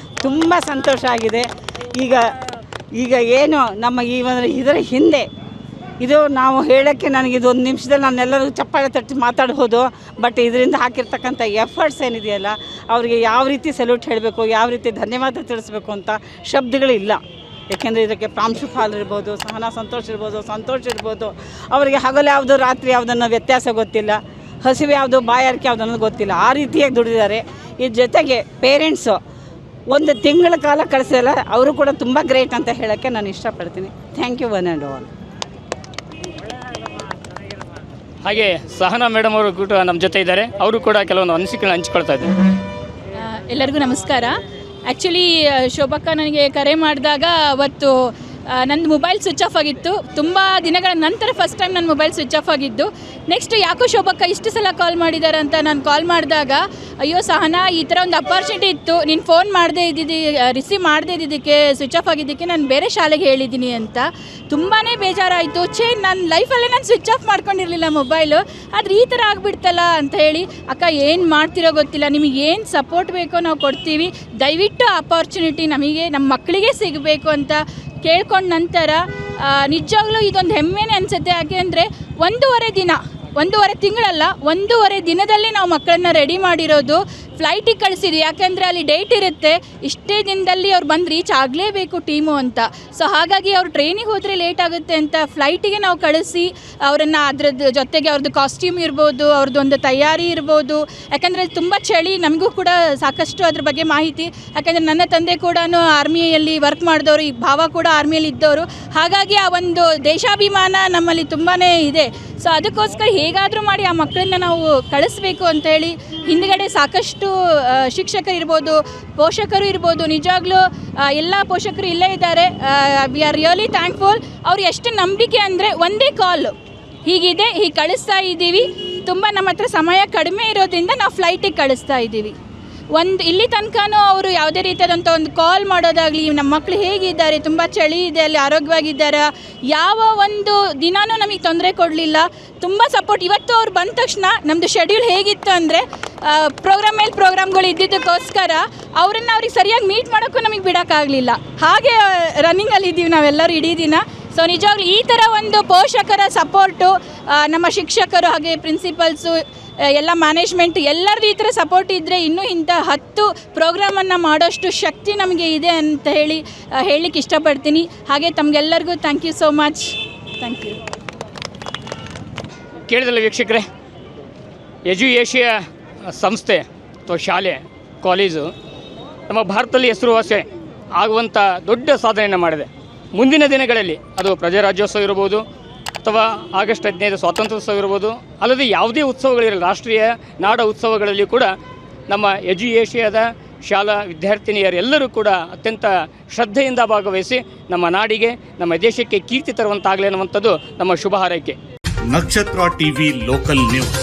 ತುಂಬ ಸಂತೋಷ ಆಗಿದೆ. ಈಗ ಏನು ನಮ್ಮ ಇದರ ಹಿಂದೆ ಇದು ನಾವು ಹೇಳೋಕ್ಕೆ ನನಗೆ ಇದು 1 ನಿಮಿಷದಲ್ಲಿ ನಾನೆಲ್ಲರಿಗೂ ಚಪ್ಪಾಳೆ ತಟ್ಟಿ ಮಾತಾಡ್ಬೋದು. ಬಟ್ ಇದರಿಂದ ಹಾಕಿರ್ತಕ್ಕಂಥ ಎಫರ್ಟ್ಸ್ ಏನಿದೆಯಲ್ಲ, ಅವರಿಗೆ ಯಾವ ರೀತಿ ಸೆಲ್ಯೂಟ್ ಹೇಳಬೇಕು, ಯಾವ ರೀತಿ ಧನ್ಯವಾದ ತಿಳಿಸ್ಬೇಕು ಅಂತ ಶಬ್ದಗಳಿಲ್ಲ. ಏಕೆಂದರೆ ಇದಕ್ಕೆ ಪ್ರಾಂಶುಪಾಲರು ಇರ್ಬೋದು, ಸಹನಾ ಸಂತೋಷ್ ಇರ್ಬೋದು, ಅವರಿಗೆ ಹಗಲು ಯಾವುದು ರಾತ್ರಿ ಯಾವುದನ್ನು ವ್ಯತ್ಯಾಸ ಗೊತ್ತಿಲ್ಲ, ಹಸಿವೆ ಯಾವುದು ಬಾಯಾರಿಕೆ ಯಾವುದು ಅನ್ನೋದು ಗೊತ್ತಿಲ್ಲ. ಆ ರೀತಿಯಾಗಿ ದುಡಿದಿದ್ದಾರೆ. ಇದ್ರ ಜೊತೆಗೆ ಪೇರೆಂಟ್ಸು 1 ತಿಂಗಳ ಕಾಲ ಕಳಿಸಲ್ಲ, ಅವರು ಕೂಡ ತುಂಬ ಗ್ರೇಟ್ ಅಂತ ಹೇಳೋಕ್ಕೆ ನಾನು ಇಷ್ಟಪಡ್ತೀನಿ. Thank you one and all. ಹಾಗೆ ಸಹನಾ ಮೇಡಮ್ ಅವರು ಕೂಡ ನಮ್ಮ ಜೊತೆ ಇದ್ದಾರೆ, ಅವರು ಕೂಡ ಕೆಲವೊಂದು ಅನಿಸಿಕೆಗಳನ್ನ ಹಂಚ್ಕೊಳ್ತಾ ಇದ್ದಾರೆ. ಎಲ್ಲರಿಗೂ ನಮಸ್ಕಾರ. ಆ್ಯಕ್ಚುಲಿ ಶೋಭಕ್ಕ ನನಗೆ ಕರೆ ಮಾಡಿದಾಗ ಅವತ್ತು ನನ್ನ ಮೊಬೈಲ್ ಸ್ವಿಚ್ ಆಫ್ ಆಗಿತ್ತು. ತುಂಬ ದಿನಗಳ ನಂತರ ಫಸ್ಟ್ ಟೈಮ್ ನನ್ನ ಮೊಬೈಲ್ ಸ್ವಿಚ್ ಆಫ್ ಆಗಿದ್ದು. ನೆಕ್ಸ್ಟ್ ಯಾಕೋ ಶೋಭಕ್ಕ ಇಷ್ಟು ಸಲ ಕಾಲ್ ಮಾಡಿದ್ದಾರೆ ಅಂತ ನಾನು ಕಾಲ್ ಮಾಡಿದಾಗ, ಅಯ್ಯೋ ಸಹನಾ, ಈ ಥರ ಒಂದು ಅಪಾರ್ಚುನಿಟಿ ಇತ್ತು, ನೀನು ಫೋನ್ ರಿಸೀವ್ ಮಾಡದೇ ಇದ್ದಿದ್ದಕ್ಕೆ, ಸ್ವಿಚ್ ಆಫ್ ಆಗಿದ್ದಕ್ಕೆ ನಾನು ಬೇರೆ ಶಾಲೆಗೆ ಹೇಳಿದ್ದೀನಿ ಅಂತ. ತುಂಬಾ ಬೇಜಾರಾಯಿತು. ನನ್ನ ಲೈಫಲ್ಲೇ ನಾನು ಸ್ವಿಚ್ ಆಫ್ ಮಾಡ್ಕೊಂಡಿರಲಿಲ್ಲ ಮೊಬೈಲು, ಆದರೆ ಈ ಥರ ಆಗಿಬಿಡ್ತಲ್ಲ ಅಂತ ಹೇಳಿ, ಅಕ್ಕ ಏನು ಮಾಡ್ತಿರೋ ಗೊತ್ತಿಲ್ಲ, ನಿಮಗೆ ಏನು ಸಪೋರ್ಟ್ ಬೇಕೋ ನಾವು ಕೊಡ್ತೀವಿ, ದಯವಿಟ್ಟು ಅಪಾರ್ಚುನಿಟಿ ನಮಗೆ ನಮ್ಮ ಮಕ್ಕಳಿಗೆ ಸಿಗಬೇಕು ಅಂತ ಕೇಳ್ಕೊಂಡ ನಂತರ ನಿಜವಾಗ್ಲೂ ಇದೊಂದು ಹೆಮ್ಮೆನೇ ಅನಿಸುತ್ತೆ. ಯಾಕೆಂದರೆ 1.5 ತಿಂಗಳಲ್ಲ, 1.5 ದಿನದಲ್ಲಿ ನಾವು ಮಕ್ಕಳನ್ನ ರೆಡಿ ಮಾಡಿರೋದು, ಫ್ಲೈಟಿಗೆ ಕಳಿಸಿದ್ವಿ. ಯಾಕೆಂದರೆ ಅಲ್ಲಿ ಡೇಟ್ ಇರುತ್ತೆ, ಇಷ್ಟೇ ದಿನದಲ್ಲಿ ಅವ್ರು ಬಂದು ರೀಚ್ ಆಗಲೇಬೇಕು ಟೀಮು ಅಂತ. ಸೊ ಹಾಗಾಗಿ ಅವ್ರು ಟ್ರೈನಿಗೆ ಹೋದರೆ ಲೇಟ್ ಆಗುತ್ತೆ ಅಂತ ಫ್ಲೈಟಿಗೆ ನಾವು ಕಳಿಸಿ ಅವರನ್ನು ಅದ್ರದ್ದು ಜೊತೆಗೆ ಅವ್ರದ್ದು ಕಾಸ್ಟ್ಯೂಮ್ ಇರ್ಬೋದು, ಅವ್ರದ್ದು ಒಂದು ತಯಾರಿ ಇರ್ಬೋದು. ಯಾಕಂದರೆ ತುಂಬ ಚಳಿ, ನಮಗೂ ಕೂಡ ಸಾಕಷ್ಟು ಅದ್ರ ಬಗ್ಗೆ ಮಾಹಿತಿ. ಯಾಕಂದರೆ ನನ್ನ ತಂದೆ ಕೂಡ ಆರ್ಮಿಯಲ್ಲಿ ವರ್ಕ್ ಮಾಡಿದವರು, ಈ ಭಾವ ಕೂಡ ಆರ್ಮಿಯಲ್ಲಿ ಇದ್ದವರು. ಹಾಗಾಗಿ ಆ ಒಂದು ದೇಶಾಭಿಮಾನ ನಮ್ಮಲ್ಲಿ ತುಂಬಾ ಇದೆ. ಸೊ ಅದಕ್ಕೋಸ್ಕರ ಹೇಗಾದರೂ ಮಾಡಿ ಆ ಮಕ್ಕಳನ್ನ ನಾವು ಕಳಿಸ್ಬೇಕು ಅಂತೇಳಿ ಹಿಂದುಗಡೆ ಸಾಕಷ್ಟು ಶಿಕ್ಷಕರು ಇರ್ಬೋದು, ಪೋಷಕರು ಇರ್ಬೋದು. ನಿಜವಾಗ್ಲೂ ಎಲ್ಲ ಪೋಷಕರು ಇಲ್ಲೇ ಇದ್ದಾರೆ. We are really thankful. ಅವ್ರು ಎಷ್ಟು ನಂಬಿಕೆ ಅಂದರೆ, ಒಂದೇ ಕಾಲ್ ಹೀಗಿದೆ, ಹೀಗೆ ಕಳಿಸ್ತಾ ಇದ್ದೀವಿ, ತುಂಬ ನಮ್ಮ ಹತ್ರ ಸಮಯ ಕಡಿಮೆ ಇರೋದ್ರಿಂದ ನಾವು ಫ್ಲೈಟಿಗೆ ಕಳಿಸ್ತಾ ಇದ್ದೀವಿ. ಇಲ್ಲಿ ತನಕನೂ ಅವರು ಯಾವುದೇ ರೀತಿಯಾದಂಥ ಒಂದು ಕಾಲ್ ಮಾಡೋದಾಗಲಿ, ನಮ್ಮ ಮಕ್ಕಳು ಹೇಗಿದ್ದಾರೆ, ತುಂಬ ಚಳಿ ಇದೆ, ಅಲ್ಲಿ ಆರೋಗ್ಯವಾಗಿದ್ದಾರೆ, ಯಾವ ಒಂದು ದಿನಾನೂ ನಮಗೆ ತೊಂದರೆ ಕೊಡಲಿಲ್ಲ. ತುಂಬ ಸಪೋರ್ಟ್. ಇವತ್ತು ಅವ್ರು ಬಂದ ತಕ್ಷಣ ನಮ್ಮದು ಶೆಡ್ಯೂಲ್ ಹೇಗಿತ್ತು ಅಂದರೆ, ಪ್ರೋಗ್ರಾಮ್ಗಳು ಇದ್ದಿದ್ದಕ್ಕೋಸ್ಕರ ಅವ್ರಿಗೆ ಸರಿಯಾಗಿ ಮೀಟ್ ಮಾಡೋಕ್ಕೂ ನಮಗೆ ಬಿಡೋಕ್ಕಾಗಲಿಲ್ಲ. ಹಾಗೆ ರನ್ನಿಂಗಲ್ಲಿ ಇದ್ದೀವಿ ನಾವೆಲ್ಲರೂ ಇಡೀ ದಿನ. ಸೊ ನಿಜವಾಗ್ಲೂ ಈ ಥರ ಒಂದು ಪೋಷಕರ ಸಪೋರ್ಟು, ನಮ್ಮ ಶಿಕ್ಷಕರು ಹಾಗೆ ಪ್ರಿನ್ಸಿಪಲ್ಸು, ಎಲ್ಲ ಮ್ಯಾನೇಜ್ಮೆಂಟ್ ಎಲ್ಲರದ್ದು ಈ ಥರ ಸಪೋರ್ಟ್ ಇದ್ದರೆ ಇನ್ನೂ ಇಂಥ 10 ಪ್ರೋಗ್ರಾಮನ್ನು ಮಾಡೋಷ್ಟು ಶಕ್ತಿ ನಮಗೆ ಇದೆ ಅಂತ ಹೇಳಲಿಕ್ಕೆ ಇಷ್ಟಪಡ್ತೀನಿ. ಹಾಗೆ ತಮಗೆಲ್ಲರಿಗೂ thank you so much. Thank you. ಕೇಳಿದಲ್ಲ ವೀಕ್ಷಕರೇ, ಏಷ್ಯಾ ಸಂಸ್ಥೆ ಅಥವಾ ಶಾಲೆ ಕಾಲೇಜು ನಮ್ಮ ಭಾರತದಲ್ಲಿ ಹೆಸರುವಾಸಿ ಆಗುವಂಥ ದೊಡ್ಡ ಸಾಧನೆಯನ್ನು ಮಾಡಿದೆ. ಮುಂದಿನ ದಿನಗಳಲ್ಲಿ ಅದು ಪ್ರಜಾರಾಜ್ಯೋತ್ಸವ ಇರ್ಬೋದು ಅಥವಾ ಆಗಸ್ಟ್ 15 ಸ್ವಾತಂತ್ರ್ಯೋತ್ಸವ ಇರ್ಬೋದು, ಅಲ್ಲದೆ ಯಾವುದೇ ಉತ್ಸವಗಳಿರಲಿ, ರಾಷ್ಟ್ರೀಯ ನಾಡ ಉತ್ಸವಗಳಲ್ಲಿ ಕೂಡ ನಮ್ಮ ಏಷ್ಯಾದ ಶಾಲಾ ವಿದ್ಯಾರ್ಥಿನಿಯರೆಲ್ಲರೂ ಕೂಡ ಅತ್ಯಂತ ಶ್ರದ್ಧೆಯಿಂದ ಭಾಗವಹಿಸಿ ನಮ್ಮ ನಾಡಿಗೆ, ನಮ್ಮ ದೇಶಕ್ಕೆ ಕೀರ್ತಿ ತರುವಂತಾಗಲಿ ಅನ್ನುವಂಥದ್ದು ನಮ್ಮ ಶುಭ ಹಾರೈಕೆ. ನಕ್ಷತ್ರ ಟಿವಿ ಲೋಕಲ್ ನ್ಯೂಸ್,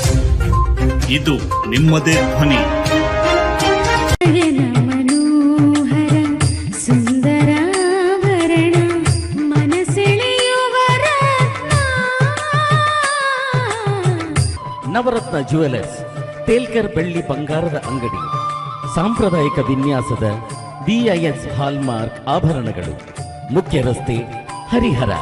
ಇದು ನಿಮ್ಮದೇ ಧ್ವನಿ. ನವರತ್ನ ಜ್ಯುವೆಲರ್ಸ್, ತೇಲ್ಕರ್ ಬೆಳ್ಳಿ ಬಂಗಾರದ ಅಂಗಡಿ, ಸಾಂಪ್ರದಾಯಿಕ ವಿನ್ಯಾಸದ BIS ಹಾಲ್ಮಾರ್ಕ್ ಆಭರಣಗಳು, ಮುಖ್ಯ ರಸ್ತೆ, ಹರಿಹರ.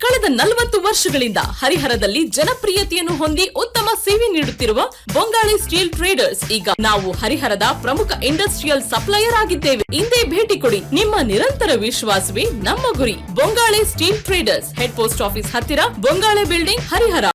ಕಳೆದ 40 ವರ್ಷಗಳಿಂದ ಹರಿಹರದಲ್ಲಿ ಜನಪ್ರಿಯತೆಯನ್ನು ಹೊಂದಿ ಉತ್ತಮ ಸೇವೆ ನೀಡುತ್ತಿರುವ ಬೊಂಗಾಳಿ ಸ್ಟೀಲ್ ಟ್ರೇಡರ್ಸ್ ಈಗ ನಾವು ಹರಿಹರದ ಪ್ರಮುಖ ಇಂಡಸ್ಟ್ರಿಯಲ್ ಸಪ್ಲೈಯರ್ ಆಗಿದ್ದೇವೆ. ಇಂದೇ ಭೇಟಿ ಕೊಡಿ. ನಿಮ್ಮ ನಿರಂತರ ವಿಶ್ವಾಸವೇ ನಮ್ಮ ಗುರಿ. Bongali steel traders, head post office ಹತ್ತಿರ, ಬೊಂಗಾಳೆ ಬಿಲ್ಡಿಂಗ್, ಹರಿಹರ.